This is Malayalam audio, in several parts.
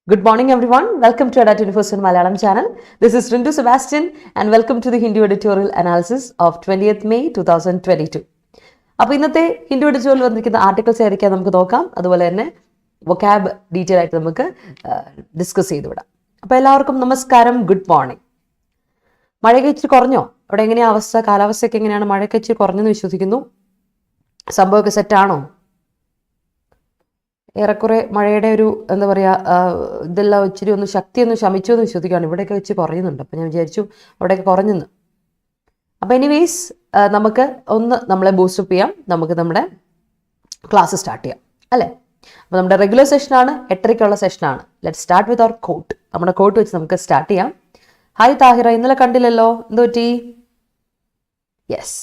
Good morning everyone. Welcome to Adda247 Malayalam channel. This is Rindu Sebastian and welcome to the Hindu editorial analysis of 20th May 2022. അപ്പോൾ ഇന്നത്തെ ഹിന്ദു എഡിറ്റോറിയൽ വന്നിരിക്കുന്ന ആർട്ടിക്കിൾസ് ആയിരിക്കാം നമുക്ക് നോക്കാം. അതുപോലെ തന്നെ വൊക്കാബ് ഡീറ്റെയിൽ ആയിട്ട് നമുക്ക് ഡിസ്കസ് ചെയ്തു വിടാം. അപ്പോൾ എല്ലാവർക്കും നമസ്കാരം, ഗുഡ് മോർണിംഗ്. മഴയൊക്കെ ഇച്ചിരി കുറഞ്ഞോ? അവിടെ എങ്ങനെയാണ് അവസ്ഥ? കാലാവസ്ഥയൊക്കെ എങ്ങനെയാണ്? മഴയൊക്കെ ഇച്ചിരി കുറഞ്ഞെന്ന് വിശ്വസിക്കുന്നു. സംഭവമൊക്കെ സെറ്റാണോ? ഏറെക്കുറെ മഴയുടെ ഒരു എന്താ പറയുക ഇതെല്ലാം ഇച്ചിരി ഒന്ന് ശക്തിയൊന്ന് ശമിച്ചു എന്ന് വിശ്വസിക്കുകയാണ്. ഇവിടെയൊക്കെ വെച്ച് കുറയുന്നുണ്ട്. അപ്പോൾ ഞാൻ വിചാരിച്ചു അവിടെയൊക്കെ കുറഞ്ഞെന്ന്. അപ്പോൾ എനിവേസ് നമുക്ക് ഒന്ന് നമ്മളെ ബൂസ്റ്റപ്പ് ചെയ്യാം. നമുക്ക് നമ്മുടെ ക്ലാസ് സ്റ്റാർട്ട് ചെയ്യാം അല്ലേ? അപ്പോൾ നമ്മുടെ റെഗുലർ സെഷനാണ്, 8:30 സെഷനാണ്. Let start with our quote. നമ്മുടെ കോട്ട് വെച്ച് നമുക്ക് സ്റ്റാർട്ട് ചെയ്യാം. ഹായ് താഹിറ, ഇന്നലെ കണ്ടില്ലല്ലോ, എന്തോ പറ്റി? യെസ്,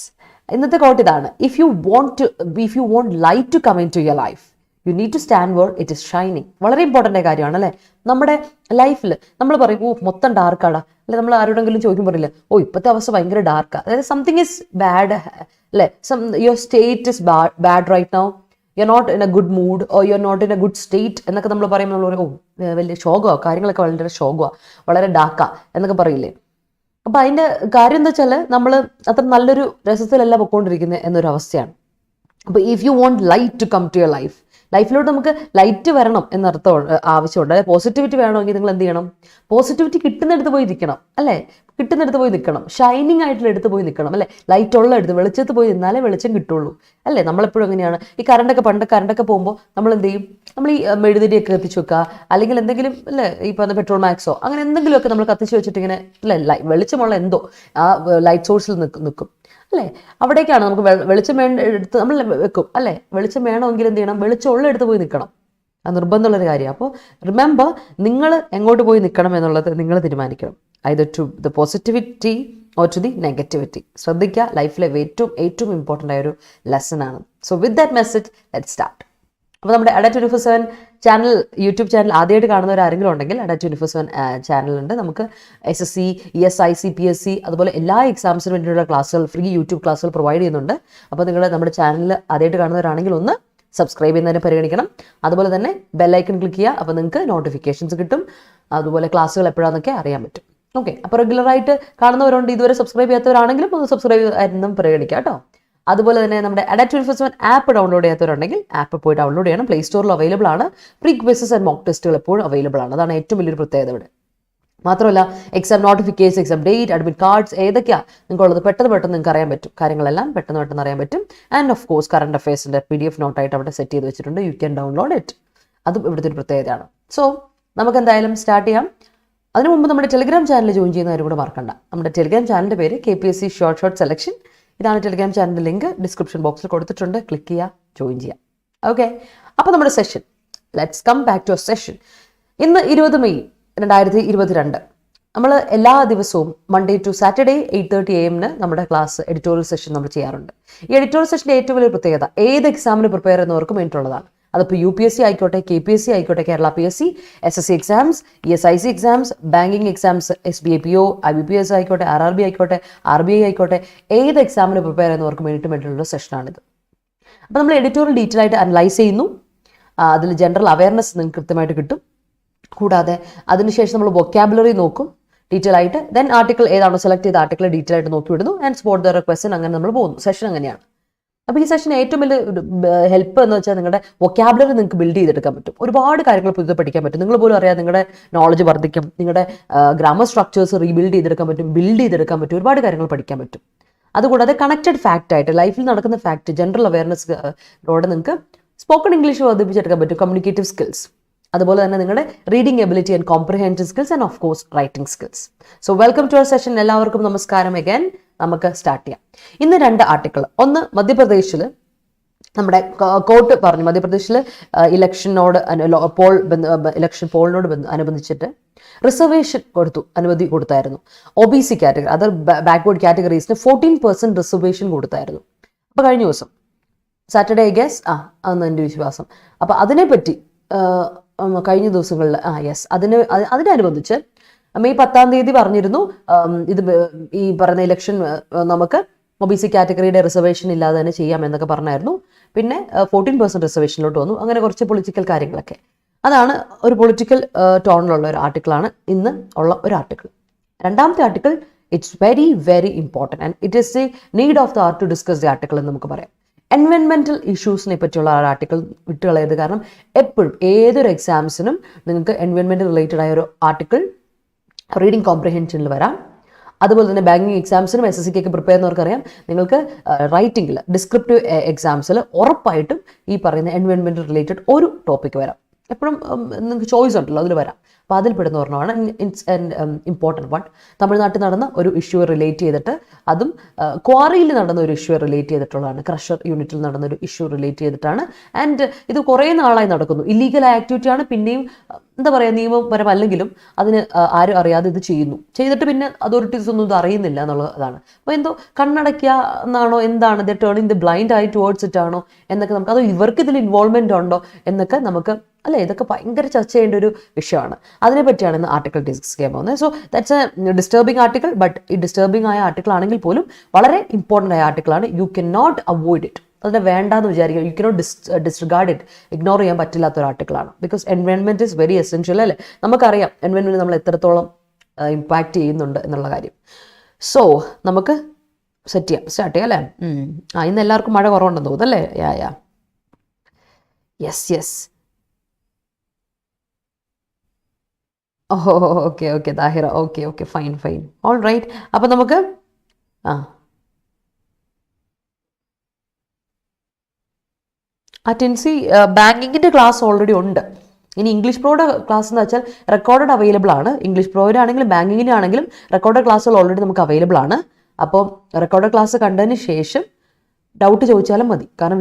ഇന്നത്തെ കോട്ട് ഇതാണ്. If you want light to come in to your life, you need to stand where it is shining. വളരെ ഇമ്പോർട്ടൻ്റ് കാര്യമാണ് അല്ലേ? നമ്മുടെ ലൈഫിൽ നമ്മൾ പറയും മൊത്തം ഡാർക്കാണ് അല്ലെ? നമ്മൾ ആരോടെങ്കിലും ചോദിക്കും പറയില്ല, ഇപ്പോഴത്തെ അവസ്ഥ ഭയങ്കര ഡാർക്കാണ്, അതായത് സംതിങ് ഇസ് ബാഡ് അല്ലേ? Your state is bad right now, you are not in a good mood or you are not in a good state എന്നൊക്കെ നമ്മൾ പറയുമ്പോൾ നമ്മൾ പറയും വലിയ ശോകമാണ്, കാര്യങ്ങളൊക്കെ വളരെ ശോകമാണ്, വളരെ ഡാർക്കാ എന്നൊക്കെ പറയില്ലേ? അപ്പം അതിൻ്റെ കാര്യം എന്താ വെച്ചാൽ നമ്മൾ അത്ര നല്ലൊരു രസത്തിലല്ല പൊയ്ക്കൊണ്ടിരിക്കുന്നത് എന്നൊരു അവസ്ഥയാണ്. അപ്പോൾ if you want light to come to your ലൈഫിലോട്ട് നമുക്ക് ലൈറ്റ് വരണം എന്നർത്ഥം ആവശ്യമുണ്ട്. അതായത് പോസിറ്റിവിറ്റി വേണമെങ്കിൽ നിങ്ങൾ എന്ത് ചെയ്യണം? പോസിറ്റിവിറ്റി കിട്ടുന്നിടത്ത് പോയി നിൽക്കണം അല്ലേ? കിട്ടുന്നിടത്ത് പോയി നിൽക്കണം, ഷൈനിങ് ആയിട്ടുള്ള എടുത്ത് പോയി നിൽക്കണം അല്ലേ? ലൈറ്റ് ഉള്ള എടുത്ത് വെളിച്ചത്ത് പോയി നിന്നാലേ വെളിച്ചം കിട്ടുള്ളൂ അല്ലേ? നമ്മളെപ്പോഴും എങ്ങനെയാണ് ഈ കറണ്ടൊക്കെ പോകുമ്പോൾ നമ്മൾ എന്ത് ചെയ്യും? നമ്മൾ ഈ മെഴുതിരിയൊക്കെ കത്തിച്ച് വെക്കുക, അല്ലെങ്കിൽ എന്തെങ്കിലും അല്ലേ ഈ പറഞ്ഞ പെട്രോൾ മാക്സോ അങ്ങനെ എന്തെങ്കിലുമൊക്കെ നമ്മൾ കത്തിച്ച് വെച്ചിട്ട് ഇങ്ങനെ അല്ലേ വെളിച്ചമുള്ള എന്തോ ആ ലൈറ്റ് സോഴ്സിൽ നിൽക്കും അല്ലേ? അവിടേക്കാണ് നമുക്ക് വെളിച്ചം എടുത്ത് നമ്മൾ വെക്കും അല്ലേ? വെളിച്ചം വേണമെങ്കിൽ എന്ത് ചെയ്യണം? വെളിച്ചമുള്ള എടുത്ത് പോയി നിൽക്കണം. അത് നിർബന്ധമുള്ളൊരു കാര്യമാണ്. അപ്പോൾ റിമെമ്പർ, നിങ്ങൾ എങ്ങോട്ട് പോയി നിൽക്കണം എന്നുള്ളത് നിങ്ങൾ തീരുമാനിക്കണം. Either to the positivity or to the negativity. ശ്രദ്ധിക്കുക, ലൈഫിലെ ഏറ്റവും ഇമ്പോർട്ടൻ്റ് ആയൊരു ലെസൺ ആണ്. So with that message let's start. അപ്പോൾ നമ്മുടെ Adda247 ചാനൽ, യൂട്യൂബ് ചാനൽ ആദ്യമായിട്ട് കാണുന്നവർ ആരെങ്കിലും ഉണ്ടെങ്കിൽ Adda247 ചാനലുണ്ട്. നമുക്ക് SSC, ESI, CPSC അതുപോലെ എല്ലാ എക്സാംസിനും വേണ്ടിയിട്ടുള്ള ക്ലാസ്സുകൾ, ഫ്രീ യൂട്യൂബ് ക്ലാസ്സുകൾ പ്രൊവൈഡ് ചെയ്യുന്നുണ്ട്. അപ്പോൾ നിങ്ങൾ നമ്മുടെ ചാനൽ ആദ്യമായിട്ട് കാണുന്നവരാണെങ്കിൽ ഒന്ന് സബ്സ്ക്രൈബ് ചെയ്യുന്നതിനെ പരിഗണിക്കണം. അതുപോലെ തന്നെ ബെല്ലൈക്കൺ ക്ലിക്ക് ചെയ്യുക. അപ്പോൾ നിങ്ങൾക്ക് നോട്ടിഫിക്കേഷൻസ് കിട്ടും. അതുപോലെ ക്ലാസ്സുകൾ എപ്പോഴാണെന്നൊക്കെ അറിയാൻ പറ്റും. ഓക്കെ, അപ്പോൾ റെഗുലറായിട്ട് കാണുന്നവരുണ്ട്, ഇതുവരെ സബ്സ്ക്രൈബ് ചെയ്യാത്തവരാണെങ്കിലും ഒന്ന് സബ്സ്ക്രൈബ് ആയിരുന്നും പരിഗണിക്കുക കേട്ടോ. അതുപോലെ തന്നെ നമ്മുടെ Adda247 ആപ്പ് ഡൗൺലോഡ് ചെയ്യാത്തവരുണ്ടെങ്കിൽ ആപ്പ് പോയി ഡൗൺലോഡ് ചെയ്യണം. പ്ലേ സ്റ്റോറിൽ അവൈലബിൾ ആണ്. ഫ്രീ ക്വിസസ് ആൻഡ് മോക്ക് ടെസ്റ്റുകൾ എപ്പോഴും അവൈലബിൾ ആണ്. അതാണ് ഏറ്റവും വലിയൊരു പ്രത്യേകത ഇവിടെ. മാത്രമല്ല exam notification, exam date, admit cards ഏതൊക്കെയാണ് നിങ്ങൾക്കുള്ളത് പെട്ടെന്ന് നിങ്ങൾക്ക് അറിയാൻ പറ്റും. കാര്യങ്ങളെല്ലാം പെട്ടെന്ന് അറിയാൻ പറ്റും. ആൻഡ് ഓഫ് കോഴ്സ് കറണ്ട് അഫയേഴ്സിൻ്റെ PDF നോട്ടായിട്ട് അവിടെ സെറ്റ് ചെയ്ത് വെച്ചിട്ടുണ്ട്. You can download it. അതും ഇവിടുത്തെ ഒരു പ്രത്യേകതയാണ്. സോ നമുക്ക് എന്തായാലും സ്റ്റാർട്ട് ചെയ്യാം. അതിനു മുമ്പ് നമ്മുടെ ടെലിഗ്രാം ചാനൽ ജോയിൻ ചെയ്യുന്നവരും കൂടെ മറക്കണ്ട. നമ്മുടെ ടെലിഗ്രാം ചാനലിൻ്റെ പേര് KPSC ഷോർട്ട് സെലക്ഷൻ. ഇതാണ് ടെലിഗ്രാം ചാനലിൻ്റെ ലിങ്ക് ഡിസ്ക്രിപ്ഷൻ ബോക്സിൽ കൊടുത്തിട്ടുണ്ട്. ക്ലിക്ക് ചെയ്യുക, ജോയിൻ ചെയ്യുക. ഓക്കെ, അപ്പോൾ നമ്മുടെ session, let's come back to session. ഇന്ന് 20 മെയ് 2022. നമ്മൾ എല്ലാ ദിവസവും മൺഡേ ടു സാറ്റർഡേ 8:30 AM നമ്മുടെ ക്ലാസ് എഡിറ്റോറിയൽ സെഷൻ നമ്മൾ ചെയ്യാറുണ്ട്. ഈ എഡിറ്റോറിയൽ സെഷൻ്റെ ഏറ്റവും വലിയ പ്രത്യേകത ഏത് എക്സാമിന് പ്രിപ്പയർ ചെയ്യുന്നവർക്കും വേണ്ടിയിട്ടുള്ളതാണ്. അതിപ്പോൾ UPSC ആയിക്കോട്ടെ, KPSC ആയിക്കോട്ടെ, Kerala PSC, SSC exams, ESIC exams, banking exams, SBI PO, IBPS ആയിക്കോട്ടെ, RRB ആയിക്കോട്ടെ, RBI ആയിക്കോട്ടെ, ഏത് എക്സാമിന് പ്രിപ്പയർ ചെയ്യുന്നവർക്കും വേണ്ടിയിട്ടുള്ള സെഷനാണിത്. അപ്പോൾ നമ്മൾ എഡിറ്റോറിയൽ ഡീറ്റെയിൽ ആയിട്ട് അനലൈസ് ചെയ്യുന്നു. അതിൽ ജനറൽ അവയർനെസ് നിങ്ങൾക്ക് കൃത്യമായിട്ട് കിട്ടും. കൂടാതെ അതിനുശേഷം നമ്മൾ വൊക്കാബുലറി നോക്കും ഡീറ്റെയിൽ ആയിട്ട്. ദെൻ ആർട്ടിക്കിൾ ഏതാണോ സെലക്ട് ചെയ്ത ആർട്ടിക്കിൾ ഡീറ്റെയിൽ ആയിട്ട് നോക്കി വിടുന്നു. And spot the question. അങ്ങനെ നമ്മൾ പോകുന്നു. സെഷൻ അങ്ങനെയാണ്. അപ്പോൾ ഈ സെഷൻ ഏറ്റവും വലിയ ഹെൽപ്പ് എന്ന് വെച്ചാൽ നിങ്ങളുടെ വൊക്കാബുലറി നിങ്ങൾക്ക് ബിൽഡ് ചെയ്തെടുക്കാൻ പറ്റും. ഒരുപാട് കാര്യങ്ങൾ പുതിയത് പഠിക്കാൻ പറ്റും. നിങ്ങൾ പോലും അറിയാം, നിങ്ങളുടെ നോളജ് വർദ്ധിക്കും. നിങ്ങളുടെ ഗ്രാമർ സ്ട്രക്ചേഴ്സ് ബിൽഡ് ചെയ്തെടുക്കാൻ പറ്റും. ഒരുപാട് കാര്യങ്ങൾ പഠിക്കാൻ പറ്റും. അതുകൂടാതെ കണക്റ്റഡ് ഫാക്റ്റ് ആയിട്ട് ലൈഫിൽ നടക്കുന്ന ഫാക്റ്റ്, ജനറൽ അവയർനെസ്സിലൂടെ നിങ്ങൾക്ക് സ്പോക്കൺ ഇംഗ്ലീഷ് വർദ്ധിപ്പിച്ചെടുക്കാൻ പറ്റും. കമ്മ്യൂണിക്കേറ്റീവ് സ്കിൽസ്, അതുപോലെ തന്നെ നിങ്ങളുടെ reading ability and comprehension skills and of course writing skills. So welcome to our session. എല്ലാവർക്കും നമസ്കാരം അഗൈൻ. നമുക്ക് സ്റ്റാർട്ട് ചെയ്യാം. ഇന്ന് 2 ആർട്ടിക്കിൾ. ഒന്ന് മധ്യപ്രദേശിൽ നമ്മുടെ കോർട്ട് പറഞ്ഞു, മധ്യപ്രദേശിൽ ഇലക്ഷനോട് ഇലക്ഷൻ പോളിനോട് അനുബന്ധിച്ചിട്ട് റിസർവേഷൻ അനുമതി കൊടുത്തായിരുന്നു. OBC കാറ്റഗറി, അതർ ബാക്ക്വേർഡ് കാറ്റഗറീസിന് 14% റിസർവേഷൻ കൊടുത്തായിരുന്നു. അപ്പോൾ കഴിഞ്ഞ ദിവസം സാറ്റർഡേ ഗസ് അന്ന് എൻ്റെ വിശ്വാസം. അപ്പോൾ അതിനെപ്പറ്റി കഴിഞ്ഞ ദിവസങ്ങളിൽ അതിനനുബന്ധിച്ച് മെയ് 10 പറഞ്ഞിരുന്നു ഇത് ഈ പറയുന്ന ഇലക്ഷൻ നമുക്ക് OBC കാറ്റഗറിയുടെ റിസർവേഷൻ ഇല്ലാതെ തന്നെ ചെയ്യാം എന്നൊക്കെ പറഞ്ഞായിരുന്നു. പിന്നെ 14% റിസർവേഷനിലോട്ട് വന്നു. അങ്ങനെ കുറച്ച് പൊളിറ്റിക്കൽ കാര്യങ്ങളൊക്കെ. അതാണ് ഒരു പൊളിറ്റിക്കൽ ടോണിലുള്ള ഒരു ആർട്ടിക്കിളാണ് ഇന്ന് ഉള്ള ഒരു ആർട്ടിക്കിൾ. രണ്ടാമത്തെ article it's very very important and it is the need of the hour to discuss the article എന്ന് നമുക്ക് പറയാം. എൻവയൺമെൻറ്റൽ ഇഷ്യൂസിനെ പറ്റിയുള്ള ആ ആർട്ടിക്കിൾ വിട്ടുകളയത്. കാരണം എപ്പോഴും ഏതൊരു എക്സാംസിനും നിങ്ങൾക്ക് എൻവയൺമെൻറ്റ് റിലേറ്റഡ് ആയ ഒരു ആർട്ടിക്കിൾ റീഡിംഗ് കോംപ്രിഹെൻഷനിൽ വരാം. അതുപോലെ തന്നെ ബാങ്കിങ് എക്സാംസിനും SSCക്കൊക്കെ പ്രിപ്പയർ ചെയ്യുന്നവർക്കറിയാം, നിങ്ങൾക്ക് റൈറ്റിംഗിൽ ഡിസ്ക്രിപ്റ്റീവ് എക്സാംസിൽ ഉറപ്പായിട്ടും ഈ പറയുന്ന എൻവയൺമെൻറ്റ് റിലേറ്റഡ് ഒരു ടോപ്പിക്ക് വരാം. എപ്പോഴും നിങ്ങൾക്ക് ചോയ്സ് ഉണ്ടല്ലോ, അതിൽ വരാം. അപ്പോൾ അതിൽ പെടുന്ന ഒരെണ്ണമാണ് ഇമ്പോർട്ടൻറ്റ് വൺ. തമിഴ്നാട്ടിൽ നടന്ന ഒരു ഇഷ്യൂ റിലേറ്റ് ചെയ്തിട്ട്, അതും ക്വാറിയിൽ നടന്ന ഒരു ഇഷ്യൂ റിലേറ്റ് ചെയ്തിട്ടുള്ളതാണ്. ക്രഷർ യൂണിറ്റിൽ നടന്ന ഒരു ഇഷ്യൂ റിലേറ്റ് ചെയ്തിട്ടാണ്. ആൻഡ് ഇത് കുറേ നാളായി നടക്കുന്നു. ഇല്ലീഗൽ ആക്ടിവിറ്റിയാണ്. പിന്നെയും എന്താ പറയുക, നിയമപരമല്ലെങ്കിലും അതിന് ആരും അറിയാതെ ഇത് ചെയ്തിട്ട് പിന്നെ അതോറിറ്റീസ് ഒന്നും ഇത് അറിയുന്നില്ല എന്നുള്ളതാണ്. അപ്പോൾ എന്തോ കണ്ണടയ്ക്കുക എന്നാണോ, എന്താണ് the turning the blind I towards it ആണോ എന്നൊക്കെ നമുക്ക്, അതോ ഇവർക്ക് ഇതിൽ ഇൻവോൾവ്മെൻ്റ് ഉണ്ടോ എന്നൊക്കെ നമുക്ക് അല്ലേ, ഇതൊക്കെ ഭയങ്കര ചർച്ച ചെയ്യേണ്ട ഒരു വിഷയമാണ്. അതിനെപ്പറ്റിയാണ് ഇന്ന് ആർട്ടിക്കിൾ ഡിസ്കസ് ചെയ്യാൻ പോകുന്നത്. So that's a disturbing article. But ഈ ഡിസ്റ്റർബിംഗ് ആയ ആർട്ടിക്കിൾ ആണെങ്കിൽ പോലും വളരെ ഇമ്പോർട്ടൻ്റ് ആയ ആർട്ടിക്കിളാണ്. You can not avoid it. അതിനെ വേണ്ടാന്ന് വിചാരിക്കുക. You cannot disregard it. Ignore ചെയ്യാൻ പറ്റില്ലാത്ത ഒരു ആർട്ടിക്കിളാണ്. Because environment is very essential അല്ലേ. നമുക്കറിയാം എൻവയൺമെൻറ്റ് നമ്മൾ എത്രത്തോളം ഇമ്പാക്റ്റ് ചെയ്യുന്നുണ്ട് എന്നുള്ള കാര്യം. സോ നമുക്ക് സ്റ്റാർട്ട് ചെയ്യാം അല്ലേ. ഇന്ന് എല്ലാവർക്കും മഴ കുറവുണ്ടെന്ന് തോന്നുന്നു അല്ലേ. Yes okay Tahira, okay fine all right. അപ്പം നമുക്ക് അറ്റൻസി ബാങ്കിങ്ങിൻ്റെ ക്ലാസ് ഓൾറെഡി ഉണ്ട്. ഇനി ഇംഗ്ലീഷ് പ്രോയുടെ ക്ലാസ് എന്ന് വെച്ചാൽ റെക്കോർഡഡ് അവൈലബിൾ ആണ്. ഇംഗ്ലീഷ് പ്രോയിലാണെങ്കിലും ബാങ്കിങ്ങിനാണെങ്കിലും റെക്കോർഡഡ് ക്ലാസ്സുകൾ ഓൾറെഡി നമുക്ക് അവൈലബിൾ ആണ്. അപ്പോൾ റെക്കോർഡഡ് ക്ലാസ് കണ്ടതിന് ശേഷം ഡൗട്ട് ചോദിച്ചാലും മതി. കാരണം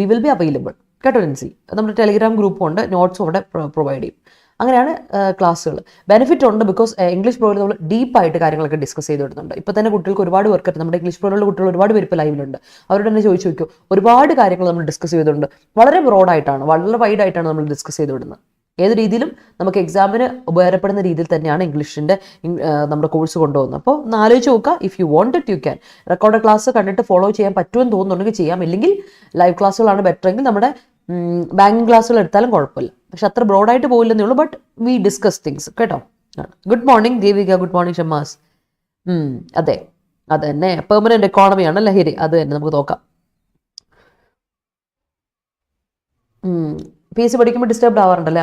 വി വിൽ ബി അവൈലബിൾ കേട്ടോ. അറ്റൻസി നമ്മുടെ ടെലിഗ്രാം ഗ്രൂപ്പും ഉണ്ട്, നോട്ട്സും അവിടെ പ്രൊവൈഡ് ചെയ്യും. അങ്ങനെയാണ് ക്ലാസ്സുകൾ. ബെനിഫിറ്റ് ഉണ്ട് ബിക്കോസ് ഇംഗ്ലീഷ് പ്രോയിൽ നമ്മൾ ഡീപ്പായിട്ട് കാര്യങ്ങളൊക്കെ ഡിസ്കസ് ചെയ്ത് വരുന്നുണ്ട്. ഇപ്പോൾ തന്നെ കുട്ടികൾക്ക് ഒരുപാട് വർക്ക്, നമ്മുടെ ഇംഗ്ലീഷ് പ്രോയിലുള്ള കുട്ടികൾ ഒരുപാട് പേര് ഇപ്പോൾ ലൈവിലുണ്ട്. അവരോട് തന്നെ ചോദിച്ചു നോക്കിയോ, ഒരുപാട് കാര്യങ്ങൾ നമ്മൾ ഡിസ്കസ് ചെയ്തിട്ടുണ്ട്. വളരെ ബ്രോഡായിട്ടാണ്, വളരെ വൈഡായിട്ടാണ് നമ്മൾ ഡിസ്കസ് ചെയ്ത് വിടുന്നത്. ഏത് രീതിയിലും നമുക്ക് എക്സാമിന് ഉപകാരപ്പെടുന്ന രീതിയിൽ തന്നെയാണ് ഇംഗ്ലീഷിൻ്റെ നമ്മുടെ കോഴ്സ് കൊണ്ടുപോകുന്നത്. അപ്പോൾ ഒന്ന് ആലോചിച്ച് നോക്കുക. If you want it you can. Record class കണ്ടിട്ട് ഫോളോ ചെയ്യാൻ പറ്റുമെന്ന് തോന്നുന്നുണ്ടെങ്കിൽ ചെയ്യാം. ഇല്ലെങ്കിൽ ലൈവ് ക്ലാസ്സുകളാണ് ബെറ്റർ എങ്കിൽ നമ്മുടെ ബാങ്കിങ് ക്ലാസ്സുകൾ എടുത്താലും കുഴപ്പമില്ല. പക്ഷെ അത്ര ബ്രോഡായിട്ട് പോയില്ലെന്നേ ഉള്ളൂ. ബട്ട് വി ഡിസ്കസ് തിങ്സ് കേട്ടോ. Good morning Devika, good morning Shamas. അതെ അത് തന്നെ, പെർമനന്റ് എക്കോണമിയാണ് ലഹരി. അത് തന്നെ നമുക്ക് നോക്കാം. PSC പഠിക്കുമ്പോൾ ഡിസ്റ്റർബ്ഡ് ആവാറുണ്ടല്ലേ.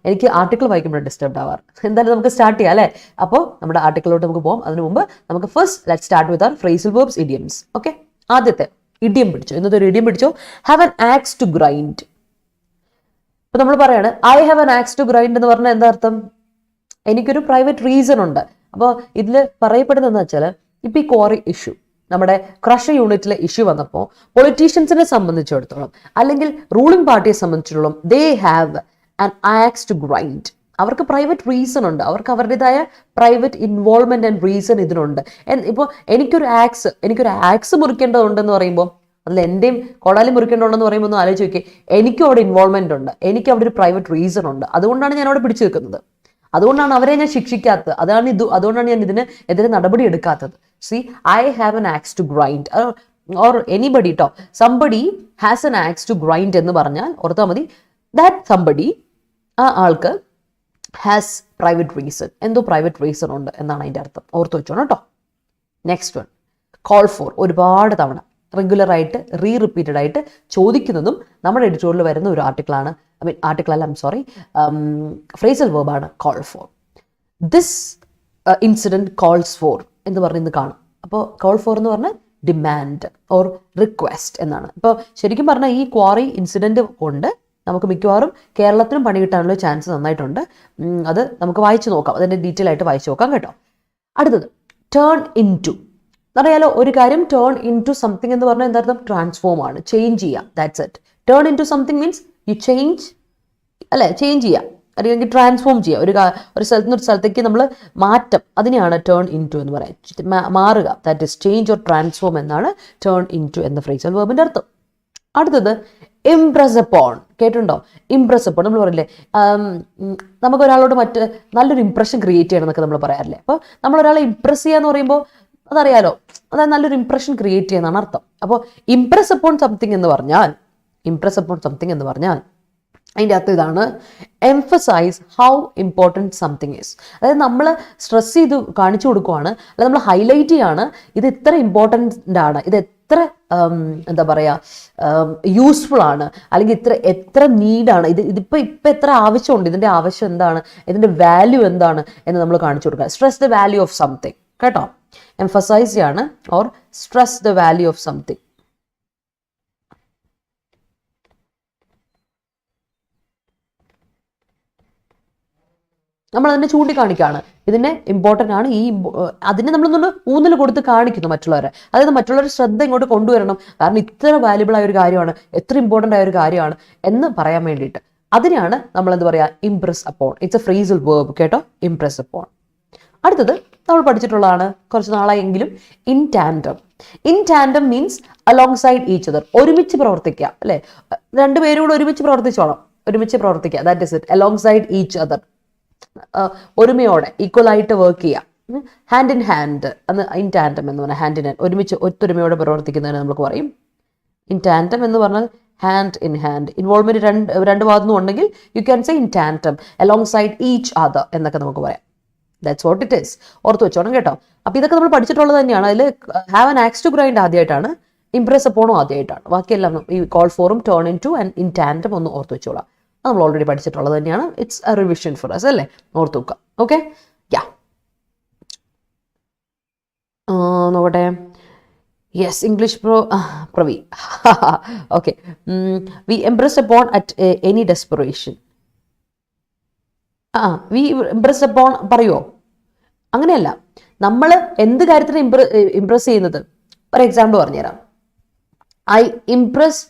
എനിക്ക് ആർട്ടിക്കിൾ വായിക്കുമ്പോൾ ഡിസ്റ്റർബ്ഡ് ആവാറ്. എന്തായാലും നമുക്ക് സ്റ്റാർട്ട് ചെയ്യാം അല്ലേ. അപ്പോൾ നമ്മുടെ ആർട്ടിക്കിളിലോട്ട് നമുക്ക് പോകാം. അതിന് മുമ്പ് നമുക്ക് first let start with our phrasal verbs, idioms. Okay, ആദ്യത്തെ ഇഡിയം പിടിച്ചോ. ഇന്നത്തെ ഒരു ഇഡിയം പിടിച്ചോ. Have an axe to grind. ഇപ്പൊ നമ്മൾ പറയാണ് I have an axe to grind എന്ന് പറഞ്ഞാൽ എന്താ അർത്ഥം? എനിക്കൊരു പ്രൈവറ്റ് റീസൺ ഉണ്ട്. അപ്പോൾ ഇതിൽ പറയപ്പെടുന്നതെന്ന് വെച്ചാൽ, ഇപ്പം ഈ ക്വാറി ഇഷ്യൂ, നമ്മുടെ ക്രഷർ യൂണിറ്റിലെ ഇഷ്യൂ വന്നപ്പോൾ പൊളിറ്റീഷ്യൻസിനെ സംബന്ധിച്ചിടത്തോളം അല്ലെങ്കിൽ റൂളിംഗ് പാർട്ടിയെ സംബന്ധിച്ചിടത്തോളം they have an axe to grind. അവർക്ക് പ്രൈവറ്റ് റീസൺ ഉണ്ട്. അവർക്ക് അവരുടേതായ പ്രൈവറ്റ് ഇൻവോൾവ്മെന്റ് ആൻഡ് റീസൺ ഇതിനുണ്ട്. ഇപ്പോൾ എനിക്കൊരു ആക്സ് മുറിക്കേണ്ടതുണ്ടെന്ന് പറയുമ്പോൾ, അതിൽ എൻ്റെയും കൊടാലി മുറിക്കേണ്ടതുണ്ടെന്ന് പറയുമ്പോൾ ഒന്ന് ആലോചിച്ച് നോക്കിയേ. എനിക്കും അവിടെ ഇൻവോൾവ്മെന്റ് ഉണ്ട്, എനിക്ക് അവിടെ ഒരു പ്രൈവറ്റ് റീസൺ ഉണ്ട്. അതുകൊണ്ടാണ് ഞാൻ അവിടെ പിടിച്ചു നിൽക്കുന്നത്. അതുകൊണ്ടാണ് അവരെ ഞാൻ ശിക്ഷിക്കാത്തത്. അതുകൊണ്ടാണ് ഞാൻ ഇതിന് എതിരെ നടപടി എടുക്കാത്തത്. See, I have an axe to grind or anybody ട്ടോ, somebody has an axe to grind എന്ന് പറഞ്ഞാൽ ഓർത്താൽ മതി, ദാറ്റ് സംബഡി, ആ ആൾക്ക് ഹാസ് പ്രൈവറ്റ് റീസൺ, എന്തോ പ്രൈവറ്റ് റീസൺ ഉണ്ട് എന്നാണ് അതിൻ്റെ അർത്ഥം. ഓർത്ത് വെച്ചോണം കേട്ടോ. Next one, call for. ഒരുപാട് തവണ റെഗുലറായിട്ട് റിപ്പീറ്റഡ് ആയിട്ട് ചോദിക്കുന്നതും നമ്മുടെ എഡിറ്റോറിയൽ വരുന്ന ഒരു ആർട്ടിക്കിളാണ്. ഫ്രേസൽ വെർബാണ് call for. This incident calls for എന്ന് പറഞ്ഞ് ഇന്ന് കാണും. അപ്പോൾ കോൾ ഫോർ എന്ന് പറഞ്ഞാൽ ഡിമാൻഡ് ഓർ റിക്വസ്റ്റ് എന്നാണ്. ഇപ്പോൾ ശരിക്കും പറഞ്ഞാൽ ഈ ക്വാറി ഇൻസിഡൻറ്റ് കൊണ്ട് നമുക്ക് മിക്കവാറും കേരളത്തിനും പണി കിട്ടാനുള്ള ചാൻസ് നന്നായിട്ടുണ്ട്. അത് നമുക്ക് വായിച്ചു നോക്കാം, അതിൻ്റെ ഡീറ്റെയിൽ ആയിട്ട് വായിച്ചു നോക്കാം കേട്ടോ. അടുത്തത് ടേൺ ഇൻ ടു. അറിയാലോ, ഒരു കാര്യം ടേൺ ഇൻ ടു സംതിങ് എന്ന് പറഞ്ഞാൽ എന്താ, ട്രാൻസ്ഫോം ആണ്, ചേഞ്ച് ചെയ്യാം. That's it. Turn in to something means you change അല്ലേ, ചേഞ്ച് ചെയ്യാം അല്ലെങ്കിൽ ട്രാൻസ്ഫോം ചെയ്യുക. ഒരു സ്ഥലത്ത് നിന്ന് ഒരു സ്ഥലത്തേക്ക് നമ്മൾ മാറ്റം, അതിനെയാണ് ടേൺ ഇൻ ടു എന്ന് പറയാം. മാറുക, that is change or transform എന്നാണ് ടേൺ ഇൻ ടു എന്ന ഫ്രേസൽ വെർബിൻ്റെ അർത്ഥം. അടുത്തത് ഇംപ്രസ് അപ്പോൺ. കേട്ടിട്ടുണ്ടോ? Impress upon. നമ്മൾ പറയില്ലേ, നമുക്കൊരാളോട് നല്ലൊരു ഇംപ്രഷൻ ക്രിയേറ്റ് ചെയ്യണം എന്നൊക്കെ നമ്മൾ പറയാറില്ലേ. അപ്പോൾ നമ്മളൊരാളെ ഇംപ്രസ് ചെയ്യുക എന്ന് പറയുമ്പോൾ അതറിയാലോ, അതായത് നല്ലൊരു ഇംപ്രഷൻ ക്രിയേറ്റ് ചെയ്യുന്നതാണ് അർത്ഥം. അപ്പോൾ ഇംപ്രസ് അപ്പോൺ സംതിങ് എന്ന് പറഞ്ഞാൽ അതിൻ്റെ അകത്ത് ഇതാണ്, emphasise how important something is. അതായത് നമ്മൾ സ്ട്രെസ് ചെയ്ത് കാണിച്ചു കൊടുക്കുവാണ്, അല്ല നമ്മൾ ഹൈലൈറ്റ് ചെയ്യാണ്, ഇത് ഇത്ര ഇമ്പോർട്ടൻ്റ് ആണ്, ഇത് എത്ര എന്താ പറയുക യൂസ്ഫുൾ ആണ്, അല്ലെങ്കിൽ എത്ര നീഡാണ്, ഇതിപ്പോൾ എത്ര ആവശ്യമുണ്ട്, ഇതിൻ്റെ ആവശ്യം എന്താണ്, ഇതിൻ്റെ വാല്യൂ എന്താണ് എന്ന് നമ്മൾ കാണിച്ചു കൊടുക്കുക. Stress the value of something കേട്ടോ, എംഫസൈസ് ചെയ്യാണ്, or stress the value of something. നമ്മൾ അതിനെ ചൂണ്ടിക്കാണിക്കുകയാണ്, ഇതിനെ ഇമ്പോർട്ടൻ്റ് ആണ്, അതിനെ നമ്മളൊന്ന് ഊന്നൽ കൊടുത്ത് കാണിക്കുന്നു മറ്റുള്ളവരെ. അതായത് മറ്റുള്ളവരുടെ ശ്രദ്ധ ഇങ്ങോട്ട് കൊണ്ടുവരണം, കാരണം ഇത്ര വാല്യുബിൾ ആയ ഒരു കാര്യമാണ്, എത്ര ഇമ്പോർട്ടൻ്റ് ആയ ഒരു കാര്യമാണ് എന്ന് പറയാൻ വേണ്ടിയിട്ട്. അതിനെയാണ് നമ്മൾ എന്താ പറയുക, impress upon. It's a phrasal verb കേട്ടോ, ഇംപ്രസ് അപ്പോൺ. അടുത്തത് നമ്മൾ പഠിച്ചിട്ടുള്ളതാണ് കുറച്ച് നാളായെങ്കിലും, in tandem. In tandem means alongside each other, ഒരുമിച്ച് പ്രവർത്തിക്കുക അല്ലേ, രണ്ടുപേരും കൂടെ ഒരുമിച്ച് പ്രവർത്തിക്കുക, that is it, alongside each other, ഒരുമയോടെ ഈക്വൽ ആയിട്ട് വർക്ക് ചെയ്യാം, ഹാൻഡ് ഇൻ ഹാൻഡ്, അന്ന് ഇൻ ടാൻഡം എന്ന് പറഞ്ഞാൽ ഹാൻഡ് ഇൻ ഹാൻഡ്, ഒരുമിച്ച് ഒത്തൊരുമയോടെ പ്രവർത്തിക്കുന്നതിന് നമുക്ക് പറയും ഇൻ ടാൻഡം എന്ന് പറഞ്ഞാൽ ഹാൻഡ് ഇൻ ഹാൻഡ്. ഇൻവോൾവ്മെന്റ് രണ്ട് ഭാഗത്തുനിന്നും ഉണ്ടെങ്കിൽ you can say in tandem, along side each other എന്നൊക്കെ നമുക്ക് പറയാം. ദാറ്റ്സ് വാട്ട് ഇറ്റ് ഈസ്, ഓർത്ത് വെച്ചോണം കേട്ടോ. അപ്പോൾ ഇതൊക്കെ നമ്മൾ പഠിച്ചിട്ടുള്ളത് തന്നെയാണ്. അതിൽ have an axe to grind ആദ്യമായിട്ടാണ്, ഇംപ്രസ് അപ്പോണും ആദ്യമായിട്ടാണ്, ബാക്കിയെല്ലാം ഈ കോൾ ഫോറും turn in to and in tandem ഒന്ന് ഓർത്ത് വെച്ചോളാം. അത് നമ്മൾ ഓൾറെഡി പഠിച്ചിട്ടുള്ളത് തന്നെയാണ്. It's a revision for us അല്ലേ, ഓർത്ത് വെക്കുക. ഓക്കെ, യാ നോക്കട്ടെ. Yes, English Pravi. Okay, we impress upon at any desperation. We impress upon പറയുമോ? അങ്ങനെയല്ല, നമ്മൾ എന്ത് കാര്യത്തിന് ഇംപ്രസ് ചെയ്യുന്നത്. ഒരു എക്സാമ്പിൾ പറഞ്ഞുതരാം. I Impress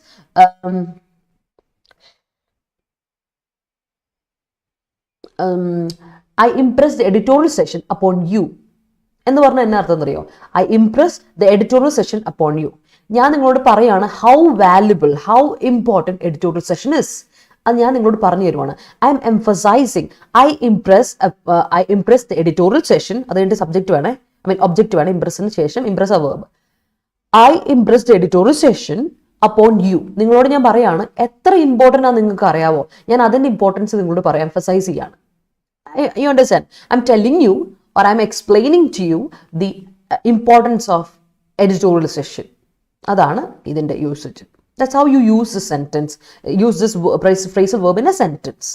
I impressed the editorial session upon you എന്ന് പറഞ്ഞാൽ എന്നാ അർത്ഥം എന്നറിയോ? I impress the editorial session upon you. ഞാൻ നിങ്ങളോട് പറയാണ് how valuable, how important editorial session is. അത് ഞാൻ നിങ്ങളോട് പറഞ്ഞു തരുവാണ്. I am emphasising, I impress the editorial session. അതിൻ്റെ സബ്ജക്റ്റ് വേണേ, ഒബ്ജക്റ്റ് വേണം. ഇംപ്രസിന് ശേഷം impress a verb. I impress the editorial session upon you. നിങ്ങളോട് ഞാൻ പറയാണ് എത്ര ഇമ്പോർട്ടൻ്റ് ആണ് നിങ്ങൾക്ക് അറിയാവോ, ഞാൻ അതിൻ്റെ ഇമ്പോർട്ടൻസ് നിങ്ങളോട് പറയാം, എംഫസൈസ് ചെയ്യാണ്. You understand? I'm telling you or I'm explaining to you the importance of editorial session. അതാണ് ഇതിൻ്റെ usage. That's how you use this sentence, use this phrasal verb in a sentence.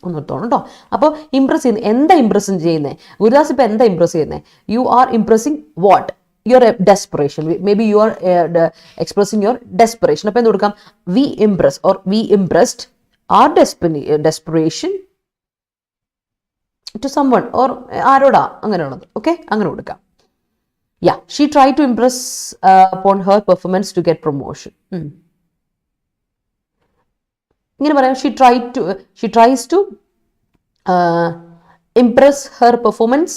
ഒന്നെടുത്തോണം കേട്ടോ. അപ്പോൾ ഇംപ്രസ് ചെയ്യുന്നത് എന്താ ഇംപ്രസ് ചെയ്യുന്നത്? ഗുരുദാസ് ഇപ്പം എന്താ ഇംപ്രസ് ചെയ്യുന്നത്? You are impressing what? Your desperation. May be you are expressing your desperation. അപ്പോൾ എന്ത് കൊടുക്കാം? We impress or we impressed our desperation to someone or ആരോടാ അങ്ങനെയുള്ളത്. ഓക്കെ, അങ്ങനെ കൊടുക്കാം. Yeah, she try to impress upon her performance to get promotion. ഇങ്ങനെ പറയാം, she tries to impress her performance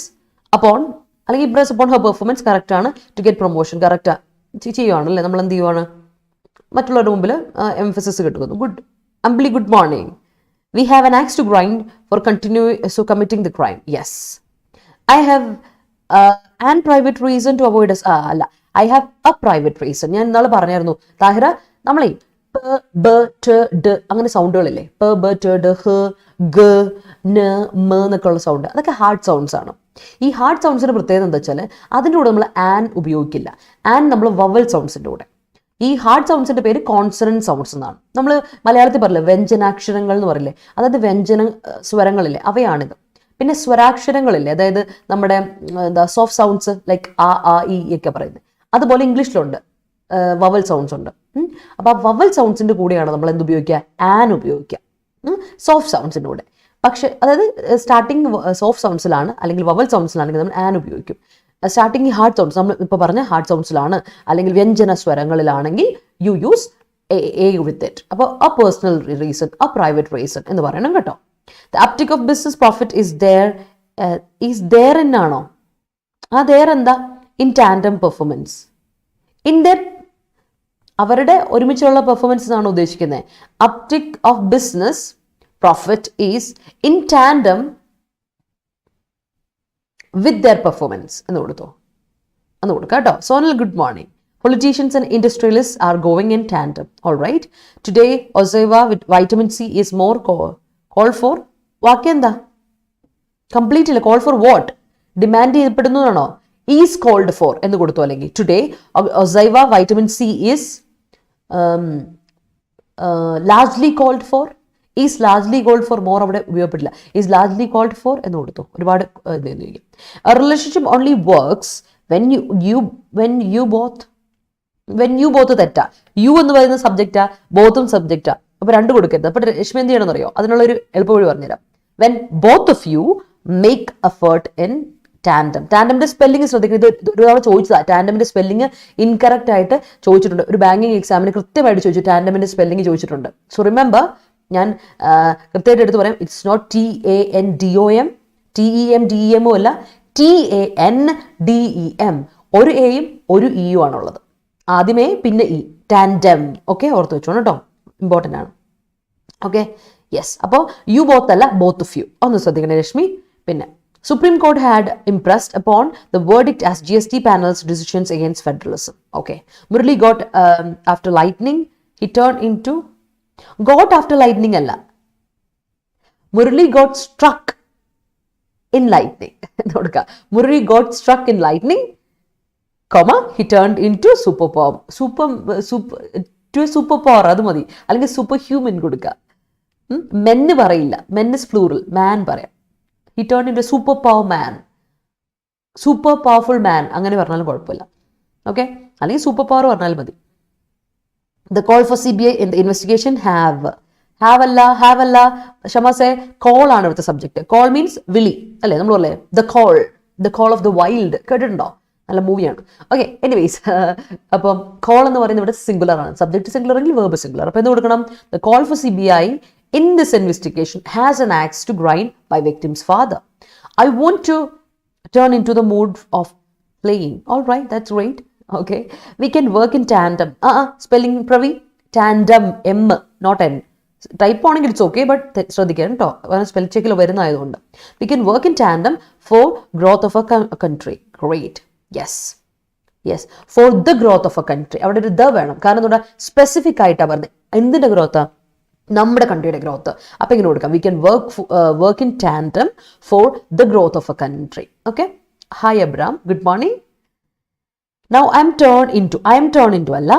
upon, അല്ലെങ്കിൽ impress upon her performance correct ആണ്, to get promotion കറക്റ്റാ ചെയ്യുവാണല്ലേ. നമ്മൾ എന്ത് ചെയ്യുവാണ്? മറ്റുള്ളവരുടെ മുമ്പിൽ എംഫസിസ് കിട്ടുന്നു. Ambili good morning. We have an axe to grind for committing the crime. Yes. I have an private reason to avoid us. അല്ല, I have a private reason. ഞാൻ ഇന്നാൾ പറഞ്ഞായിരുന്നു താഹിറ, നമ്മളെ പ ബ ട് ഡ് അങ്ങനെ സൗണ്ടുകളില്ലേ, പ ബ ട് ഡ് ഹ ഗ ന മ എന്നൊക്കെ ഉള്ള സൗണ്ട്, അതൊക്കെ ഹാർഡ് സൗണ്ട്സ് ആണ്. ഈ ഹാർഡ് സൗണ്ട്സിൻ്റെ പ്രത്യേകത എന്താ വെച്ചാൽ അതിൻ്റെ കൂടെ നമ്മൾ ആൻ ഉപയോഗിക്കില്ല. ആൻ നമ്മൾ വവൽ സൗണ്ട്സിൻ്റെ കൂടെ. ഈ ഹാർഡ് സൗണ്ട്സിൻ്റെ പേര് കോൺസണന്റ് സൗണ്ട്സ് എന്നാണ്. നമ്മൾ മലയാളത്തിൽ പറയില്ലേ വ്യഞ്ജനാക്ഷരങ്ങൾ എന്ന് പറയില്ലേ, അതായത് വ്യഞ്ജന സ്വരങ്ങളില്ലേ, അവയാണിത്. പിന്നെ സ്വരാക്ഷരങ്ങളില്ലേ, അതായത് നമ്മുടെ സോഫ്റ്റ് സൗണ്ട്സ് ലൈക്ക് ആ ആ ഇ ഒക്കെ പറയുന്നത്, അതുപോലെ ഇംഗ്ലീഷിലുണ്ട് വവൽ സൗണ്ട്സ് ഉണ്ട്. അപ്പോൾ ആ വവൽ സൗണ്ട്സിൻ്റെ കൂടെയാണ് നമ്മൾ എന്ത് ഉപയോഗിക്കുക? ആൻ ഉപയോഗിക്കുക, സോഫ്റ്റ് സൗണ്ട്സിൻ്റെ കൂടെ. പക്ഷേ അതായത് സ്റ്റാർട്ടിങ് സോഫ്റ്റ് സൗണ്ട്സിലാണ് അല്ലെങ്കിൽ വവൽ സൗണ്ട്സിലാണെങ്കിൽ നമ്മൾ ആൻ ഉപയോഗിക്കും. സ്റ്റാർട്ടിങ് ഹാർഡ് സൗണ്ട്സ്, നമ്മൾ ഇപ്പോൾ പറഞ്ഞ ഹാർഡ് സൗണ്ട്സിലാണ് അല്ലെങ്കിൽ വ്യഞ്ജന സ്വരങ്ങളിലാണെങ്കിൽ you use a with it. അപ്പോൾ a personal reason, a private reason എന്ന് പറയണം കേട്ടോ. The uptick of business profit is their എന്നാണോ? ആ ദെയർ എന്താ? In tandem performance. In their അവരുടെ ഒരുമിച്ചുള്ള പെർഫോമൻസ് ആണ് ഉദ്ദേശിക്കുന്നത്. Uptick of business profit is in tandem with their performance എന്ന് കൊടുക്കാം കേട്ടോ. Sonal good morning. Politicians and industrialists are going in tandem. All right. Today, Oseva with vitamin C is more called for. വാക്യന്താ കംപ്ലീറ്റ് ഇല്ല. Call for what? ഡിമാൻഡ് ചെയ്യപ്പെടുന്നതാണോ? ഈസ് കോൾഡ് ഫോർ എന്ന് കൊടുത്തു. അല്ലെങ്കിൽ ടുഡേ ഒസൈവ vitamin C is largely called for. Is largely called for more അവിടെ ഉപയോഗപ്പെട്ടില്ല. ഈസ് ലാർജ്ലി കോൾഡ് ഫോർ എന്ന് കൊടുത്തു. ഒരുപാട് relationship only works when you both തെറ്റാ. യു എന്ന് പറയുന്ന സബ്ജക്റ്റാ, ബോത്തും സബ്ജക്റ്റാ. അപ്പൊ രണ്ട് കൊടുക്കരുത്. അപ്പൊ രശ്മി എന്ത് ചെയ്യണമെന്ന് അറിയോ? അതിനുള്ളൊരു എളുപ്പവഴി പറഞ്ഞുതരാം. When both of you make effort in tandem. ടാൻഡമിന്റെ സ്പെല്ലിംഗ് ശ്രദ്ധിക്കുന്നത്. ഇത് ഒരാൾ ചോദിച്ചതാ. ടാൻഡമിന്റെ സ്പെല്ലിംഗ് ഇൻകറക്റ്റ് ആയിട്ട് ചോദിച്ചിട്ടുണ്ട്. ഒരു ബാങ്കിങ് എക്സാമിന് കൃത്യമായിട്ട് ചോദിച്ചു. ടാൻഡമിന്റെ സ്പെല്ലിംഗ് ചോദിച്ചിട്ടുണ്ട്. സോ റിമെമ്പർ, ഞാൻ കൃത്യമായിട്ട് എടുത്ത് പറയാം. ഇറ്റ്സ് നോട്ട് TANDOM, TEMDEMO അല്ല, TANDEM. ഒരു എയും ഒരു ഇയും ആണുള്ളത്. ആദ്യമേ പിന്നെ ഇ. ടാൻഡം. ഓക്കെ, ഓർത്ത് വെച്ചോണം കേട്ടോ, ഇമ്പോർട്ടൻ്റ് ആണ്. Okay, yes. അപ്പോൾ യു ബോത്ത് അല്ല, ബോത്ത് ഓഫ് യു. ഒന്ന് ശ്രദ്ധിക്കണേ രശ്മി. പിന്നെ Supreme Court had impressed upon the verdict as GST panel's decisions against federalism. Okay. Murali got after lightning, he turned into... Got after lightning alla. Murali got struck in lightning. Murali got struck in lightning, comma, he turned into superpower. To a superpower, adu madi. Allengi superhuman kodukka. Men parayilla. Men is plural. Man paraya. He turned into a super power man. Super powerful man. അങ്ങനെ പറഞ്ഞാലും കുഴപ്പമില്ല. ഓക്കെ, അല്ലെങ്കിൽ സൂപ്പർ പവർ പറഞ്ഞാലും മതി. The call for CBI in the investigation have അല്ല ഷമാസെ കോൾ ആണ് ഇവിടുത്തെ സബ്ജക്ട്. കോൾ മീൻസ് വിളി അല്ലേ? നമ്മൾ പറയല്ലേ the call of the wild. കേട്ടിട്ടുണ്ടോ? നല്ല മൂവിയാണ്. ഓക്കെ, എനിവേസ്, അപ്പം കോൾ എന്ന് പറയുന്നത് ഇവിടെ സിംഗുലർ ആണ്. സബ്ജക്ട് സിംഗുലർ എങ്കിൽ വേർബ് സിംഗുലർ. അപ്പൊ എന്ത് കൊടുക്കണം? The call for CBI in this investigation has an axe to grind by victim's father. I want to turn into the mood of playing. All right, that's great. Okay, we can work in tandem. Spelling Pravi, tandem, M, not N. Type ആണെങ്കിൽ it's okay, but ശ്രദ്ധിക്കണം കേട്ടോ, spell ചെക്കിൽ വരുന്നതായതുകൊണ്ട്. We can work in tandem for growth of a country. Great. Yes, for the growth of a country. അവിടെ ഒരു the വേണം. കാരണം എന്താ, സ്പെസിഫിക് ആയിട്ടാണ് പറഞ്ഞത്. എന്തിന്റെ ഗ്രോത്ത്? നമ്മുടെ കൺട്രിയുടെ ഗ്രോത്ത്. അപ്പൊ ഇങ്ങനെ കൊടുക്കാം. We can work in tandem for the growth of a country. Okay, hi Abram, good morning. Now I am turn in to അല്ല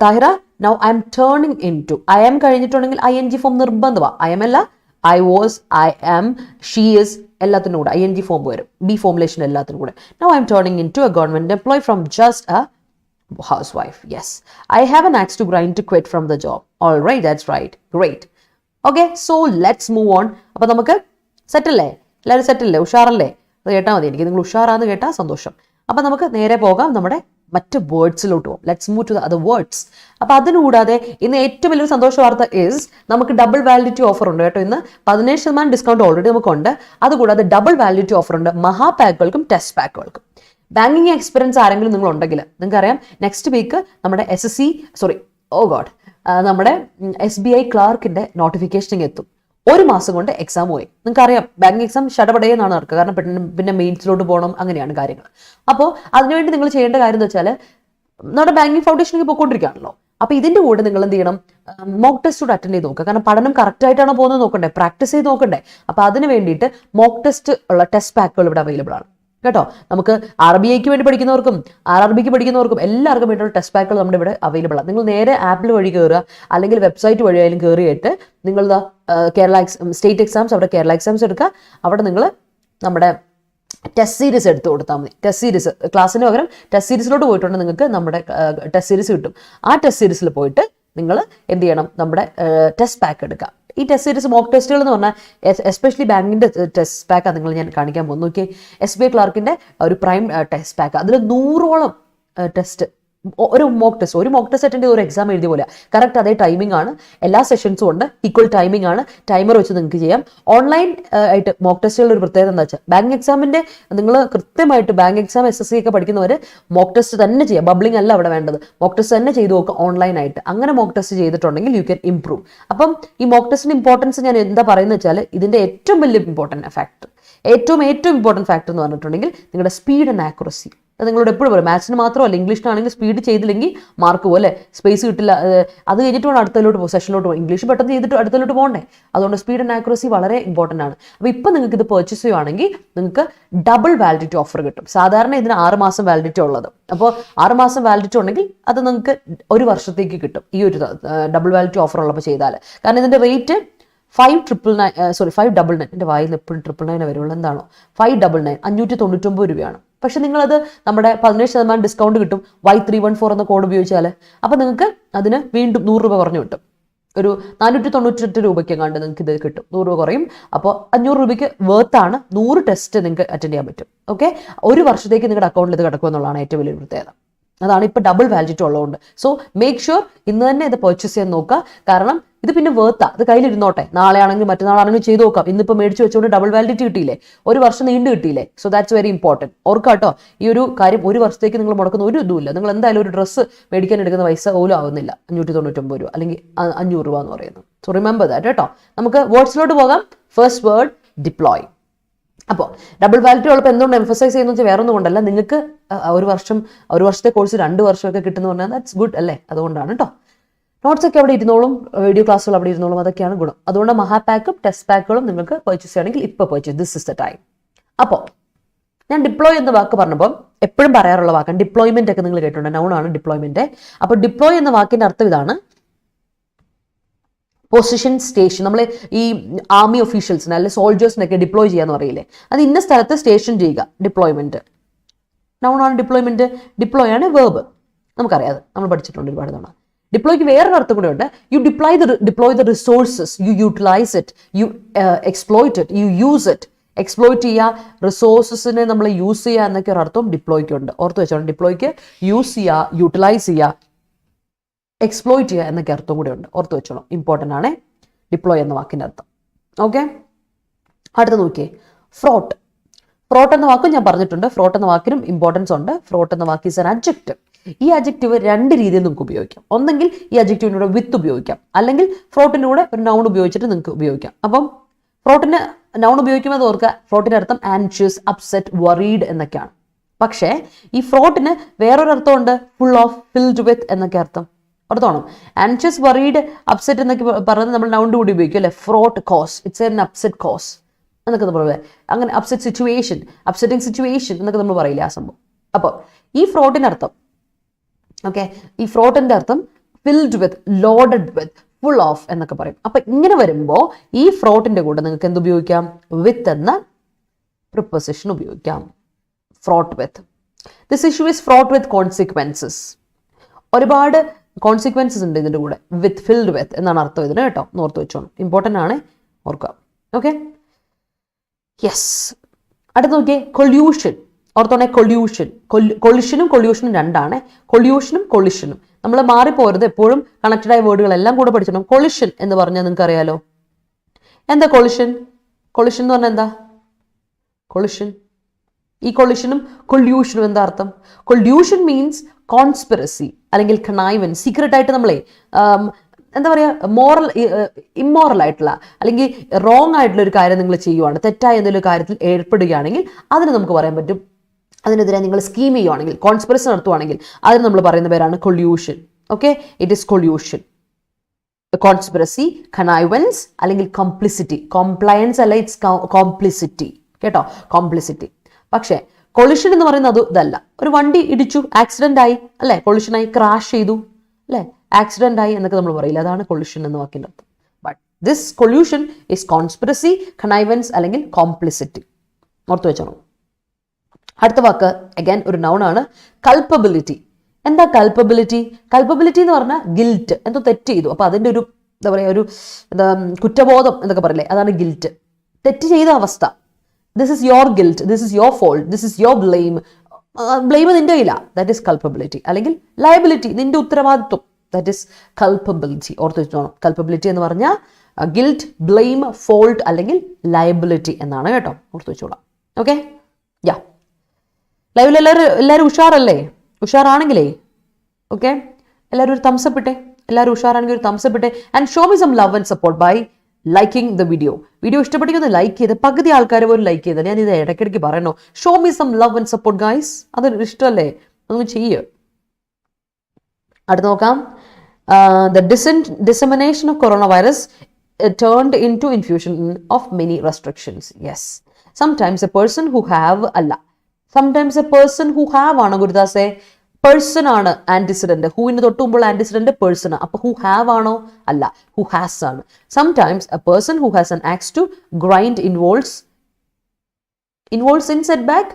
Thahira. Now I am turning into. I am കഴിഞ്ഞിട്ടുണ്ടെങ്കിൽ ING ഫോം നിർബന്ധമാണ്. ഐ എം അല്ല, I was, I am, she is, എല്ലാത്തിനും കൂടെ ING ഫോം വരും. ബി ഫോമുലേഷൻ എല്ലാത്തിനും കൂടെ. Now I am turning into a government employ from just A housewife. Yes, I have an axe to grind to quit from the job. All right, that's right. Great. Okay, so let's move on. അപ്പോൾ നമുക്ക് സെറ്റ് അല്ലേ? എല്ലാവരും സെറ്റ് അല്ലേ? ഉഷാറല്ലേ? അത് കേട്ടാൽ മതി. എനിക്ക് നിങ്ങൾ ഉഷാറാന്ന് കേട്ടാൽ സന്തോഷം. അപ്പം നമുക്ക് നേരെ പോകാം നമ്മുടെ മറ്റ് വേർഡ്സിലോട്ട് പോകും. Let's move to the other words. അപ്പോൾ അതിനുകൂടാതെ ഇന്ന് ഏറ്റവും വലിയൊരു സന്തോഷ വാർത്ത ഈസ് നമുക്ക് ഡബിൾ വാലിഡിറ്റി ഓഫർ ഉണ്ട് കേട്ടോ. ഇന്ന് 17% ഡിസ്കൗണ്ട് ഓൾറെഡി നമുക്കുണ്ട്. അതുകൂടാതെ ഡബിൾ വാലിഡിറ്റി ഓഫർ ഉണ്ട് മഹാപാക്കുകൾക്കും ടെസ്റ്റ് പാക്കുകൾക്കും. ബാങ്കിങ് എക്സ്പീരിയൻസ് ആരെങ്കിലും നിങ്ങൾ ഉണ്ടെങ്കിൽ നിങ്ങൾക്കറിയാം, നെക്സ്റ്റ് വീക്ക് നമ്മുടെ നമ്മുടെ SBI ക്ലാർക്കിന്റെ നോട്ടിഫിക്കേഷൻ എത്തും. ഒരു മാസം കൊണ്ട് എക്സാം പോയി. നിങ്ങൾക്കറിയാം, ബാങ്കിങ് എക്സാം ഷടപടയെന്നാണ് നടക്കുക. കാരണം പിന്നെ മെയിൻസിലോട്ട് പോകണം, അങ്ങനെയാണ് കാര്യങ്ങൾ. അപ്പോൾ അതിനുവേണ്ടി നിങ്ങൾ ചെയ്യേണ്ട കാര്യം എന്ന് വെച്ചാൽ, നമ്മുടെ ബാങ്കിങ് ഫൗണ്ടേഷനിലേക്ക് പോയിക്കൊണ്ടിരിക്കുകയാണല്ലോ. അപ്പോൾ ഇതിന്റെ കൂടെ നിങ്ങൾ എന്ത് ചെയ്യണം? മോക്ക് ടെസ്റ്റ് കൂടെ അറ്റൻഡ് ചെയ്ത് നോക്കുക. കാരണം പഠനം കറക്റ്റ് ആയിട്ടാണോ പോകുന്നത് നോക്കണ്ടേ, പ്രാക്ടീസ് ചെയ്ത് നോക്കണ്ടേ. അപ്പോൾ അതിന് വേണ്ടിയിട്ട് മോക്ക് ടെസ്റ്റ് ഉള്ള ടെസ്റ്റ് പാക്കുകൾ ഇവിടെ അവൈലബിൾ ആണ് കേട്ടോ. നമുക്ക് RBIക്ക് വേണ്ടി പഠിക്കുന്നവർക്കും RRBക്ക് പഠിക്കുന്നവർക്കും എല്ലാവർക്കും വേണ്ടിയുള്ള ടെസ്റ്റ് പാക്കുകൾ നമ്മുടെ ഇവിടെ അവൈലബിൾ ആണ്. നിങ്ങൾ നേരെ ആപ്പിൽ വഴി കയറുക, അല്ലെങ്കിൽ വെബ്സൈറ്റ് വഴി ആയാലും കയറിയിട്ട് നിങ്ങൾ കേരള സ്റ്റേറ്റ് എക്സാംസ്, അവിടെ കേരള എക്സാംസ് എടുക്കുക. അവിടെ നിങ്ങൾ നമ്മുടെ ടെസ്റ്റ് സീരീസ് എടുത്ത് കൊടുത്താൽ മതി. ടെസ്റ്റ് സീരീസ് ക്ലാസ്സിന് പകരം ടെസ്റ്റ് സീരീസിലോട്ട് പോയിട്ടുണ്ടെങ്കിൽ നിങ്ങൾക്ക് നമ്മുടെ ടെസ്റ്റ് സീരീസ് കിട്ടും. ആ ടെസ്റ്റ് സീരീസിൽ പോയിട്ട് നിങ്ങൾ എന്ത് ചെയ്യണം? നമ്മുടെ ടെസ്റ്റ് പാക്ക് എടുക്കുക. ഈ ടെസ്റ്റ് സീരീസ് മോക്ക് ടെസ്റ്റുകൾ എന്ന് പറഞ്ഞാൽ എസ്പെഷ്യലി ബാങ്കിൻ്റെ ടെസ്റ്റ് പാക്കാണ് നിങ്ങൾ ഞാൻ കാണിക്കാൻ പോകുന്നു. നോക്കിയേ, SBI ക്ലാർക്കിൻ്റെ ഒരു പ്രൈം ടെസ്റ്റ് പാക്ക്. അതിൽ 100ഓളം ടെസ്റ്റ്, ഒരു മോക്ക് ടെസ്റ്റ് അറ്റൻഡ് ചെയ്ത് ഒരു എക്സാം എഴുതിയ പോലെ. കറക്റ്റ് അതേ ടൈമിംഗ് ആണ്. എല്ലാ സെഷൻസും ഉണ്ട്, ഈക്വൽ ടൈമിംഗ് ആണ്. ടൈമർ വെച്ച് നിങ്ങൾക്ക് ചെയ്യാം. ഓൺലൈൻ ആയിട്ട് മോക്ക് ടെസ്റ്റുകളുടെ ഒരു പ്രത്യേകത എന്താ വെച്ചാൽ, ബാങ്ക് എക്സാമിൻ്റെ നിങ്ങൾ കൃത്യമായിട്ട് ബാങ്ക് എക്സാം SSC ഒക്കെ പഠിക്കുന്നവർ മോക്ക് ടെസ്റ്റ് തന്നെ ചെയ്യാം. ബബ്ലിംഗ് അല്ല അവിടെ വേണ്ടത്. മോക്ക് ടെസ്റ്റ് തന്നെ ചെയ്ത് നോക്കുക ഓൺലൈനായിട്ട്. അങ്ങനെ മോക്ക് ടെസ്റ്റ് ചെയ്തിട്ടുണ്ടെങ്കിൽ യു ക്യാൻ ഇംപ്രൂവ്. അപ്പം ഈ മോക്ക് ടെസ്റ്റിൻ്റെ ഇമ്പോർട്ടൻസ് ഞാൻ എന്താ പറയുന്നത് വെച്ചാൽ, ഇതിൻ്റെ ഏറ്റവും വലിയ ഇമ്പോർട്ടൻറ്റ് ഫാക്ടർ എന്ന് പറഞ്ഞിട്ടുണ്ടെങ്കിൽ നിങ്ങളുടെ സ്പീഡ് ആൻഡ് ആക്യുറസി. അത് നിങ്ങളോട് എപ്പോഴും പറയും. മാത്സിന് മാത്രമല്ല, ഇംഗ്ലീഷിനാണെങ്കിൽ സ്പീഡ് ചെയ്തില്ലെങ്കിൽ മാർക്ക് പോകും അല്ലേ, സ്പേസ് കിട്ടില്ല. അത് കഴിഞ്ഞിട്ട് വേണം അടുത്തതിലോട്ട് പോകും, സെഷനിലോട്ട് പോകും. ഇംഗ്ലീഷ് പെട്ടെന്ന് ചെയ്തിട്ട് അടുത്തതിലോട്ട് പോകണ്ടേ. അതുകൊണ്ട് സ്പീഡ് ആൻഡ് ആക്യുറസി വളരെ ഇമ്പോർട്ടൻ്റ് ആണ്. അപ്പോൾ ഇപ്പം നിങ്ങൾക്ക് ഇത് പർച്ചേസ് ചെയ്യുവാണെങ്കിൽ നിങ്ങൾക്ക് ഡബിൾ വാലിഡിറ്റി ഓഫർ കിട്ടും. സാധാരണ ഇതിന് 6 മാസം വാലിഡിറ്റി ഉള്ളത്. അപ്പോൾ 6 മാസം വാലിഡിറ്റി ഉണ്ടെങ്കിൽ അത് നിങ്ങൾക്ക് 1 വർഷത്തേക്ക് കിട്ടും ഈ ഒരു ഡബിൾ വാലിഡിറ്റി ഓഫർ ഉള്ളപ്പോൾ ചെയ്താൽ. കാരണം ഇതിൻ്റെ റേറ്റ് 599 എൻ്റെ വായിൽ നിന്ന് എപ്പോഴും 999 വരുള്ളൂ, എന്താണോ 599 599 രൂപയാണ്. പക്ഷെ നിങ്ങളത് നമ്മുടെ 15% ഡിസ്കൗണ്ട് കിട്ടും Y314 എന്ന കോഡ് ഉപയോഗിച്ചാൽ. അപ്പോൾ നിങ്ങൾക്ക് അതിന് വീണ്ടും 100 രൂപ കുറഞ്ഞു കിട്ടും. ഒരു 498 രൂപയ്ക്ക് കണ്ട് നിങ്ങൾക്ക് ഇത് കിട്ടും, 100 രൂപ കുറയും. അപ്പോൾ 500 രൂപയ്ക്ക് വേർത്താണ്. 100 ടെസ്റ്റ് നിങ്ങൾക്ക് അറ്റൻഡ് ചെയ്യാൻ പറ്റും. ഓക്കെ, 1 വർഷത്തേക്ക് നിങ്ങളുടെ അക്കൗണ്ടിൽ ഇത് കിടക്കും എന്നുള്ളതാണ് ഏറ്റവും വലിയൊരു പ്രത്യേകത. അതാണ് ഇപ്പോൾ ഡബിൾ വാലിഡിറ്റി ഉള്ളതുകൊണ്ട്. സോ മേക്ക് ഷുവർ ഇന്ന് തന്നെ ഇത് പർച്ചേസ് ചെയ്യാൻ നോക്കുക. കാരണം ഇത് പിന്നെ വേർത്താ, അത് കയ്യിലിരുന്നോട്ടെ, നാളെ ആണെങ്കിലും മറ്റന്നാളാണെങ്കിലും ചെയ്ത് നോക്കാം. ഇന്നിപ്പോൾ മേടിച്ച് വെച്ചുകൊണ്ട് ഡബിൾ വാലിഡിറ്റി കിട്ടിയില്ലേ, 1 വർഷം നീണ്ടു കിട്ടിയില്ലേ. So that's very important. ഓർക്കാട്ടോ, ഈ ഒരു കാര്യം 1 വർഷത്തേക്ക് നിങ്ങൾ മുടക്കുന്ന ഒരു ഇതുമില്ല. നിങ്ങൾ എന്തായാലും ഒരു ഡ്രസ്സ് മേടിക്കാൻ എടുക്കുന്ന പൈസ പോലും ആവുന്നില്ല 599 രൂപ അല്ലെങ്കിൽ 500 രൂപ എന്ന് പറയുന്നത്. സോ റിമെമ്പർ ദാറ്റ് കേട്ടോ. നമുക്ക് വേർഡ്സിലോട്ട് പോകാം. First word deploy. അപ്പോൾ ഡബിൾ വാലിഡിറ്റി ഉള്ളപ്പോൾ എന്തുകൊണ്ട് എംഫസൈസ് ചെയ്യുന്ന വെച്ചാൽ വേറെ ഒന്നും കൊണ്ടല്ല, നിങ്ങൾക്ക് 1 വർഷത്തെ കോഴ്സ് 2 വർഷമൊക്കെ കിട്ടുന്ന പറഞ്ഞാൽ ദാറ്റ്സ് ഗുഡ് അല്ലേ, അതുകൊണ്ടാണ് കേട്ടോ. നോട്ട്സ് ഒക്കെ അവിടെ ഇരുന്നോളും, വീഡിയോ ക്ലാസ്സുകൾ അവിടെ ഇരുന്നോളും, അതൊക്കെയാണ് ഗുണം. അതുകൊണ്ട് മഹാപാക്കും ടെസ്റ്റ് പാക്കുകളും നിങ്ങൾക്ക് പർച്ചേസ് ചെയ്യണമെങ്കിൽ ഇപ്പോൾ purchase, this is the time. അപ്പോൾ ഞാൻ ഡിപ്ലോയ് എന്ന വാക്ക് പറഞ്ഞപ്പോൾ എപ്പോഴും പറയാറുള്ള വാക്കാണ് ഡിപ്ലോയ്മെന്റ് ഒക്കെ. നിങ്ങൾ കേട്ടിട്ടുണ്ട്, നൗണാണ് ഡിപ്ലോയ്മെന്റ്. അപ്പോൾ ഡിപ്ലോയ് എന്ന വാക്കിന്റെ അർത്ഥം ഇതാണ്, പൊസിഷൻ സ്റ്റേഷൻ. നമ്മൾ ഈ ആർമി ഒഫീഷ്യൽസിന് അല്ലെങ്കിൽ സോൾജേഴ്സിനൊക്കെ ഡിപ്ലോയ് ചെയ്യാന്ന് പറയില്ലേ, അത് ഇന്ന സ്ഥലത്ത് സ്റ്റേഷൻ ചെയ്യുക, ഡിപ്ലോയ്മെന്റ്. നൗണാണ് ഡിപ്ലോയ്മെന്റ്. ഡിപ്ലോയ് ആണ് വേർബ്, നമുക്കറിയാം, നമ്മൾ പഠിച്ചിട്ടുണ്ട് ഒരുപാട് തവണ. ഡിപ്ലോയ്ക്ക് വേറൊരു അർത്ഥം കൂടെ ഉണ്ട്. You deploy the resources, you utilise it, you exploit it, you use it. Exploit ചെയ്യുക, റിസോഴ്സസിനെ നമ്മൾ യൂസ് ചെയ്യുക എന്നൊക്കെ ഒരു അർത്ഥം ഡിപ്ലോയ്ക്ക് ഉണ്ട്. ഓർത്ത് വെച്ചോണം, ഡിപ്ലോയ്ക്ക് യൂസ് ചെയ്യുക, യൂട്ടിലൈസ് ചെയ്യുക, എക്സ്പ്ലോയിറ്റ് ചെയ്യുക എന്നൊക്കെ അർത്ഥം കൂടെ ഉണ്ട്. ഓർത്ത് വെച്ചോണം, ഇമ്പോർട്ടൻ്റ് ആണ് ഡിപ്ലോയ് എന്ന വാക്കിൻ്റെ അർത്ഥം. ഓക്കെ, അടുത്ത് നോക്കിയേ, ഫ്രോട്ട്. ഫ്രോട്ട് എന്ന വാക്കും ഞാൻ പറഞ്ഞിട്ടുണ്ട്. ഫ്രോട്ട് എന്ന വാക്കിനും ഇമ്പോർട്ടൻസ് ഉണ്ട്. ഫ്രോട്ട് എന്ന വാക്ക് ഈസ് ആൻ അഡ്ജക്റ്റീവ്. ഈ അഡ്ജക്റ്റീവ് 2 രീതിയിൽ നിങ്ങൾക്ക് ഉപയോഗിക്കാം. ഒന്നെങ്കിൽ ഈ അഡ്ജക്റ്റീവിൻ്റെ കൂടെ വിത്ത് ഉപയോഗിക്കാം, അല്ലെങ്കിൽ ഫ്രോട്ടിൻ്റെ കൂടെ ഒരു നൗൺ ഉപയോഗിച്ചിട്ട് നിങ്ങൾക്ക് ഉപയോഗിക്കാം. അപ്പം ഫ്രോട്ടിന് നൗൺ ഉപയോഗിക്കുമ്പോൾ ഓർക്കുക, ഫ്രോട്ടിൻ്റെ അർത്ഥം ആൻഷ്യസ്, അപ്സെറ്റ്, വറീഡ് എന്നൊക്കെയാണ്. പക്ഷേ ഈ ഫ്രോട്ടിന് വേറൊരു അർത്ഥമുണ്ട്, ഫുൾ ഓഫ്, ഫിൽഡ് വിത്ത് എന്നൊക്കെ അർത്ഥം. അർത്ഥമാണോ? ആൻഷ്യസ്, വറീഡ്, അപ്സെറ്റ് എന്നൊക്കെ പറയുന്നത് നമ്മൾ നൗണിൻ്റെ കൂടി ഉപയോഗിക്കും അല്ലേ. Fraught cause, it's an upset cause എന്നൊക്കെ നമ്മൾ പറയാം. അങ്ങനെ അപ്സെറ്റ് സിറ്റുവേഷൻ, അപ്സെറ്റിംഗ് സിറ്റുവേഷൻ എന്നൊക്കെ നമ്മൾ പറയില്ലേ, ആ സംഭവം. അപ്പോൾ ഈ ഫ്രോട്ടിൻ്റെ അർത്ഥം, ഓക്കെ, ഈ ഫ്രോട്ടിൻ്റെ അർത്ഥം filled with, loaded with, full of എന്നൊക്കെ പറയും. അപ്പം ഇങ്ങനെ വരുമ്പോൾ ഈ ഫ്രോട്ടിൻ്റെ കൂടെ നിങ്ങൾക്ക് എന്ത് ഉപയോഗിക്കാം, വിത്ത് എന്ന പ്രിപ്പോസിഷൻ ഉപയോഗിക്കാം. Fraught with. This issue is fraught with consequences. ഒരുപാട് കോൺസിക്വൻസസ് ഉണ്ട് ഇതിൻ്റെ കൂടെ. വിത്ത്, ഫിൽഡ് വിത്ത് എന്നാണ് അർത്ഥം ഇതിന് കേട്ടോ, ഓർത്ത് വെച്ചോണം, ഇമ്പോർട്ടൻ്റ് ആണ്, ഓർക്കുക. Okay, yes. അടുത്ത് നോക്കിയേ, കൊല്യൂഷൻ. ഓർത്തോണെ, കൊല്യൂഷൻ. കൊളിഷനും കൊല്യൂഷനും 2 കൊല്യൂഷനും കൊളിഷനും നമ്മൾ മാറിപ്പോരുത്, എപ്പോഴും കണക്റ്റഡ് ആയ വേർഡുകളെല്ലാം കൂടെ പഠിച്ചിട്ടുണ്ട്. കൊളിഷൻ എന്ന് പറഞ്ഞാൽ നിങ്ങൾക്ക് അറിയാലോ എന്താ കൊളിഷൻ. കൊളിഷൻ എന്ന് പറഞ്ഞാൽ എന്താ കൊളിഷൻ? ഈ കൊളിഷനും കൊല്യൂഷനും എന്താ അർത്ഥം? കൊല്യൂഷൻ മീൻസ് കോൺസ്പിറസി അല്ലെങ്കിൽ കണൈവൻ. സീക്രട്ട് ആയിട്ട് നമ്മളെ എന്താ പറയുക, ഇമ്മോറൽ ആയിട്ടുള്ള അല്ലെങ്കിൽ റോങ് ആയിട്ടുള്ള ഒരു കാര്യം നിങ്ങൾ ചെയ്യുവാണ്, തെറ്റായ എന്തെങ്കിലും കാര്യത്തിൽ ഏർപ്പെടുകയാണെങ്കിൽ അതിന് നമുക്ക് പറയാൻ പറ്റും, അതിനെതിരെ നിങ്ങൾ സ്കീം ചെയ്യുവാണെങ്കിൽ, കോൺസ്പിറസി നടത്തുവാണെങ്കിൽ അതിന് നമ്മൾ പറയുന്ന പേരാണ് collusion. Okay, it is collusion. Conspiracy, connivance അല്ലെങ്കിൽ കോംപ്ലിസിറ്റി. കോംപ്ലയൻസ് അല്ല, ഇറ്റ്സ് കോംപ്ലിസിറ്റി കേട്ടോ, കോംപ്ലിസിറ്റി. പക്ഷേ കൊളിഷൻ എന്ന് പറയുന്നത് അത് ഇതല്ല. ഒരു വണ്ടി ഇടിച്ചു, ആക്സിഡന്റ് ആയി അല്ലെ, കൊളിഷനായി, ക്രാഷ് ചെയ്തു അല്ലെ, ആക്സിഡന്റ് ആയി എന്നൊക്കെ നമ്മൾ പറയില്ല, അതാണ് കൊളിഷൻ എന്ന വാക്കിൻ്റെ അർത്ഥം. But this collusion is conspiracy, connivance അല്ലെങ്കിൽ കോംപ്ലിസിറ്റി. ഓർത്ത് വെച്ചോണം. അടുത്ത വാക്ക് അഗൈൻ ഒരു നൗണാണ്, കൾപ്പബിലിറ്റി. എന്താ കൾപ്പബിലിറ്റി? കൾപ്പബിലിറ്റി എന്ന് പറഞ്ഞാൽ ഗിൽറ്റ്, എന്തോ തെറ്റ് ചെയ്തു, അപ്പോൾ അതിൻ്റെ ഒരു എന്താ പറയുക, ഒരു കുറ്റബോധം എന്നൊക്കെ പറയില്ലേ, അതാണ് ഗിൽറ്റ്. തെറ്റ് ചെയ്ത അവസ്ഥ. This is your guilt, this is your fault, this is your blame. Blame നിന്റെ ഇല്ല, ദാറ്റ് ഈസ് കൾപ്പബിലിറ്റി. അല്ലെങ്കിൽ ലയബിലിറ്റി, നിന്റെ ഉത്തരവാദിത്വം, ദാറ്റ് ഈസ് കൾപ്പബിലിറ്റി. ഓർത്ത് വെച്ചോണം, കൾപ്പബിലിറ്റി എന്ന് പറഞ്ഞാൽ ഗിൽറ്റ്, ബ്ലെയിം, ഫോൾട്ട് അല്ലെങ്കിൽ ലയബിലിറ്റി എന്നാണ് കേട്ടോ, ഓർത്ത് വെച്ചോളാം. ഓക്കെ, യാ. ലൈവിൽ എല്ലാവരും ഉഷാറല്ലേ? ഉഷാറാണെങ്കിലേ ഓക്കെ, എല്ലാവരും ഒരു തംസപ്പ് ഇട്ടെ. എല്ലാവരും ഉഷാറാണെങ്കിൽ ഒരു തംസപ്പ് ഇട്ടെ. And show me some love and support by liking the video. Video ഇഷ്ടപ്പെട്ടെങ്കിൽ ലൈക്ക് ചെയ്ത്, പകുതി ആൾക്കാർ പോലും ലൈക്ക് ചെയ്ത്. ഞാൻ ഇത് ഇടയ്ക്കിടയ്ക്ക് പറയണോ, show me some love and support guys. അതൊരു ഇഷ്ടമല്ലേ, അതൊന്ന് ചെയ്യുക. അടുത്ത് നോക്കാം. The dissemination of coronavirus turned into infusion of many restrictions. Yes. Sometimes a person who have ആണ് ഗുരുദാസേ, പേഴ്സൺ ആണ് ആന്റിസിഡന്റ്. ഹൂവിന് തൊട്ട് മുമ്പുള്ള ആന്റിസിഡന്റ് പേഴ്സൺ. അപ്പൊ ഹു ഹാവ് ആണോ? അല്ല, ഹു ഹാസ് ആണ്. Sometimes A person who has an axe to grind involves in setback,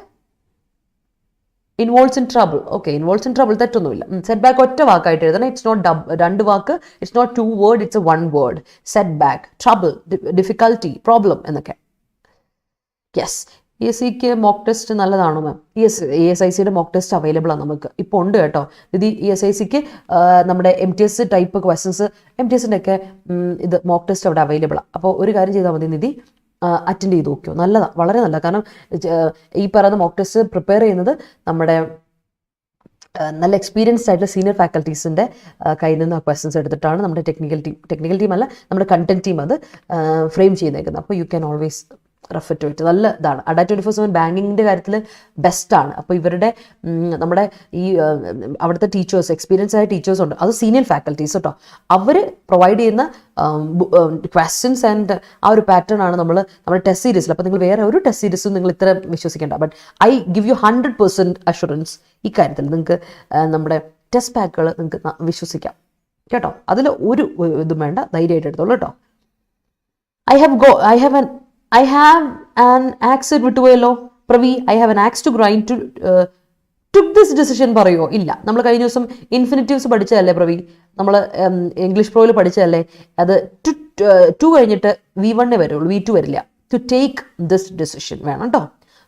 involves in trouble. Okay, involves in trouble തെറ്റൊന്നുമില്ല. സെറ്റ്ബാക്ക് ഒറ്റ വാക്കായിട്ട് എഴുതണം. ഇറ്റ്സ് നോട്ട് രണ്ട് വാക്ക്, it's not 2 word, it's a 1 word. Setback, trouble, difficulty, problem എന്നൊക്കെ. യെസ്. ESIക്ക് മോക്ക് ടെസ്റ്റ് നല്ലതാണോ മാം? ESICയുടെ മോക്ക് ടെസ്റ്റ് അവൈലബിൾ ആണ് നമുക്ക് ഇപ്പോൾ ഉണ്ട് കേട്ടോ. ഇത് ESICക്ക് നമ്മുടെ MTS ടൈപ്പ് ക്വസ്റ്റൻസ്, MTSൻ്റെ ഒക്കെ ഇത് മോക്ക് ടെസ്റ്റ് അവിടെ അവൈലബിൾ ആണ്. അപ്പോൾ ഒരു കാര്യം ചെയ്താൽ മതി, നിധി അറ്റൻഡ് ചെയ്ത് നോക്കിയോ. നല്ലതാണ്, വളരെ നല്ലതാണ്. കാരണം ഈ പറയുന്ന മോക്ക് ടെസ്റ്റ് പ്രിപ്പയർ ചെയ്യുന്നത് നമ്മുടെ നല്ല എക്സ്പീരിയൻസ്ഡ് ആയിട്ടുള്ള സീനിയർ ഫാക്കൽറ്റീസിൻ്റെ കയ്യിൽ നിന്ന് ക്വസ്റ്റൻസ് എടുത്തിട്ടാണ് നമ്മുടെ ടെക്നിക്കൽ ടീം അല്ല, നമ്മുടെ കണ്ടന്റ് ടീം അത് ഫ്രെയിം ചെയ്തേക്കുന്നത്. അപ്പോൾ you can always refer to it. നല്ല ഇതാണ്. Adda247 ബാങ്കിങ്ങിൻ്റെ കാര്യത്തിൽ ബെസ്റ്റാണ്. അപ്പോൾ ഇവരുടെ നമ്മുടെ ഈ അവിടുത്തെ ടീച്ചേഴ്സ്, എക്സ്പീരിയൻസ് ആയ ടീച്ചേഴ്സ് ഉണ്ട്, അത് സീനിയർ ഫാക്കൽറ്റീസ് കേട്ടോ. അവർ പ്രൊവൈഡ് ചെയ്യുന്ന ക്വസ്റ്റ്യൻസ് ആൻഡ് ആ ഒരു പാറ്റേൺ ആണ് നമ്മുടെ ടെസ്റ്റ് സീരീസിൽ. അപ്പോൾ നിങ്ങൾ വേറെ ഒരു ടെസ്റ്റ് സീരീസും നിങ്ങൾ ഇത്ര വിശ്വസിക്കേണ്ട. But I give you 100% assurance ഈ കാര്യത്തിൽ. നിങ്ങൾക്ക് നമ്മുടെ ടെസ്റ്റ് പാക്കുകൾ നിങ്ങൾക്ക് വിശ്വസിക്കാം കേട്ടോ. അതിൽ ഒരു ഇതും വേണ്ട, ധൈര്യമായിട്ട് എടുത്തോളൂ കേട്ടോ. I have an axe വിട്ടുപോയല്ലോ Pravi. I have an axe to grind to took this decision പറയോ? ഇല്ല. നമ്മൾ കഴിഞ്ഞ ദിവസം ഇൻഫിനിറ്റീവ്സ് പഠിച്ചതല്ലേ പ്രവി, നമ്മൾ ഇംഗ്ലീഷ് പ്രോയിൽ പഠിച്ചതല്ലേ. അത് ടു കഴിഞ്ഞിട്ട് V1 വരുള്ളൂ, V2 വരില്ല. ടു ടേക്ക് ദിസ് ഡിസിഷൻ വേണം കേട്ടോ.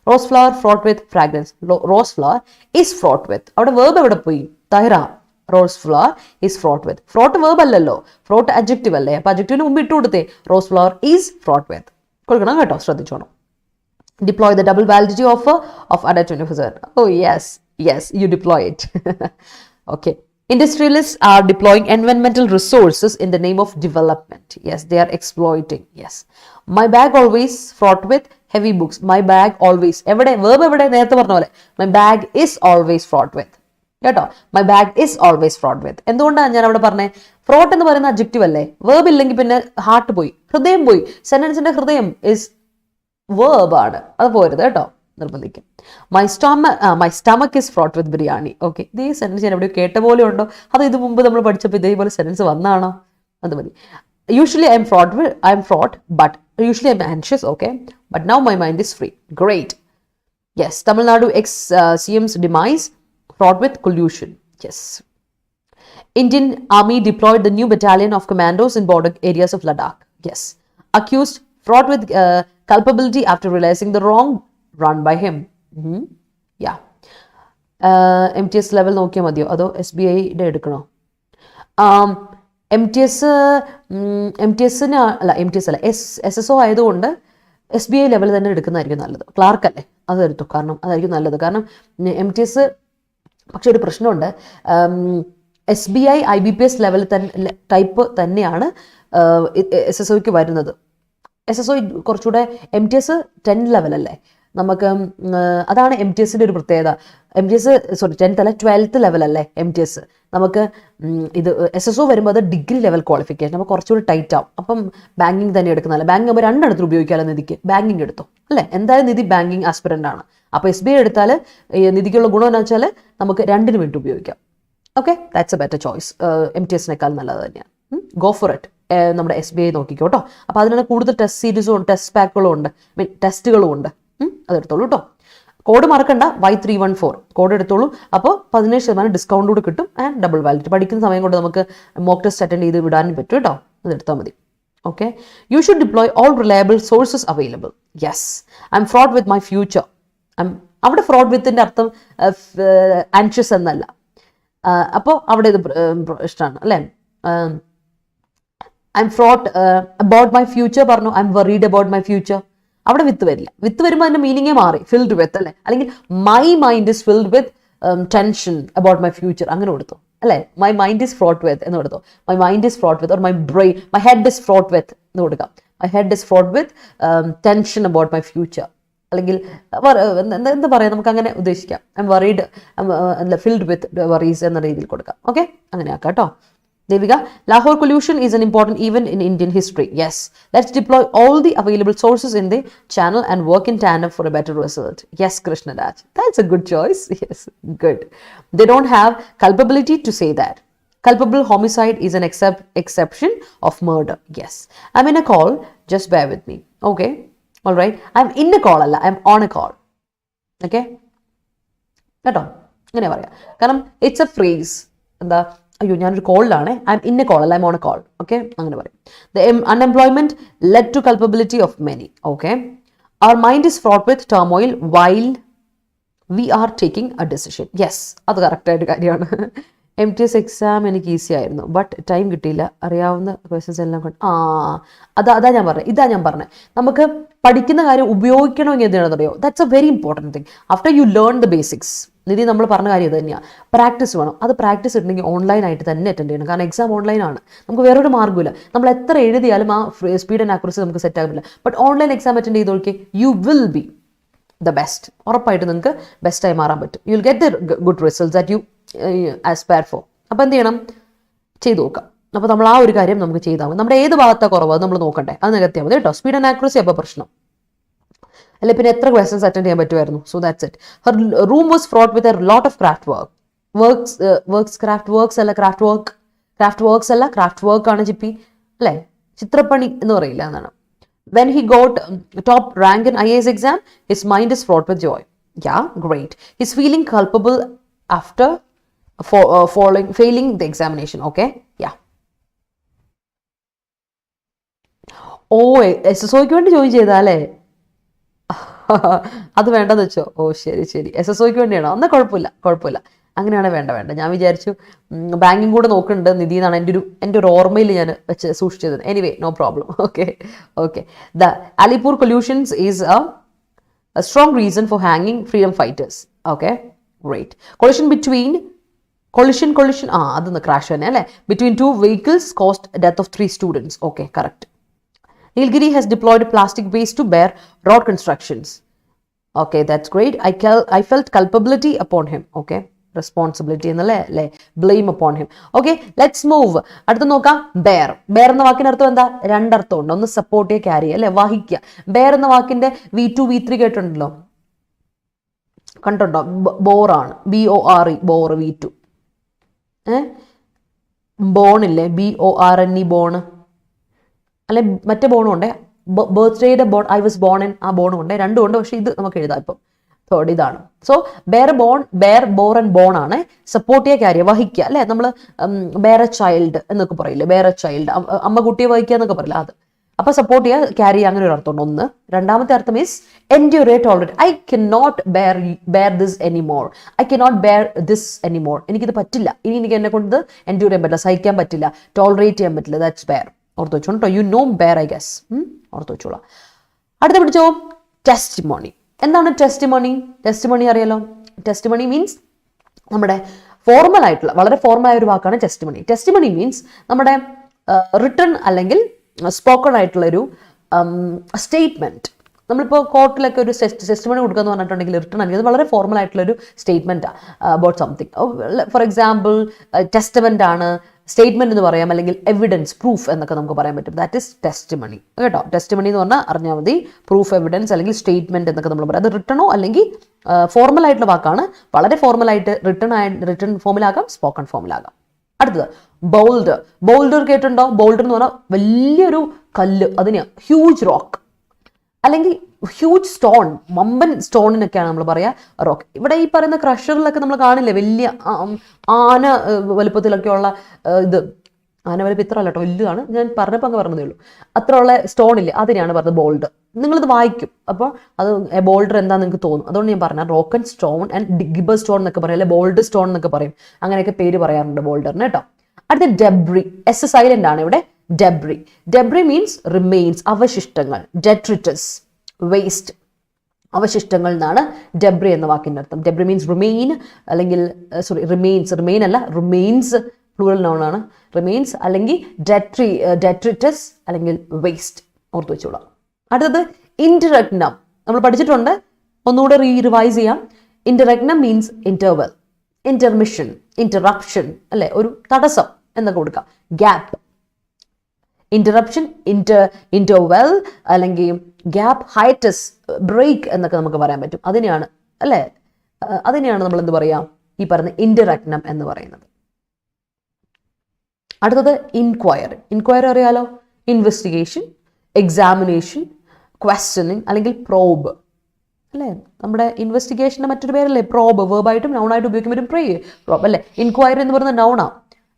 Rose flower fraught with fragrance. Rose flower is fraught with. അവിടെ വേർബ് എവിടെ പോയി? Tahra. Rose flower is fraught with. Fraught verb അല്ലല്ലോ, ഫ്രോട്ട് അഡ്ജക്റ്റീവ് അല്ലേ. അപ്പോൾ അഡ്ജക്റ്റീവിന് മുമ്പ് ഇട്ട് കൊടുത്തേ. Rose flower is fraught with കൊടുക്കണം കേട്ടോ, ശ്രദ്ധിച്ചോണം. Deploy the double validity offer of Adda247. Oh yes, you deploy it. Okay. Industrialists are deploying environmental resources in the name of development. Yes, they are exploiting. Yes. My bag always fraught with heavy books. My bag always. എവിടെ verb എവിടെ? നേരത്തെ പറഞ്ഞ പോലെ my bag is always fraught with. കേട്ടോ, മൈ ബാഗ് ഇസ് ഓൾവേസ് ഫ്രോട്ട് വിത്ത്. എന്തുകൊണ്ടാണ് ഞാൻ അവിടെ പറഞ്ഞത്? ഫ്രോട്ട് എന്ന് പറയുന്ന അഡ്ജക്റ്റീവ് അല്ലേ. വേർബ് ഇല്ലെങ്കിൽ പിന്നെ ഹാർട്ട് പോയി, ഹൃദയം പോയി. സെന്റൻസിന്റെ ഹൃദയം ഇസ് വേർബ് ആണ്, അത് പോരുത് കേട്ടോ, നിർബന്ധിക്കും. My stomach is fraught with biryani. Okay, ഇതേ സെന്റൻസ് ഞാൻ എവിടെയോ കേട്ട പോലെ ഉണ്ടോ? അത് ഇത് മുമ്പ് നമ്മൾ പഠിച്ചപ്പോൾ ഇതേപോലെ സെന്റൻസ് വന്നാണോ? അത് മതി. Usually I am fraught but usually I am anxious. Okay, but now my mind is free. Great. Yes. Tamil Nadu CM's demise fraught with collusion. Yes. Indian Army deployed the new battalion of commandos in border areas of Ladakh. Yes. Accused fraught with culpability after realizing the wrong run by him. Yeah. MTS level നോക്കിയാൽ മതിയോ അതോ SBIയുടെ എടുക്കണോ? MTS അല്ല SSO ആയതുകൊണ്ട് SBI ലെവൽ തന്നെ എടുക്കുന്നതായിരിക്കും നല്ലത്. ക്ലാർക്ക് അല്ലേ, അതെടുത്തു. കാരണം അതായിരിക്കും നല്ലത്. കാരണം MTS പക്ഷെ ഒരു പ്രശ്നമുണ്ട്. SBI IBPS ലെവൽ തന്നെ ടൈപ്പ് തന്നെയാണ് SSOയ്ക്ക് വരുന്നത്. SSO കുറച്ചുകൂടെ MTS 10 ലെവലല്ലേ നമുക്ക്. അതാണ് MTSൻ്റെ ഒരു പ്രത്യേകത. MTS 10th അല്ല 12th ലെവലല്ലേ MTS. നമുക്ക് ഇത് SSO വരുമ്പോൾ അത് ഡിഗ്രി ലെവൽ ക്വാളിഫിക്കേഷൻ, അപ്പോൾ കുറച്ചുകൂടി ടൈറ്റ് ആവും. അപ്പം ബാങ്കിങ് തന്നെ എടുക്കുന്നതല്ല. ബാങ്കിങ് ആകുമ്പോൾ രണ്ടിടത്ത് ഉപയോഗിക്കാമല്ലോ. നിധിക്ക് ബാങ്കിങ് എടുത്തു അല്ലേ, എന്തായാലും നിധി ബാങ്കിങ് ആസ്പിറൻ്റ് ആണ്. അപ്പോൾ SBI എടുത്താൽ നിധിക്കുള്ള ഗുണം എന്ന് വെച്ചാൽ നമുക്ക് രണ്ടിനും വേണ്ടി ഉപയോഗിക്കാം. Okay, that's a better choice. MTSനേക്കാൾ നല്ലത് തന്നെയാണ്. Go for it. നമ്മുടെ SBI നോക്കിക്കോ കേട്ടോ. അപ്പോൾ അതിനാണ് കൂടുതൽ ടെസ്റ്റ് സീരീസും ഉണ്ട്, ടെസ്റ്റ് പാക്കുകളും ഉണ്ട്, ടെസ്റ്റുകളും ഉണ്ട്. അതെടുത്തോളൂ കേട്ടോ. കോഡ് മറക്കണ്ട, Y314 കോഡ് എടുത്തോളൂ. അപ്പോൾ 17% ഡിസ്കൗണ്ട് കൂടെ കിട്ടും. And double validity. പഠിക്കുന്ന സമയം കൊണ്ട് നമുക്ക് മോക്ക് ടെസ്റ്റ് അറ്റൻഡ് ചെയ്ത് വിടാനും പറ്റും കേട്ടോ. അതെടുത്താൽ മതി. Okay. You should deploy all reliable sources available. Yes. I am fraught with my future. അവിടെ ഫ്രോഡ് വിത്തിൻ്റെ അർത്ഥം ആൻഷ്യസ് എന്നല്ല. അപ്പോൾ അവിടെ ഇത് ഇഷ്ടമാണ് അല്ലേ. I am fraught about my future പറഞ്ഞു. I am worried about my future. അവിടെ വിത്ത് വരില്ല. വിത്ത് വരുമ്പോൾ അതിന്റെ മീനിങ്ങേ മാറി. ഫിൽഡ് വിത്ത് അല്ലേ. അല്ലെങ്കിൽ my mind is filled with tension about my future അങ്ങനെ കൊടുത്തു അല്ലേ. My mind is fraught with എന്ന് കൊടുത്തു. My mind is fraught with or my head is fraught with എന്ന് കൊടുക്കാം. My head is fraught with tension about my future. അല്ലെങ്കിൽ എന്താ പറയുക, നമുക്ക് അങ്ങനെ ഉദ്ദേശിക്കാം. I am worried, filled with worries എന്ന രീതിയിൽ കൊടുക്കാം. ഓക്കെ, അങ്ങനെ ആക്കാം കേട്ടോ. Devika, Lahore collusion is an important event in Indian history. Yes, let's deploy all the available sources in the channel and work in tandem for a better result. Yes, Krishnaraj, that's a good choice. Yes, good. They don't have culpability to say that. Culpable homicide is an exception of murder. Yes, I'm in a call. Just bear with me. Okay, all right. I'm in a call, alla. I'm on a call. Okay, കേട്ടോ, അങ്ങനെ പറയാം. കാരണം ഇറ്റ്സ് എ ഫ്രേസ്. എന്താ, അയ്യോ ഞാനൊരു കോളിലാണ്, I am in a call അല്ല, I am on a call. Okay, അങ്ങനെ പറയും. The unemployment led to culpability of many. Okay, our mind is fraught with turmoil while we are taking a decision. Yes, അത് കറക്റ്റായിട്ട് കാര്യമാണ്. MTS എക്സാം എനിക്ക് ഈസി ആയിരുന്നു, ബട്ട് ടൈം കിട്ടിയില്ല. അറിയാവുന്ന ക്വസ്റ്റ്യൻസ് എല്ലാം കൊണ്ട് അതാ ഞാൻ പറഞ്ഞത്, ഇതാ ഞാൻ പറഞ്ഞത്. നമുക്ക് പഠിക്കുന്ന കാര്യം ഉപയോഗിക്കണമെങ്കിൽ എന്തിനാണെന്ന് അറിയോ? That's a very important thing. After you learn the basics, Nidhi നമ്മൾ പറഞ്ഞ കാര്യം ഇത് തന്നെയാണ്. പ്രാക്ടീസ് വേണം. അത് പ്രാക്ടീസ് ഉണ്ടെങ്കിൽ ഓൺലൈനായിട്ട് തന്നെ അറ്റൻഡ് ചെയ്യണം. കാരണം എക്സാം ഓൺലൈനാണ്, നമുക്ക് വേറൊരു മാർഗ്ഗമില്ല. നമ്മൾ എത്ര എഴുതിയാലും ആ സ്പീഡ് ആൻഡ് ആക്യുറസി നമുക്ക് സെറ്റ് ആകില്ല. ബട്ട് ഓൺലൈൻ എക്സാം അറ്റൻഡ് ചെയ്ത് നോക്കി, you will be the best. ഉറപ്പായിട്ട് നിങ്ങൾക്ക് ബെസ്റ്റായി മാറാൻ പറ്റും. You will get the good results that you aspire for. അപ്പോൾ എന്ത് ചെയ്യണം? ചെയ്ത് നോക്കാം. അപ്പോൾ നമ്മൾ ആ ഒരു കാര്യം നമുക്ക് ചെയ്താൽ മതി. നമ്മുടെ ഏത് ഭാഗത്താണ് കുറവ് അത് നമ്മൾ നോക്കണ്ടേ, അത് നികത്തിയാൽ മതി കേട്ടോ. സ്പീഡ് ആൻഡ് ആക്യുറസി അപ്പോൾ പ്രശ്നം അല്ലെ, പിന്നെ എത്ര ക്വസ്റ്റൻസ് അറ്റൻഡ് ചെയ്യാൻ പറ്റുമായിരുന്നു. So that's it. Her room was fraught with a lot of craft work ആണ് ജിപ്പി അല്ലേ, ചിത്രപ്പണി എന്ന് പറയില്ല എന്നാണ്. When he got top rank in IAS exam, his mind is fraught with joy. Yeah, great. He's feeling culpable after failing the examination. Okay, yeah. SSOയ്ക്ക് വേണ്ടി ജോയിൻ ചെയ്താലേ, അത് വേണ്ടെന്ന് വെച്ചോ? ഓ ശരി, SSOയ്ക്ക് വേണ്ടിയാണോ? എന്നാൽ കുഴപ്പമില്ല. അങ്ങനെയാണ് വേണ്ട. ഞാൻ വിചാരിച്ചു ബാങ്കിങ് കൂടെ നോക്കുന്നുണ്ട് നിധി എന്നാണ് എൻ്റെ ഒരു ഓർമ്മയിൽ ഞാൻ വെച്ച് സൂക്ഷിച്ചത്. Anyway, no problem. Okay. The Alipur collusions is a strong reason for hanging freedom fighters. Okay, great. Collision അതൊന്ന് ക്രാഷ് തന്നെ അല്ലേ. Between two vehicles caused death of 3 students. Okay, correct. Nilgiri has deployed plastic waste to bear road constructions. Okay, that's great. I felt culpability upon him. Okay, responsibility എന്നല്ലേ, blame upon him. Okay, let's move. അടുത്ത് നോക്കാം. bear എന്ന വാക്കിന്റെ അർത്ഥം എന്താ? രണ്ടർത്ഥമുണ്ട്. ഒന്ന് സപ്പോർട്ട് ചെയ്യുക, ക്യാരി അല്ലെ, വഹിക്കുക. bear എന്ന വാക്കിന്റെ V2 V3 കേട്ടിട്ടുണ്ടല്ലോ, കണ്ടുണ്ടോ? ബോറാണ്, BORE, bore. V2 ബോണില്ലേ, BORNE, born അല്ലെ. മറ്റേ ബോണും ഉണ്ട്, ബർത്ത്ഡേയുടെ bone, I was born in, ആ ബോണും ഉണ്ട്, രണ്ടും ഉണ്ട്. പക്ഷെ ഇത് നമുക്ക് എഴുതാം ഇപ്പം. തേർഡ് ഇതാണ്. സോ ബോർ ആൻഡ് ബോൺ ആണ്. സപ്പോർട്ട് ചെയ്യുക, ക്യാരി, വഹിക്കുക അല്ലെ. നമ്മൾ ബെയർ എ ചൈൽഡ് എന്നൊക്കെ പറയില്ലേ, ബെയർ എ ചൈൽഡ്, അമ്മ കുട്ടിയെ വഹിക്കുക എന്നൊക്കെ പറയില്ല, അത്. അപ്പൊ സപ്പോർട്ട് ചെയ്യുക, ക്യാരി, അങ്ങനെ ഒരു അർത്ഥമുണ്ട്. ഒന്ന്. രണ്ടാമത്തെ അർത്ഥം is endure it already. I cannot bear this anymore. I cannot bear this anymore. എനിക്കിത് പറ്റില്ല, ഇനി എനിക്ക് എന്നെ കൊണ്ട് എൻഡ്യൂർ ചെയ്യാൻ പറ്റില്ല, സഹിക്കാൻ പറ്റില്ല, ടോളറേറ്റ് ചെയ്യാൻ പറ്റില്ല. That's bear. ഓർത്ത് വെച്ചോട്ടോ. You know bear, I guess. ഓർത്ത് വെച്ചോളാം. അടുത്ത പിടിച്ചോ, ടെസ്റ്റിമോണി. എന്താണ് ടെസ്റ്റിമോണി അറിയാലോ. ടെസ്റ്റിമോണി മീൻസ് നമ്മുടെ ഫോർമൽ ആയിട്ടുള്ള, വളരെ ഫോർമൽ ആയ ഒരു വാക്കാണ് ടെസ്റ്റിമോണി. ടെസ്റ്റിമോണി മീൻസ് നമ്മുടെ റിട്ടൺ അല്ലെങ്കിൽ സ്പോക്കൺ ആയിട്ടുള്ളൊരു സ്റ്റേറ്റ്മെന്റ്. നമ്മളിപ്പോൾ കോർട്ടിലൊക്കെ ഒരു ടെസ്റ്റിമോണി കൊടുക്കുക പറഞ്ഞിട്ടുണ്ടെങ്കിൽ റിട്ടൺ ആണെങ്കിൽ അത് വളരെ ഫോർമൽ ആയിട്ടുള്ളൊരു സ്റ്റേറ്റ്മെൻറ്റാണ് about something. For example testament ആണ്, സ്റ്റേറ്റ്മെന്റ് എന്ന് പറയാം, അല്ലെങ്കിൽ എവിഡൻസ്, പ്രൂഫ് എന്നൊക്കെ നമുക്ക് പറയാൻ പറ്റും. ദാറ്റ് ഇസ് ടെസ്റ്റിമണി കേട്ടോ. ടെസ്റ്റിമണി എന്ന് പറഞ്ഞാൽ അറിഞ്ഞാൽ മതി. പ്രൂഫ്, എവിഡൻസ് അല്ലെങ്കിൽ സ്റ്റേറ്റ്മെന്റ് എന്നൊക്കെ നമ്മൾ പറയാം. അത് റിട്ടണോ അല്ലെങ്കിൽ ഫോർമൽ ആയിട്ടുള്ള വാക്കാണ്. വളരെ ഫോർമലായിട്ട് റിട്ടൺ ഫോമിലാകാം, സ്പോക്കൺ ഫോമിലാകാം. അടുത്തത് ബോൾഡർ കേട്ടിട്ടുണ്ടോ? ബോൾഡർ എന്ന് പറഞ്ഞാൽ വലിയൊരു കല്ല്, അതിനെയാണ് ഹ്യൂജ് റോക്ക് അല്ലെങ്കിൽ ഹ്യൂജ് സ്റ്റോൺ, വമ്പൻ സ്റ്റോണിനൊക്കെയാണ് നമ്മൾ പറയുക റോക്ക്. ഇവിടെ ഈ പറയുന്ന ക്രഷറിലൊക്കെ നമ്മൾ കാണില്ലേ, വലിയ ആന വലുപ്പത്തിലൊക്കെയുള്ള ഇത്. ആന വലുപ്പം ഇത്ര അല്ല കേട്ടോ, വലുതാണ്. ഞാൻ പറഞ്ഞപ്പോൾ അങ്ങ് പറഞ്ഞതേ ഉള്ളൂ. അത്ര ഉള്ള സ്റ്റോണില്ലേ, അതിനെയാണ് പറഞ്ഞത് ബോൾഡർ. നിങ്ങളിത് വായിക്കും, അപ്പോൾ അത് ബോൾഡർ എന്താണെന്ന് നിങ്ങൾക്ക് തോന്നും. അതുകൊണ്ട് ഞാൻ പറഞ്ഞാൽ റോക്കൻ സ്റ്റോൺ ആൻഡ് ഗിബർ സ്റ്റോൺ എന്നൊക്കെ പറയും, അല്ലെ ബോൾഡ് സ്റ്റോൺ എന്നൊക്കെ പറയും. അങ്ങനെയൊക്കെ പേര് പറയാറുണ്ട് ബോൾഡറിന് കേട്ടോ. അടുത്ത ഡെബ്രി, എസ് സൈലന്റ് ആണ് ഇവിടെ. ഡെബ്രി മീൻസ് റിമെയിൻസ്, അവശിഷ്ടങ്ങൾ. ഡെട്രിറ്റസ്, വേസ്റ്റ്, അവശിഷ്ടങ്ങൾ എന്നാണ് ഡെബ്രി എന്ന വാക്കിൻ്റെ അർത്ഥം. ഡെബ്രി മീൻസ് റിമെയിൻ, അല്ലെങ്കിൽ റിമെയിൻ അല്ല, റിമെയിൻസ് പ്ലൂറൽ നൗൺ ആണ്. റിമെയിൻസ് അല്ലെങ്കിൽ ഡെട്രിറ്റസ് അല്ലെങ്കിൽ വേസ്റ്റ്. ഓർത്ത് വെച്ചോളാം. അടുത്തത് ഇന്റർറെഗ്നം. നമ്മൾ പഠിച്ചിട്ടുണ്ട്, ഒന്നുകൂടെ റിവൈസ് ചെയ്യാം. ഇന്റർറെഗ്നം മീൻസ് ഇന്റർവെൽ, ഇന്റർമിഷൻ, ഇന്ററപ്ഷൻ, അല്ലെ, ഒരു തടസ്സം എന്നൊക്കെ കൊടുക്കാം. ഗ്യാപ്പ്, ഇന്ററപ്ഷൻ, ഇന്റർവെൽ, അല്ലെങ്കിൽ ഗ്യാപ്പ്, ഹൈറ്റസ്, ബ്രേക്ക് എന്നൊക്കെ നമുക്ക് പറയാൻ പറ്റും. അതിനെയാണ് അല്ലേ, അതിനെയാണ് നമ്മൾ എന്ത് പറയാം, ഈ പറഞ്ഞ ഇന്റർറെഗ്നം എന്ന് പറയുന്നത്. അടുത്തത് ഇൻക്വയറി. ഇൻക്വയറി അറിയാലോ, ഇൻവെസ്റ്റിഗേഷൻ, എക്സാമിനേഷൻ, ക്വസ്റ്റനിങ് അല്ലെങ്കിൽ പ്രോബ്, അല്ലേ. നമ്മുടെ ഇൻവെസ്റ്റിഗേഷൻ്റെ മറ്റൊരു പേരല്ലേ പ്രോബ്. വേർബായിട്ടും നൗണായിട്ടും ഉപയോഗിക്കുമ്പോഴും പ്രോബ് അല്ലേ. ഇൻക്വയറി എന്ന് പറയുന്നത് നൗണാ,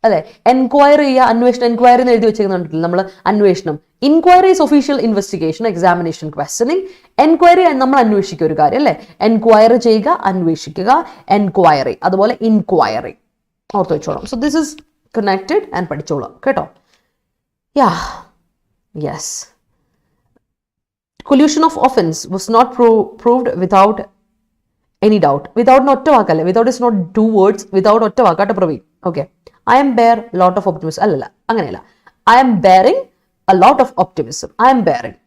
അല്ലെ. എൻക്വയറി ചെയ്യുക, അന്വേഷണം, എൻക്വയറി എന്ന് എഴുതി വെച്ചിരിക്കുന്നുണ്ടല്ലോ നമ്മൾ, അന്വേഷണം. Inquiry is official investigation, examination, questioning. Enquiry നമ്മൾ അന്വേഷിക്കുക ഒരു കാര്യം, അല്ലേ. എൻക്വയറി ചെയ്യുക, അന്വേഷിക്കുക, എൻക്വയറി. അതുപോലെ ഇൻക്വയറി ഓർത്ത് വെച്ചോളാം. So this is connected and പഠിച്ചോളാം കേട്ടോ. Yes. Collusion of offense was not proved without any doubt. Without not ഒറ്റ വാക്കല്ലേ, without is not two words, without ഒറ്റ വാക്കാട്ട് Praveen. Okay, I am bear lot of optimism. അല്ലല്ല, അങ്ങനെയല്ല. I am bearing a lot of optimism. I am bearing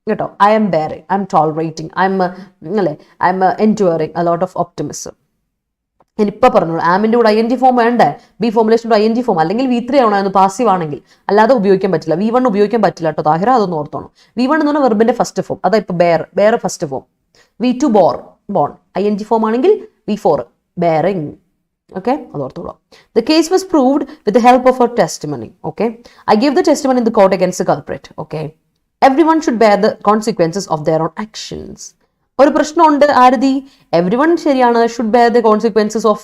കേട്ടോ. I am bearing, I am tolerating, I am enduring a lot of optimism. ഞാനിപ്പോൾ പറഞ്ഞോളൂ, ആമിൻ്റെ കൂടെ ING ഫോം വേണ്ടേ, ബി ഫോമുലേഷൻ്റെ ING ഫോം, അല്ലെങ്കിൽ V3 ആവണമായിരുന്നു പാസീവ് ആണെങ്കിൽ, അല്ലാതെ ഉപയോഗിക്കാൻ പറ്റില്ല. V1 ഉപയോഗിക്കാൻ പറ്റില്ല കേട്ടോ താഹിറ, അതൊന്നും ഓർത്തോണം. V1 എന്ന് പറഞ്ഞാൽ വെർബിന്റെ ഫസ്റ്റ് ഫോം, അതാ ഇപ്പോൾ bear first form. V2 borne, ING form ആണെങ്കിൽ V4 ബെയറിങ്. ഓക്കെ, അത് ഓർത്തോളൂ. The case was proved with the help of her testimony. Okay, I gave the testimony in the court against the culprit. Okay, everyone should bear the consequences of their own actions. ഒരു പ്രശ്നമുണ്ട്, ആരതി എവ്രി വൺ ശരിയാണ്, should bear the consequences of,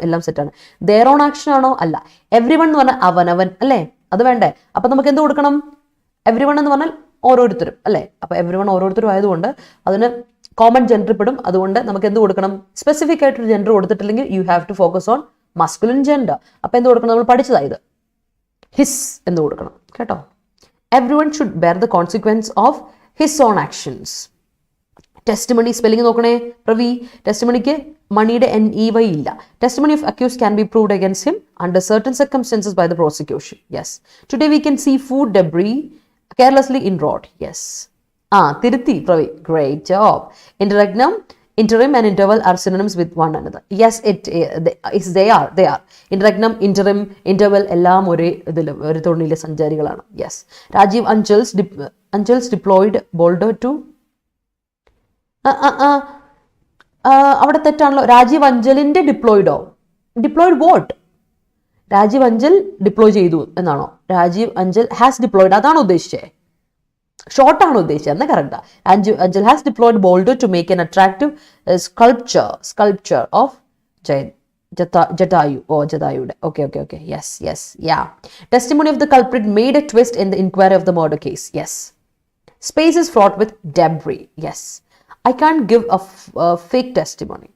എല്ലാം സെറ്റാണ്. ദെയർ ഓൺ ആക്ഷൻ ആണോ, അല്ല. എവ്രി വൺ എന്ന് പറഞ്ഞാൽ അവനവൻ, അല്ലേ, അത് വേണ്ടേ. അപ്പൊ നമുക്ക് എന്ത് കൊടുക്കണം, എവ്രി വൺ എന്ന് പറഞ്ഞാൽ ഓരോരുത്തരും, അല്ലേ. അപ്പൊ എവ്രി വൺ ഓരോരുത്തരും ആയതുകൊണ്ട് അതിന് കോമൺ ജെൻഡർ പെടും. അതുകൊണ്ട് നമുക്ക് എന്ത് കൊടുക്കണം, സ്പെസിഫിക് ആയിട്ടൊരു ജെൻഡർ കൊടുത്തിട്ടില്ലെങ്കിൽ you have to focus on masculine gender. അപ്പൊ എന്ത് കൊടുക്കണം, നമ്മൾ പഠിച്ചതായത് ഹിസ് എന്ന് കൊടുക്കണം കേട്ടോ. Everyone should bear the consequence of his own actions. Testimony spelling നോക്കണേ പ്രവി. ടെസ്റ്റിമണിക്ക് മണിയുടെ NEY ഇല്ല. Testimony of accuse can be proved against him under certain circumstances by the prosecution. Yes. Today we can see food debris carelessly in road. Yes. തിരുത്തി Pravi, great job. ഇന്റർറെഗ്നം, interim and interval are synonyms with one another. Yes, they are. Interregnum, interim, interval എല്ലാം ഒരേ ഇതിൽ ഒരു തൊഴിലെ സഞ്ചാരികളാണ്. Yes. Rajeev Anchal's deployed boulder to, അവിടെ തെറ്റാണല്ലോ. രാജീവ് അഞ്ചലിന്റെ ഡിപ്ലോയിഡോ, deployed what, Rajeev Anchal deploy ചെയ്തു എന്നാണോ. രാജീവ് അഞ്ചൽ ഹാസ് ഡിപ്ലോയിഡ്, അതാണോ ഉദ്ദേശിച്ചത്, ഷോർട്ടാണോ ഉദ്ദേശിച്ചത്, എന്നാ കറക്റ്റാ. Anchal has deployed boulder to make an attractive sculpture of ജടായുയുടെ. Okay. Yes. Testimony of the culprit made a twist in the inquiry of the murder case. Yes. Space is fraught with debris. Yes. I can't give a fake testimony.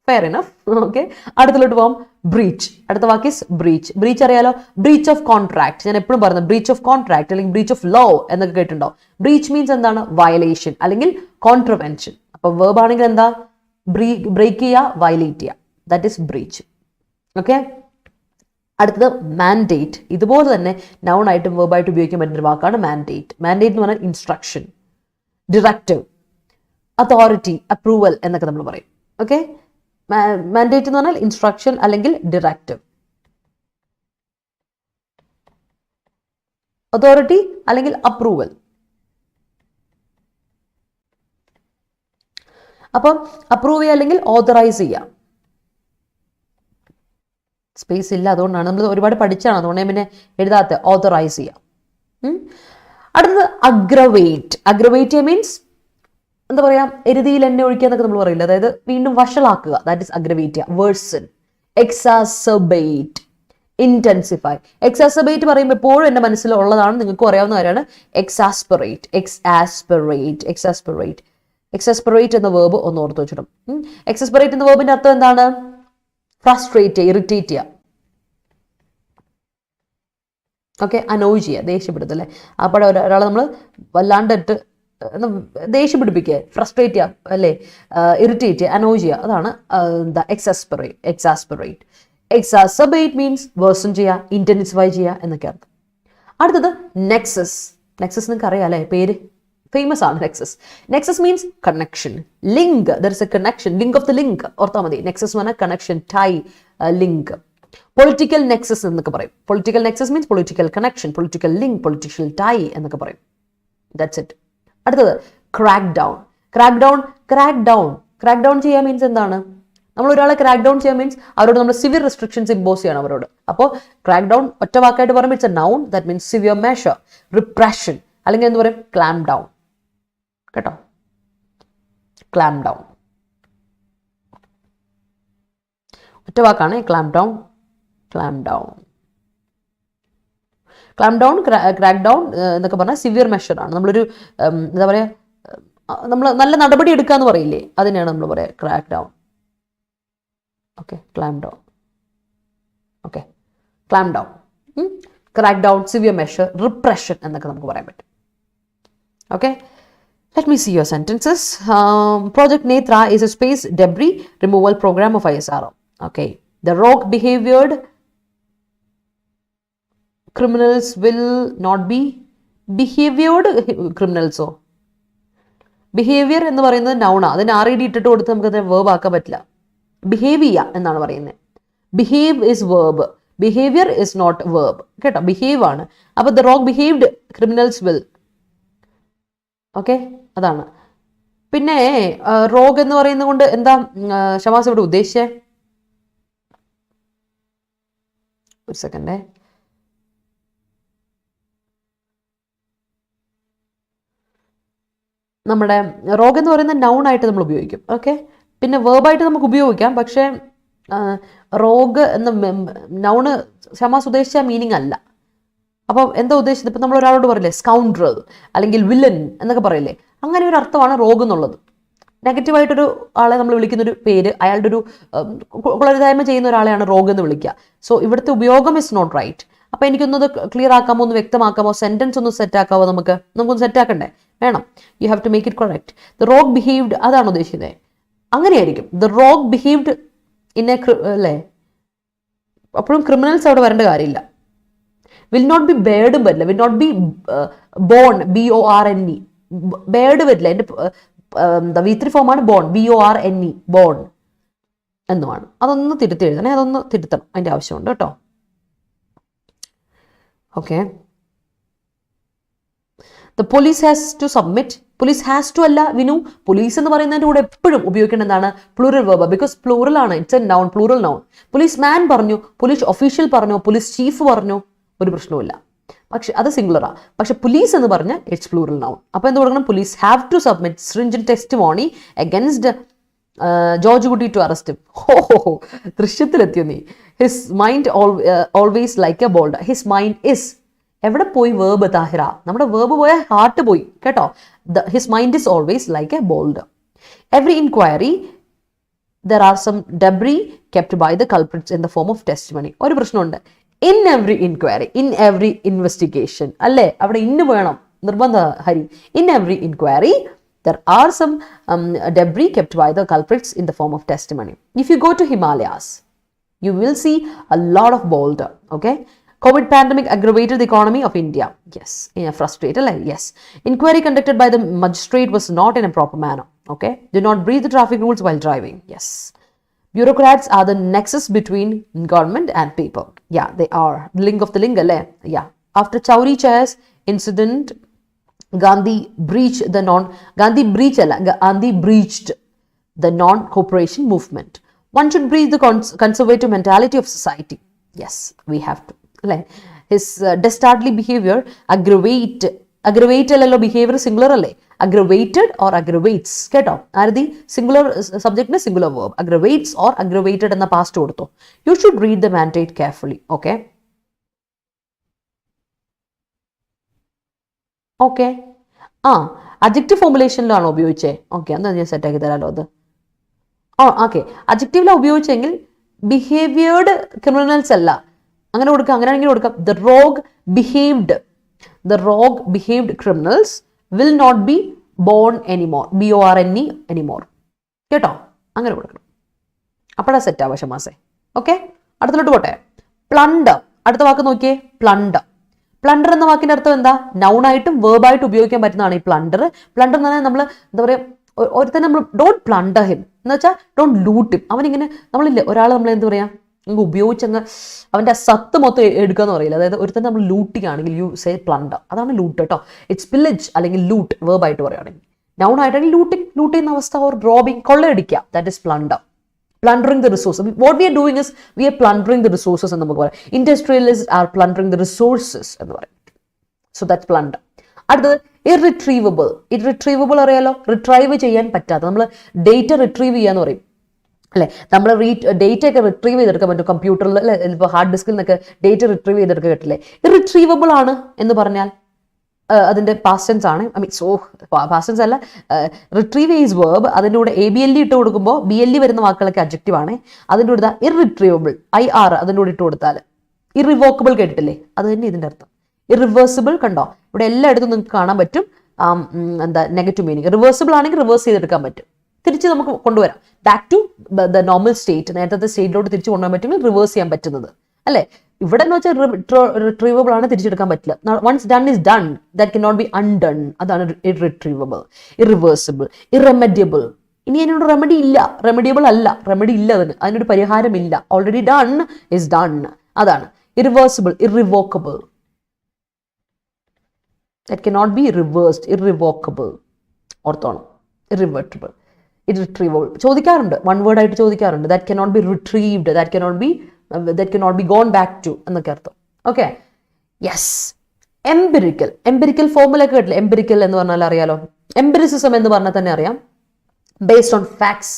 Fair enough. Okay. അടുത്തിലോട്ട് പോകാം. ബ്രീച്ച്. അടുത്ത വാക്ക് ഈസ് ബ്രീച്ച്. ബ്രീച്ച് അറിയാലോ, ബ്രീച്ച് ഓഫ് കോൺട്രാക്ട്. ഞാൻ എപ്പോഴും പറയുന്നത് ബ്രീച്ച് ഓഫ് കോൺട്രാക്ട് അല്ലെങ്കിൽ ബ്രീച്ച് ഓഫ് ലോ എന്നൊക്കെ കേട്ടിട്ടുണ്ടോ. ബ്രീച്ച് മീൻസ് എന്താണ്, വയലേഷൻ അല്ലെങ്കിൽ കോൺട്രവെൻഷൻ. അപ്പൊ വേർബ് ആണെങ്കിൽ എന്താ, ബ്രേക്ക് ചെയ്യുക, വയലേറ്റ് ചെയ്യുക, ദാറ്റ് ഈസ് ബ്രീച്ച്. ഓക്കെ. അടുത്തത് മാൻഡേറ്റ്. ഇതുപോലെ തന്നെ നൗൺ ആയിട്ടും വേർബായിട്ട് ഉപയോഗിക്കാൻ പറ്റുന്ന ഒരു വാക്കാണ് മാൻഡേറ്റ്. മാൻഡേറ്റ് എന്ന് പറഞ്ഞാൽ ഇൻസ്ട്രക്ഷൻ, ഡിറക്റ്റീവ്, അതോറിറ്റി, അപ്രൂവൽ എന്നൊക്കെ നമ്മൾ പറയും. ഓക്കെ. മാൻഡേറ്റ് എന്ന് പറഞ്ഞാൽ ഇൻസ്ട്രക്ഷൻ അല്ലെങ്കിൽ ഡിറക്റ്റീവ്, അതോറിറ്റി അല്ലെങ്കിൽ അപ്രൂവൽ. അപ്പം അപ്രൂവ് ചെയ്യുക അല്ലെങ്കിൽ ഓതറൈസ് ചെയ്യുക. സ്പേസ് ഇല്ല, അതുകൊണ്ടാണ് നമ്മൾ ഒരുപാട് പഠിച്ചാണ്, അതുകൊണ്ട് പിന്നെ എഴുതാത്ത. ഓതറൈസ് ചെയ്യാം. അടുത്തത് അഗ്രവേറ്റ്. അഗ്രവേറ്റ് മീൻസ് എന്താ പറയാ, എരുതിയിൽ എണ്ണ ഒഴിക്കുക എന്നൊക്കെ നമ്മൾ പറയില്ല, അതായത് വീണ്ടും വഷളാക്കുക, that is aggravate. Worsen, exacerbate, intensify. Exacerbate പറയുമ്പോൾ എപ്പോഴും എൻ്റെ മനസ്സിലുള്ളതാണ്, നിങ്ങൾക്കും അറിയാവുന്ന കാര്യമാണ്. എക്സാസ്പെറേറ്റ് എന്ന വേർബ് ഒന്ന് ഓർത്ത് വെച്ചിടും. എക്സാസ്പെറേറ്റ് എന്ന വേർബിന്റെ അർത്ഥം എന്താണ്, ഫ്രസ്ട്രേറ്റ്, ഇറിറ്റേറ്റ് ചെയ്യുക. ഓക്കെ. അനോയ് ചെയ്യുക, ദേഷ്യപ്പെടുത്തല്ലേ. അപ്പോൾ ഒരാളെ നമ്മൾ വല്ലാണ്ടിട്ട് ദേഷ്യം പിടിപ്പിക്കുക, ഫ്രസ്ട്രേറ്റ് ചെയ്യുക, അല്ലേ, ഇറിറ്റേറ്റ് ചെയ്യുക, അനോയ് ചെയ്യുക, അതാണ് എന്താ എക്സാസ്പെറേറ്റ്. എക്സാസബേറ്റ് മീൻസ് വേഴ്സൺ ചെയ്യുക, ഇന്റൻസിഫൈ ചെയ്യുക എന്നൊക്കെ അർത്ഥം. അടുത്തത് നെക്സസ്. നെക്സസ് നിങ്ങൾക്ക് അറിയാം അല്ലേ, പേര് ഫേമസ് ആണ് nexus. Nexus means connection, link, there is a connection, link of the link ഓർത്താൽ മതി. നെക്സസ് എന്ന് പറഞ്ഞാൽ connection, tie, link. Political nexus എന്നൊക്കെ പറയും. Political nexus means political connection, political link, political tie എന്നൊക്കെ പറയും. That's it. അടുത്തത് crack down. Crack down, crack down, crack down ചെയ്യാൻ മീൻസ് എന്താണ്? നമ്മൾ ഒരാളെ ക്രാക്ക് ഡൗൺ ചെയ്യാൻ മീൻസ് അവരോട് നമ്മൾ സിവിയർ റെസ്ട്രിക്ഷൻസ് ഇമ്പോസ് ചെയ്യണം അവരോട്. അപ്പോൾ ക്രാക്ക് ഡൗൺ ഒറ്റ വാക്കായിട്ട് പറയുമ്പോൾ it's a noun, that means severe measure, repression, അല്ലെങ്കിൽ എന്ത് പറയും, ക്ലാം ഡൗൺ. കേട്ടോ, ക്ലാം ഡൗൺ ഒറ്റ വാക്കാണ് clamp down. Clamp down, clamp down, crack down എന്നൊക്കെ പറഞ്ഞാൽ സിവിയർ മെഷർ ആണ്. നമ്മളൊരു എന്താ പറയുക, നമ്മൾ നല്ല നടപടി എടുക്കുക എന്ന് പറയില്ലേ, അതിനെയാണ് നമ്മൾ പറയുക crack down. Okay, clamp down. Okay, clamp down, crack down, severe measure, repression എന്നൊക്കെ നമുക്ക് പറയാൻ പറ്റും. Okay, let me see your sentences. Project Netra is a space debris removal program of ISRO. Okay, the rogue behaviored criminals will not be behaviored criminals. Behaviour എന്ന് പറയുന്നത് നൗണാണ്. അതിന് RED ഇട്ടിട്ട് കൊടുത്ത് നമുക്കത് വേർബ് ആക്കാൻ പറ്റില്ല. ബിഹേവ് ചെയ്യുക എന്നാണ് പറയുന്നത്. Behave is verb, behaviour is not verb. കേട്ടോ, ബിഹേവ് ആണ്. അപ്പോൾ the rogue behaved criminals will. Okay, അതാണ്. പിന്നെ റോഗ് എന്ന് പറയുന്നത് കൊണ്ട് എന്താ ഷമാസ് ഇവിടെ ഉദ്ദേശിച്ചേ? ഒരു സെക്കൻഡേ. നമ്മുടെ റോഗ് എന്ന് പറയുന്ന നൗൺ ആയിട്ട് നമ്മൾ ഉപയോഗിക്കും. ഓക്കെ, പിന്നെ വേർബായിട്ട് നമുക്ക് ഉപയോഗിക്കാം. പക്ഷേ റോഗ് എന്ന നൗണ് ഷമാസ് ഉദ്ദേശിച്ച മീനിങ് അല്ല. അപ്പോൾ എന്താ ഉദ്ദേശിച്ചത്? ഇപ്പം നമ്മൾ ഒരാളോട് പറയില്ലേ സ്കൗണ്ട്രൽ അല്ലെങ്കിൽ വില്ലൻ എന്നൊക്കെ പറയില്ലേ, അങ്ങനെ ഒരു അർത്ഥമാണ് റോഗ് എന്നുള്ളത്. നെഗറ്റീവായിട്ടൊരു ആളെ നമ്മൾ വിളിക്കുന്നൊരു പേര്, അയാളുടെ ഒരു കുളരുതായ്മ ചെയ്യുന്ന ഒരാളെയാണ് റോഗ് എന്ന് വിളിക്കുക. സോ ഇവിടുത്തെ ഉപയോഗം ഇസ് നോട്ട് റൈറ്റ്. അപ്പോൾ എനിക്കൊന്നത് ക്ലിയർ ആക്കാമോ, ഒന്ന് വ്യക്തമാക്കാമോ, സെൻറ്റൻസ് ഒന്ന് സെറ്റ് ആക്കാമോ? നമുക്കൊന്ന് സെറ്റ് ആക്കണ്ടേ? വേണം. You have to make it correct. The rogue behaved, അതാണ് ഉദ്ദേശിക്കുന്നത്. അങ്ങനെയായിരിക്കും. The rogue behaved in a അല്ലേ, അപ്പോഴും ക്രിമിനൽസ് അവിടെ വരേണ്ട കാര്യമില്ല. വിൽ നോട്ട് ബി ബേർഡും വരില്ല. Will not be borne, BORNE, bird വരില്ല. എൻ്റെ V3 ഫോമാണ് ബോൺ, BORNE, ബോൺ എന്നുമാണ്. അതൊന്ന് തിരുത്തി എഴുതണേ, അതൊന്ന് തിരുത്തണം, അതിൻ്റെ ആവശ്യമുണ്ട് കേട്ടോ. Okay, the police has to submit. Police has to അല്ല വിനു, പോലീസ് എന്ന് പറയുന്നതിൻ്റെ കൂടെ എപ്പോഴും ഉപയോഗിക്കേണ്ട എന്താണ്? Plural verb. ബിക്കോസ് പ്ലൂറൽ ആണ്, it's a noun, plural noun. Police man പറഞ്ഞു, പോലീസ് ഒഫീഷ്യൽ പറഞ്ഞു, പോലീസ് ചീഫ് പറഞ്ഞു, ഒരു പ്രശ്നവുമില്ല. പക്ഷെ അത് സിംഗുലറാ. പക്ഷെ പോലീസ് എന്ന് പറഞ്ഞാൽ ഇറ്റ്സ് പ്ലൂറൽ നൗൺ. അപ്പോൾ എന്ത് കൊടുക്കണം? Police have to submit stringent testimony against George Kutty to arrest him. ഹോ, ദൃശ്യത്തിലെത്തിയോ നീ? His mind always like a bold. His mind is, എവിടെ പോയി വേർബ് താഹിറ? നമ്മുടെ വേർബ് പോയ ഹാർട്ട് പോയി കേട്ടോ. His mind is always like a bold. Every inquiry there are some debris kept by the culprits in the form of testimony. ഒരു പ്രശ്നമുണ്ട്. In every inquiry, in every investigation, അല്ലേ? അവിടെ ഇന്ന് വേണം, നിർബന്ധ Hari. In every inquiry there are some debris kept by the culprits in the form of testimony. If you go to Himalayas, you will see a lot of boulder. Okay, COVID pandemic aggravated the economy of India. Yes, frustrated. Yes, inquiry conducted by the magistrate was not in a proper manner. Okay, do not breach the traffic rules while driving. Yes, bureaucrats are the nexus between government and people. Yeah, they are. Link of the link, alle. Yeah, after Chowri Chairs incident, Gandhi breached the non-cooperation movement. One should breach the conservative mentality of society. Yes, we have to. His dastardly behavior aggravated behavior singular alle. Aggravated or aggravates. Keto. Are the singular subject na singular verb. Aggravates or aggravated in the past ortho. You should read the mandate carefully. Okay. Okay. Adjective formulation ലാണ് ഉപയോഗിച്ചേ. ഓക്കെ, എന്നാ ഞാൻ സെറ്റ് ആക്കി തരാമല്ലോ അത്. ഓക്കെ, അഡ്ജക്റ്റീവിലാണ് ഉപയോഗിച്ചെങ്കിൽ ബിഹേവിയേർഡ് ക്രിമിനൽസ് അല്ല, അങ്ങനെ കൊടുക്കാം. അങ്ങനെയാണെങ്കിൽ കൊടുക്കാം the rogue behaved criminals will not be born anymore, BORNE anymore. കേട്ടോ, അങ്ങനെ കൊടുക്കണം. അപ്പോഴാ സെറ്റ് ആവശ്യം മാസേ. ഓക്കെ, അടുത്തിലോട്ട് പോട്ടെ. പ്ലണ്ടർ, അടുത്ത വാക്ക് നോക്കിയേ. പ്ലണ്ടർ പ്ലണ്ടർ എന്ന വാക്കിന്റെ അർത്ഥം എന്താ? നൗൺ ആയിട്ടും വേർബായിട്ടും ഉപയോഗിക്കാൻ പറ്റുന്നതാണ് ഈ പ്ലണ്ടർ. പ്ലണ്ടർ എന്ന് പറഞ്ഞാൽ നമ്മൾ എന്താ പറയുക, ഒരുത്തന്നെ നമ്മൾ ഡോണ്ട് പ്ലണ്ടർ ഹിം എന്ന് വെച്ചാൽ ഡോണ്ട് ലൂട്ട് ഹിം. അവനിങ്ങനെ നമ്മളില്ലേ ഒരാൾ നമ്മൾ എന്താ പറയുക അങ്ങ് ഉപയോഗിച്ചങ്ങ് അവൻ്റെ സത്ത് മൊത്തം എടുക്കുക എന്ന് പറയില്ല. അതായത് ഒരുത്തന്നെ നമ്മൾ ലൂട്ടിങ് ആണെങ്കിൽ യു സേ പ്ലണ്ടർ, അതാണ് ലൂട്ട് കേട്ടോ. ഇറ്റ്സ് പില്ലജ് അല്ലെങ്കിൽ ലൂട്ട് വേർബായിട്ട് പറയുകയാണെങ്കിൽ. നൗൺ ആയിട്ടാണെങ്കിൽ ലൂട്ട് ചെയ്യുന്ന അവസ്ഥ, ഓർ റോബിങ്, കൊള്ളയടിക്കുക, that is plunder. Plundering the resources. What we are doing is we are plundering the resources എന്ന് നമുക്ക് പറയാം. Industrialists are plundering the resources എന്ന് പറയും. So that's plunder. അടുത്തത് irretrievable. Irretrievable അറിയാലോ, റിട്രൈവ് ചെയ്യാൻ പറ്റാത്ത. നമ്മൾ ഡേറ്റ റിട്രീവ് ചെയ്യാന്ന് പറയും അല്ലെ. നമ്മൾ ഡേറ്റ ഒക്കെ റിട്രീവ് ചെയ്തെടുക്കാൻ പറ്റും കമ്പ്യൂട്ടറിൽ അല്ലെ, ഇപ്പോൾ ഹാർഡ് ഡിസ്കിൽ നിന്നൊക്കെ ഡേറ്റ റിട്രീവ് ചെയ്തെടുക്കാൻ പറ്റില്ലേ. ഇറിട്രീവബിൾ ആണ് എന്ന് പറഞ്ഞാൽ അതിൻ്റെ പാസ്റ്റ് ടെൻസ് ആണ്. ഐ മീൻ പാസ്റ്റ് ടെൻസ് അല്ല, റിട്രീവ് ഈസ് വേർബ്. അതിൻ്റെ കൂടെ ABLE ഇട്ട് കൊടുക്കുമ്പോൾ BLE വരുന്ന വാക്കുകളൊക്കെ അഡ്ജക്റ്റീവ് ആണ്. അതിൻ്റെ കൂടെ ഇറിട്രീവബിൾ IR അതിൻ്റെ കൂടെ ഇട്ട് കൊടുത്താൽ ഇറിവോക്കബിൾ കേട്ടിട്ടില്ലേ, അത് തന്നെ ഇതിൻ്റെ അർത്ഥം. ഇറിവേഴ്സിബിൾ കണ്ടോ, ഇവിടെ എല്ലായിടത്തും നിങ്ങൾക്ക് കാണാൻ പറ്റും എന്താ നെഗറ്റീവ് മീനിങ്. റിവേഴ്സിബിൾ ആണെങ്കിൽ റിവേഴ്സ് ചെയ്തെടുക്കാൻ പറ്റും, തിരിച്ച് നമുക്ക് കൊണ്ടുവരാം back to the normal state. നേരത്തെ സ്റ്റേറ്റിലോട്ട് തിരിച്ച് കൊണ്ടുപോകാൻ പറ്റുമെങ്കിൽ റിവേഴ്സ് ചെയ്യാൻ പറ്റുന്നത് അല്ലേ. ഇവിടെ എന്ന് വെച്ചാൽ റിട്രീവബിൾ ആണ്, തിരിച്ചെടുക്കാൻ പറ്റില്ല. Once done is done, that cannot be undone. അതാണ് ഇറിട്രീവബിൾ. ഇറിവേഴ്സിബിൾ, ഇറെമഡിയബിൾ. ഇനി അതിനോട് റെമഡി ഇല്ല, റെമഡിയബിൾ അല്ല, റെമഡി ഇല്ല, അതിനൊരു പരിഹാരമില്ല. ഓൾറെഡി ഡൺ ഇസ് ഡൺ, അതാണ്. Irreversible, irrevocable, that cannot be reversed. Irrevocable ഓർത്തോണം. ഇറിവേർട്ടിബിൾ, ഇറിട്രീവബിൾ ചോദിക്കാറുണ്ട്, വൺ വേർഡ് ആയിട്ട് ചോദിക്കാറുണ്ട്. That cannot be retrieved, that cannot be gone back to എന്നൊക്കെ അർത്ഥം. Okay, yes. Empirical. Empirical formula ഒക്കെ കേട്ടില്ല. എംപിരിക്കൽ എന്ന് പറഞ്ഞാൽ അറിയാലോ. എംപിരിസിസം എന്ന് പറഞ്ഞാൽ തന്നെ അറിയാം, ബേസ്ഡ് ഓൺ ഫാക്ട്സ്.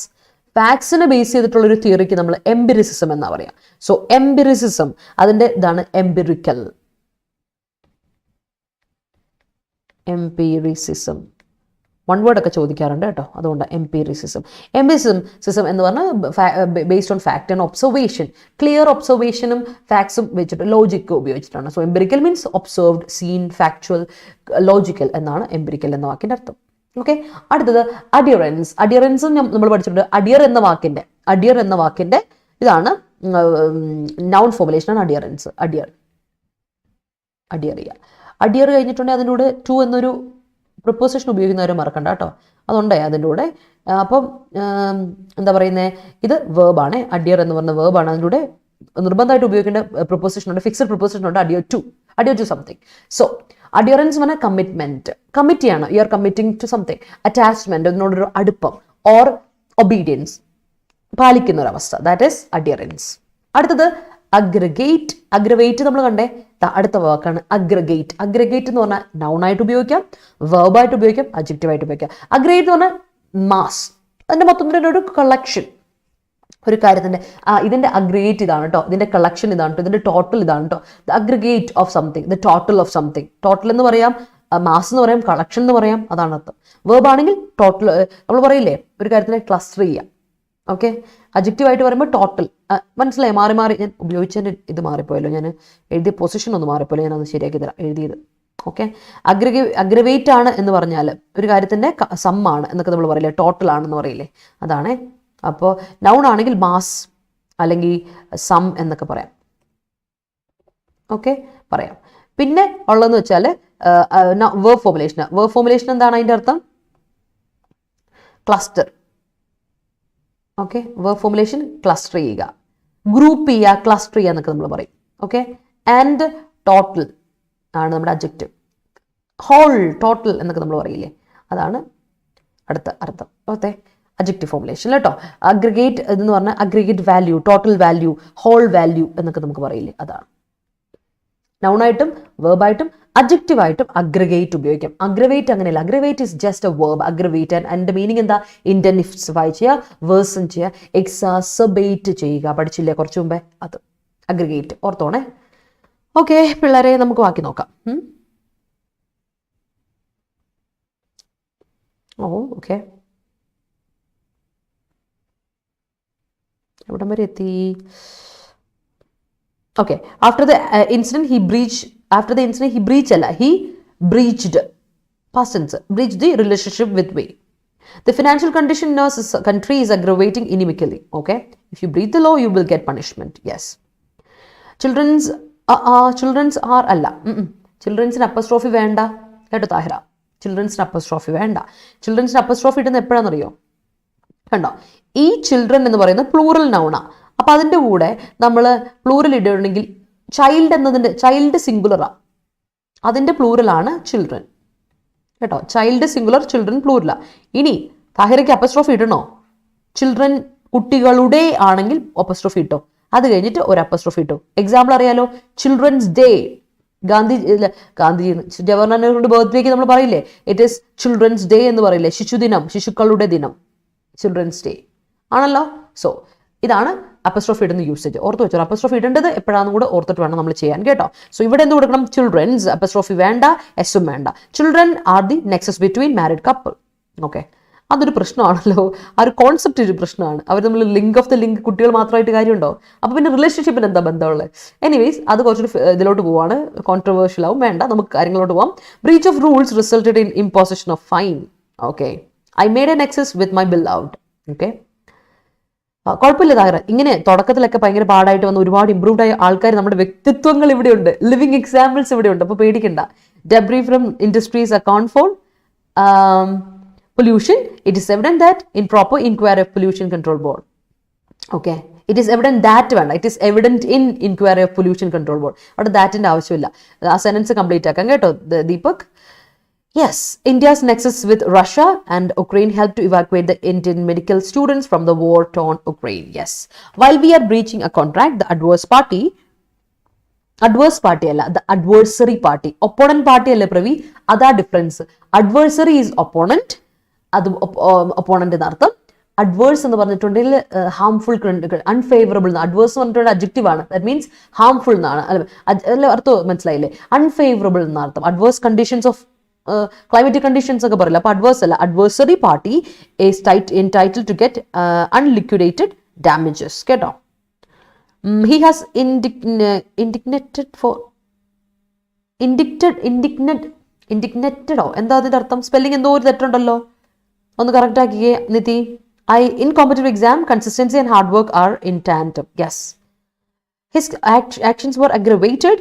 ഫാക്ട്സിനെ ബേസ് ചെയ്തിട്ടുള്ള ഒരു തിയറിക്ക് നമ്മൾ എംപിരിസിസം എന്നാ പറയാം. സോ എംപിരിസിസം അതിന്റെ ഇതാണ് എംപിരിക്കൽ. എംപിരിസിസം വൺ വേർഡ് ഒക്കെ ചോദിക്കാറുണ്ട് കേട്ടോ, അതുകൊണ്ട് എംപിരിസിസം. എംപിരിസിസം എന്ന് പറഞ്ഞാൽ based on fact and observation. Clear ഒബ്സർവേഷനും ഫാക്ട്സും വെച്ചിട്ട് ലോജിക്ക് ഉപയോഗിച്ചിട്ടാണ്. So empirical means observed, seen, factual, logical എന്നാണ് എംപിരിക്കൽ എന്ന വാക്കിന്റെ അർത്ഥം. ഓക്കെ, അടുത്തത് അഡിയറൻസ്. അഡിയറൻസും നമ്മൾ പഠിച്ചിട്ടുണ്ട്. അഡിയർ എന്ന വാക്കിന്റെ ഇതാണ് നൗൺ ഫോർമുലേഷനാണ് അഡിയറൻസ്. അഡിയർ കഴിഞ്ഞിട്ടുണ്ടെങ്കിൽ അതിൻ്റെ കൂടെ ടു എന്നൊരു പ്രിപ്പോസിഷൻ ഉപയോഗിക്കുന്നവരെ മറക്കണ്ട കേട്ടോ, അതുണ്ടേ അതിൻ്റെ കൂടെ. അപ്പം എന്താ പറയുന്നത്, ഇത് വേർബാണ്. അഡിയർ എന്ന് പറഞ്ഞ വേർബാണ്. അതിൻ്റെ കൂടെ നിർബന്ധമായിട്ട് ഉപയോഗിക്കേണ്ട പ്രിപ്പോസിഷൻ ഉണ്ട്, ഫിക്സഡ് പ്രിപ്പോസിഷൻ ഉണ്ട്. Adhere to something. So adherence എന്ന് പറഞ്ഞാൽ കമ്മിറ്റ്മെന്റ്, കമ്മിറ്റ് ചെയ്യാണ്. You are committing to something. Attachment, അതിനോടൊരു അടുപ്പം, ഓർ ഒബീഡിയൻസ്, പാലിക്കുന്ന ഒരു അവസ്ഥ. That is adherence. അടുത്തത് അഗ്രഗേറ്റ്. അഗ്രവേറ്റ് നമ്മൾ കണ്ടേ, അടുത്ത വാക്കാണ് അഗ്രഗേറ്റ്. അഗ്രഗേറ്റ് എന്ന് പറഞ്ഞാൽ നൗൺ ആയിട്ട് ഉപയോഗിക്കാം, വെർബായിട്ട് ഉപയോഗിക്കാം, അഡ്ജക്റ്റീവ് ആയിട്ട് ഉപയോഗിക്കാം. അഗ്രഗേറ്റ് എന്ന് പറഞ്ഞാൽ മാസ്, അതിന്റെ മൊത്തത്തിൻ്റെ ഒരു കളക്ഷൻ, ഒരു കാര്യത്തിന്റെ ഇതിന്റെ അഗ്രഗേറ്റ് ഇതാണ് കേട്ടോ, ഇതിന്റെ കളക്ഷൻ ഇതാണ് കേട്ടോ, ഇതിന്റെ ടോട്ടൽ ഇതാണ് കേട്ടോ. The aggregate of something, the total of something. Total എന്ന് പറയാം, മാസ് എന്ന് പറയാം, കളക്ഷൻ എന്ന് പറയാം, അതാണ് അർത്ഥം. വെർബ് ആണെങ്കിൽ ടോട്ടൽ, നമ്മൾ പറയില്ലേ ഒരു കാര്യത്തിനെ ക്ലസ്റ്റർ ചെയ്യാം. ഓക്കെ, അഡ്ജക്റ്റീവ് ആയിട്ട് പറയുമ്പോൾ ടോട്ടൽ. മനസ്സിലായി, മാറി ഞാൻ ഉപയോഗിച്ചതിൻ്റെ ഇത് മാറിപ്പോയല്ലോ, ഞാൻ എഴുതിയ പൊസിഷൻ ഒന്ന് മാറിപ്പോയല്ലോ, ഞാനത് ശരിയാക്കി തരാം എഴുതിയത്. ഓക്കെ, അഗ്രവേറ്റ് ആണ് എന്ന് പറഞ്ഞാൽ ഒരു കാര്യത്തിൻ്റെ സം ആണ് എന്നൊക്കെ നമ്മൾ പറയില്ലേ, ടോട്ടൽ ആണെന്ന് പറയില്ലേ, അതാണ്. അപ്പോൾ നൗൺ ആണെങ്കിൽ മാസ് അല്ലെങ്കിൽ സം എന്നൊക്കെ പറയാം. ഓക്കെ, പറയാം. പിന്നെ ഉള്ളതെന്ന് വെച്ചാൽ വേർബ് ഫോർമുലേഷൻ. വേർബ് ഫോർമുലേഷൻ എന്താണ് അതിൻ്റെ അർത്ഥം? Cluster. Okay, verb formulation cluster ചെയ്യുക, ഗ്രൂപ്പ് ചെയ്യുക, ക്ലസ്റ്റർ ചെയ്യുക എന്നൊക്കെ നമ്മൾ പറയും. ഓക്കെ, ആൻഡ് ടോട്ടൽ ആണ് നമ്മുടെ അഡ്ജക്റ്റീവ്. ഹോൾ, ടോട്ടൽ എന്നൊക്കെ നമ്മൾ പറയില്ലേ, അതാണ് അടുത്ത അർത്ഥം. ഓക്കെ, അഡ്ജക്റ്റീവ് ഫോർമുലേഷൻ കേട്ടോ. അഗ്രിഗേറ്റ് എന്ന് പറഞ്ഞാൽ aggregate value, total value, whole value എന്നൊക്കെ നമുക്ക് പറയില്ലേ, അതാണ്. നൗണായിട്ടും വെർബായിട്ടും അഡ്ജക്റ്റീവായിട്ടും അഗ്രഗേറ്റ് ഉപയോഗിക്കാം. അഗ്രവേറ്റ് അങ്ങനെയല്ല, aggravate is just a verb. Aggravate അതിന്റെ മീനിങ് എന്താ? ഇന്റൻസിഫൈ ചെയ്യുക, വേഴ്സൺ ചെയ്യുക, എക്സാസബേറ്റ് ചെയ്യുക. പഠിച്ചില്ലേ കുറച്ചു മുമ്പേ, അത് അഗ്രഗേറ്റ്, ഓർത്തോണേ. ഓക്കെ പിള്ളേരെ, നമുക്ക് ബാക്കി നോക്കാം. ഓക്കെ, എവിടം വരെ എത്തി? Okay, after the incident he breached past tense, breached the relationship with way. The financial condition in our country is aggravating inimically. Okay, if you breach the law you will get punishment. Yes, children's are alla ചിൽഡ്രൻസിന് അപ്പസ്ട്രോഫി വേണ്ട കേട്ടോ താഹിറ, ചിൽഡ്രൻസിന് അപ്പസ്ട്രോഫി വേണ്ട. ചിൽഡ്രൻസിന് അപ്പസ്ട്രോഫി ഇടുന്ന എപ്പോഴാണെന്നറിയോ? കണ്ടോ, ഈ ചിൽഡ്രൻ എന്ന് പറയുന്നത് പ്ലൂറൽ നൗണാ. അപ്പം അതിൻ്റെ കൂടെ നമ്മൾ പ്ലൂറൽ ഇടുകയാണെങ്കിൽ ചൈൽഡ് എന്നതിൻ്റെ, ചൈൽഡ് സിംഗുലറാ, അതിൻ്റെ പ്ലൂറലാണ് ചിൽഡ്രൻ കേട്ടോ. ചൈൽഡ് സിംഗുലർ, ചിൽഡ്രൻ പ്ലൂറലാ. ഇനി താഹിറയ്ക്ക് അപ്പസ്ട്രോഫി ഇടണോ? ചിൽഡ്രൻ കുട്ടികളുടെ ആണെങ്കിൽ അപ്പസ്ട്രോഫി ഇട്ടോ, അത് കഴിഞ്ഞിട്ട് ഒരു അപ്പസ്ട്രോഫി ഇട്ടോ. എക്സാമ്പിൾ അറിയാലോ, ചിൽഡ്രൻസ് ഡേ, ഗാന്ധി ജവഹർലാൽ നെഹ്റുവിന്റെ ബർത്ത്ഡേക്ക് നമ്മൾ പറയില്ലേ, ഇറ്റ് ഈസ് ചിൽഡ്രൻസ് ഡേ എന്ന് പറയില്ലേ, ശിശുദിനം, ശിശുക്കളുടെ ദിനം, ചിൽഡ്രൻസ് ഡേ ആണല്ലോ. സോ ഇതാണ് അപ്പസ്ട്രോഫി ഇടുന്ന യൂസേജ്. ഓർത്ത് വെച്ചോ, അപ്പസ്ട്രോഫി ഇടേണ്ടത് എപ്പോഴാണെന്ന് കൂടെ ഓർത്തിട്ട് വേണം നമ്മൾ ചെയ്യാൻ കേട്ടോ. സോ ഇവിടെ എന്ത് കൊടുക്കണം? ചിൽഡ്രൻസ്, അപ്പസ്ട്രോഫി വേണ്ട, എസും വേണ്ട. Children are the Nexus between married couple. Okay, അതൊരു പ്രശ്നമാണല്ലോ, ആ ഒരു കോൺസെപ്റ്റ് ഒരു പ്രശ്നമാണ്. അവർ നമ്മൾ ലിങ്ക് ഓഫ് ദ ലിങ്ക് കുട്ടികൾ മാത്രമായിട്ട് കാര്യമുണ്ടോ? അപ്പോൾ പിന്നെ റിലേഷൻഷിപ്പിന് എന്താ ബന്ധമുള്ളത്? എനിവേസ് അത് കുറച്ചൊരു ഇതിലോട്ട് പോവാണ്, കോൺട്രവേഴ്ഷ്യൽ ആവും, വേണ്ട, നമുക്ക് കാര്യങ്ങളോട്ട് പോവാം. Breach of rules resulted in imposition of fine. Okay, I made an excess with my bill out. Okay, കുഴപ്പമില്ല താഹിറ, ഇങ്ങനെ തുടക്കത്തിലൊക്കെ ഭയങ്കര പാടായിട്ട് വന്ന് ഒരുപാട് ഇമ്പ്രൂവ്ഡ് ആയ ആൾക്കാർ, നമ്മുടെ വ്യക്തിത്വങ്ങൾ ഇവിടെയുണ്ട്, ലിവിങ് എക്സാമ്പിൾസ് ഇവിടെയുണ്ട്, അപ്പോൾ പേടിക്കണ്ട. Debris from industries account for pollution. It is evident that in proper inquiry of pollution control board. Okay, it is evident that വേണ്ട, it is evident in inquiry of pollution control board. അവിടെ ദാറ്റിന്റെ ആവശ്യമില്ല, ആ സെന്റൻസ് കംപ്ലീറ്റ് ആക്കാം കേട്ടോ Deepak. Yes, India's nexus with Russia and Ukraine helped to evacuate the Indian medical students from the war-torn Ukraine. Yes, while we are breaching a contract, the adverse party അല്ല, the adversary party, opponent party അല്ലേ പ്രവി, അതാ ഡിഫറൻസ്. adversary is opponent, അത് ഒപ്പോണന്റ് എന്നർത്ഥം. അഡ്വേഴ്സ് എന്ന് പറഞ്ഞിട്ടുണ്ടെങ്കിൽ ഹാംഫുൾ, അൺഫേവറബിൾ. അഡ്വേഴ്സ് എന്ന് പറഞ്ഞിട്ടുണ്ടെങ്കിൽ അഡ്ജക്റ്റീവ് ആണ്, ദാറ്റ് മീൻസ് ഹാംഫുൾ എന്നാണ്, അല്ല അർത്ഥം മനസ്സിലായില്ലേ? അൺഫേവറബിൾ എന്നർത്ഥം. Adverse conditions of climatic conditions ഒക്കെ പറയില്ല, അപ്പൊ അഡ്വേഴ്സ് അല്ല. Adversary party is entitled to get unliquidated damages കേട്ടോ. He has indignatedോ എന്താ അതിന്റെ അർത്ഥം? സ്പെല്ലിംഗ് എന്തോ ഒരു തെറ്റുണ്ടല്ലോ, ഒന്ന് കറക്റ്റ് ആക്കിയേ Nithi. In competitive exam, consistency and hard work are in tandem. Yes, his actions were aggravated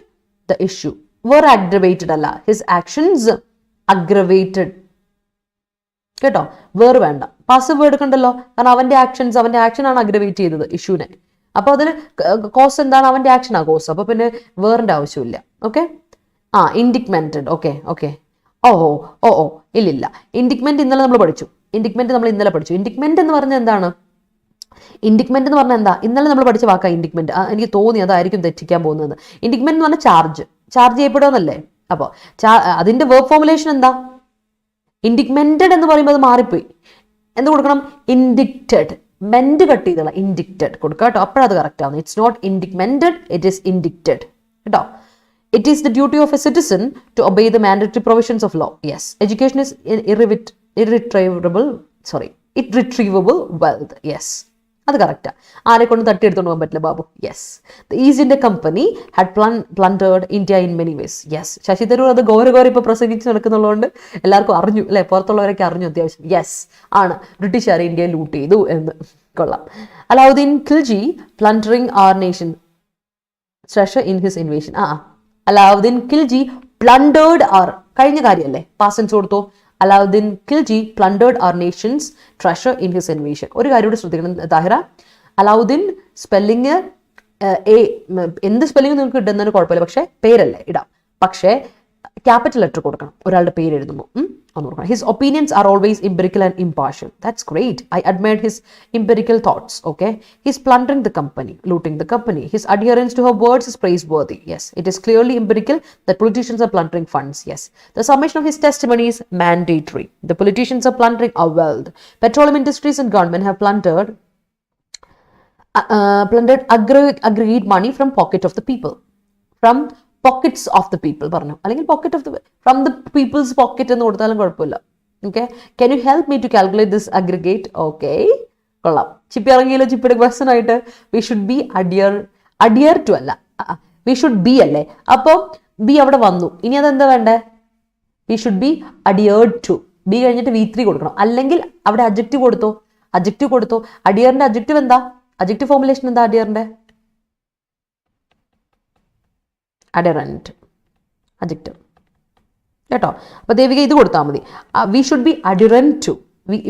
the issue. Were aggravated അല്ല, his actions aggravated കേട്ടോ. വേറെ വേണ്ട, പാസീവ് വേർഡ് കണ്ടല്ലോ, കാരണം അവന്റെ ആക്ഷൻ ആണ് അഗ്രവേറ്റ് ചെയ്തത് ഇഷ്യൂനെ. അപ്പൊ അതിന് കോസ് എന്താണ്? അവന്റെ ആക്ഷൻ ആ കോസ്. അപ്പൊ പിന്നെ വേറിന്റെ ആവശ്യമില്ല. ഓക്കെ, ഇൻഡിഗ്മെന്റഡ്. ഓക്കെ ഇല്ലില്ല, ഇൻഡിഗ്മെന്റ് ഇന്നലെ നമ്മൾ പഠിച്ചു. ഇൻഡിഗ്മെന്റ് എന്ന് പറഞ്ഞാൽ എന്താണ്? ഇൻഡിഗ്മെന്റ് എന്ന് പറഞ്ഞാൽ എന്താ? ഇന്നലെ നമ്മൾ പഠിച്ച വാക്കാ ഇൻഡിഗ്മെന്റ്. എനിക്ക് തോന്നി അതായിരിക്കും തെറ്റിക്കാൻ പോകുന്നത്. ഇൻഡിഗ്മെന്റ് എന്ന് പറഞ്ഞാൽ ചാർജ് ചെയ്യപ്പെടുമെന്നല്ലേ? അപ്പോൾ അതിന്റെ വേർബ് ഫോർമുലേഷൻ എന്താ? ഇൻഡിഗ്മെന്റഡ് എന്ന് പറയുമ്പോൾ അത് മാറിപ്പോയി. എന്ത് കൊടുക്കണം? ഇൻഡിക്റ്റഡ്. മെന്റ് കട്ട് ചെയ്തോളാം, ഇൻഡിക്റ്റഡ് കൊടുക്കുക കേട്ടോ, അപ്പോഴത് കറക്റ്റ് ആവുന്നു. It's not ഇൻഡിഗ്മെന്റഡ്, it is indicted കേട്ടോ. It is the duty of a citizen to obey the mandatory provisions of law. Yes, education is irretrievable wealth. Yes, അത് കറക്റ്റാ. ആരെ കൊണ്ട് തട്ടിയെടുത്തോണ്ട് പോകാൻ പറ്റില്ല Babu. Yes, the East India company had plundered India in many ways. Yes, Shashi Tharoor അത് ഗൗരവ ഇപ്പൊ പ്രസംഗിച്ച് നടക്കുന്നുള്ളതുകൊണ്ട് എല്ലാവർക്കും അറിഞ്ഞു അല്ലെ, പുറത്തുള്ളവരൊക്കെ അറിഞ്ഞു അത്യാവശ്യം. യെസ് ആണ്, ബ്രിട്ടീഷുകാർ ഇന്ത്യയെ ലൂട്ട് ചെയ്തു എന്ന്. കൊള്ളാം. Alauddin Khilji plundering our nation treasure in his invasion. Alauddin Khilji plundered our, കഴിഞ്ഞ കാര്യമല്ലേ, പാസൻസ് കൊടുത്തോ. Alauddin Khilji plundered our nation's treasure in his invasion. ഒരു കാര്യം കൂടെ ശ്രദ്ധിക്കണം താഹിറ, അലാവുദ്ദീൻ സ്പെല്ലിങ് എന്ത് സ്പെല്ലിംഗ് നിങ്ങൾക്ക് ഇടുന്നതിന് കുഴപ്പമില്ല, പക്ഷേ പേരല്ലേ ഇടാം, പക്ഷേ ക്യാപിറ്റൽ ലെറ്റർ കൊടുക്കണം ഒരാളുടെ പേര് എഴുതുമ്പോൾ. ഒന്ന് കൊടുക്കണം. His opinions are always empirical and impartial. That's great. I admired his empirical thoughts. Okay, his plundering the company, looting the company. His adherence to her words is praiseworthy. Yes, it is clearly empirical that politicians are plundering funds. Yes, the summation of his testimony is mandatory. The politicians are plundering our wealth. Petroleum industries and government have plundered aggregate money from pocket of the people. From pockets of the people പറഞ്ഞു, അല്ലെങ്കിൽ pocket of the, from the people's pocket എന്ന് കൊടുത്താലും കുഴപ്പമില്ല. Okay, can you help me to calculate this aggregate? Okay, കൊള്ളാം. ചിപ്പി ഇറങ്ങിയല്ലോ ചിപ്പിയുടെ ക്വസ്റ്റൻ ആയിട്ട്. we should be adhere to അല്ല, we should be അല്ലേ, അപ്പോൾ ബി അവിടെ വന്നു. ഇനി അതെന്താ വേണ്ടേ? we should be adhered to. B കഴിഞ്ഞിട്ട് V3 കൊടുക്കണം, അല്ലെങ്കിൽ അവിടെ adjective കൊടുത്തോ. അഡിയറിന്റെ adjective എന്താ? adjective ഫോർമുലേഷൻ എന്താ അഡിയറിന്റെ? adherent adjective. കേട്ടോ. അപ്പോൾ ദേവിക ഇത് കൊടുത്താൽ മതി. We should be adherent to,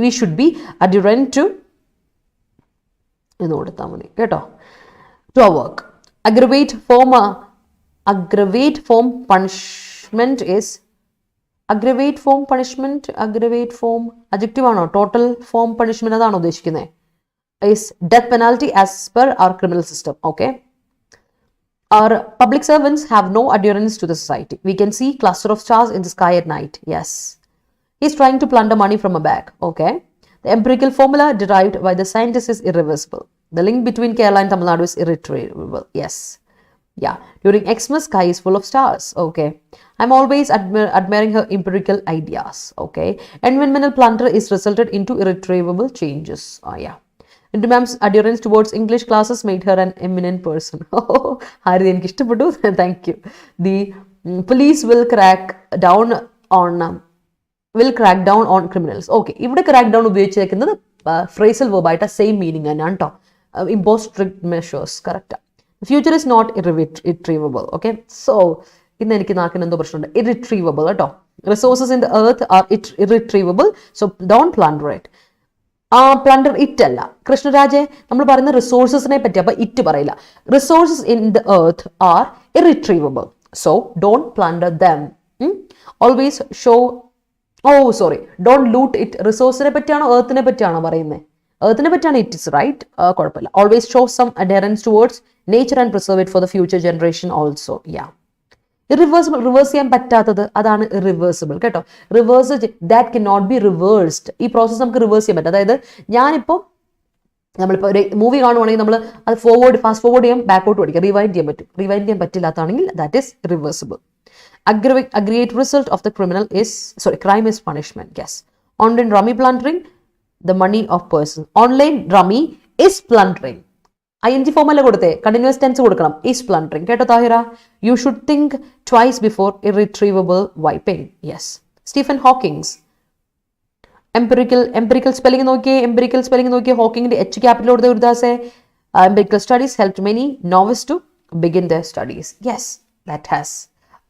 we should be adherent to എന്ന് കൊടുത്താൽ മതി കേട്ടോ. To our work. Aggravate form punishment is aggravate form punishment, aggravate form adjective ആണോ? ടോട്ടൽ ഫോം പണിഷ്മെൻറ്റ് അതാണോ ഉദ്ദേശിക്കുന്നത്? Is death penalty as per our criminal system. Okay. Our public servants have no adherence to the society. We can see cluster of stars in the sky at night. Yes. He's trying to plunder money from a bag. Okay. The empirical formula derived by the scientists is irreversible. The link between Kerala and Tamil Nadu is irretrievable. Yes. Yeah. During Xmas, sky is full of stars. Okay. I'm always admiring her empirical ideas. Okay. Environmental plunder is resulted into irretrievable changes. Yeah. Into ma'am's adherence towards English classes made her an eminent person. Hari enki ishtapettu. Thank you. The police will crack down on criminals. Okay. Ivide crack down ഉപയോഗിച്ചിരിക്കുന്നത് phrasal verb ആയിട്ട് സെയിം മീനിങ് തന്നെയാണ് കേട്ടോ. Impose strict measures. Correct. The future is not irretrievable. Okay. So ഇന്ന് എനിക്ക് നാക്കിന് എന്തോ പ്രശ്നമുണ്ട്. Irretrievable കേട്ടോ. Resources in the earth are irretrievable. So don't plunder it. Plunder it അല്ല കൃഷ്ണരാജെ, നമ്മൾ പറയുന്ന റിസോഴ്സസിനെ പറ്റി. അപ്പൊ ഇറ്റ് പറയില്ല. Resources in the earth are irretrievable, so don't plunder them. Always show don't loot it. റിസോഴ്സിനെ പറ്റിയാണോ എർത്തിനെ പറ്റിയാണോ പറയുന്നത്? എർത്തിനെ പറ്റിയാണ്. ഇറ്റ് ഇസ് റൈറ്റ്, കുഴപ്പമില്ല. Always show some adherence towards nature and preserve it for the future generation also. Ya. Irreversible, reverse ചെയ്യാൻ പറ്റാത്തത്, അതാണ് ഇറിവേഴ്സിബിൾ കേട്ടോ. Reverse that can not be reversed. ഈ പ്രോസസ്സ് നമുക്ക് റിവേഴ്സ് ചെയ്യാൻ പറ്റും. അതായത് നമ്മളിപ്പോൾ ഒരു മൂവി കാണുവാണെങ്കിൽ നമ്മൾ അത് ഫാസ്റ്റ് ഫോർവേഡ് ചെയ്യാം, ബാക്കോട്ട് പഠിക്കാം, റിവൈൻഡ് ചെയ്യാൻ പറ്റും. റിവൈൻഡ് ചെയ്യാൻ പറ്റില്ലാത്താണെങ്കിൽ that is reversible. Aggregate result of the crime is punishment. Yes. Online rummy plundering the money of person. Online rummy is plundering. ING form അല്ല കൊടുത്തേ, കണ്ടിന്യൂസ് ടെൻസ് കൊടുക്കണം. ഈസ് പ്ലണ്ടറിങ് കേട്ടോ Thahira. You should think twice before irretrievable wiping. Yes. Stephen Hawkings. Empirical spelling നോക്കിയേ. ഹോക്കിങ്ങിന്റെ H ക്യാപിറ്റൽ കൊടുത്ത ഗുരുദാസേ. Empirical studies help many novice to begin the studies. Yes, that has.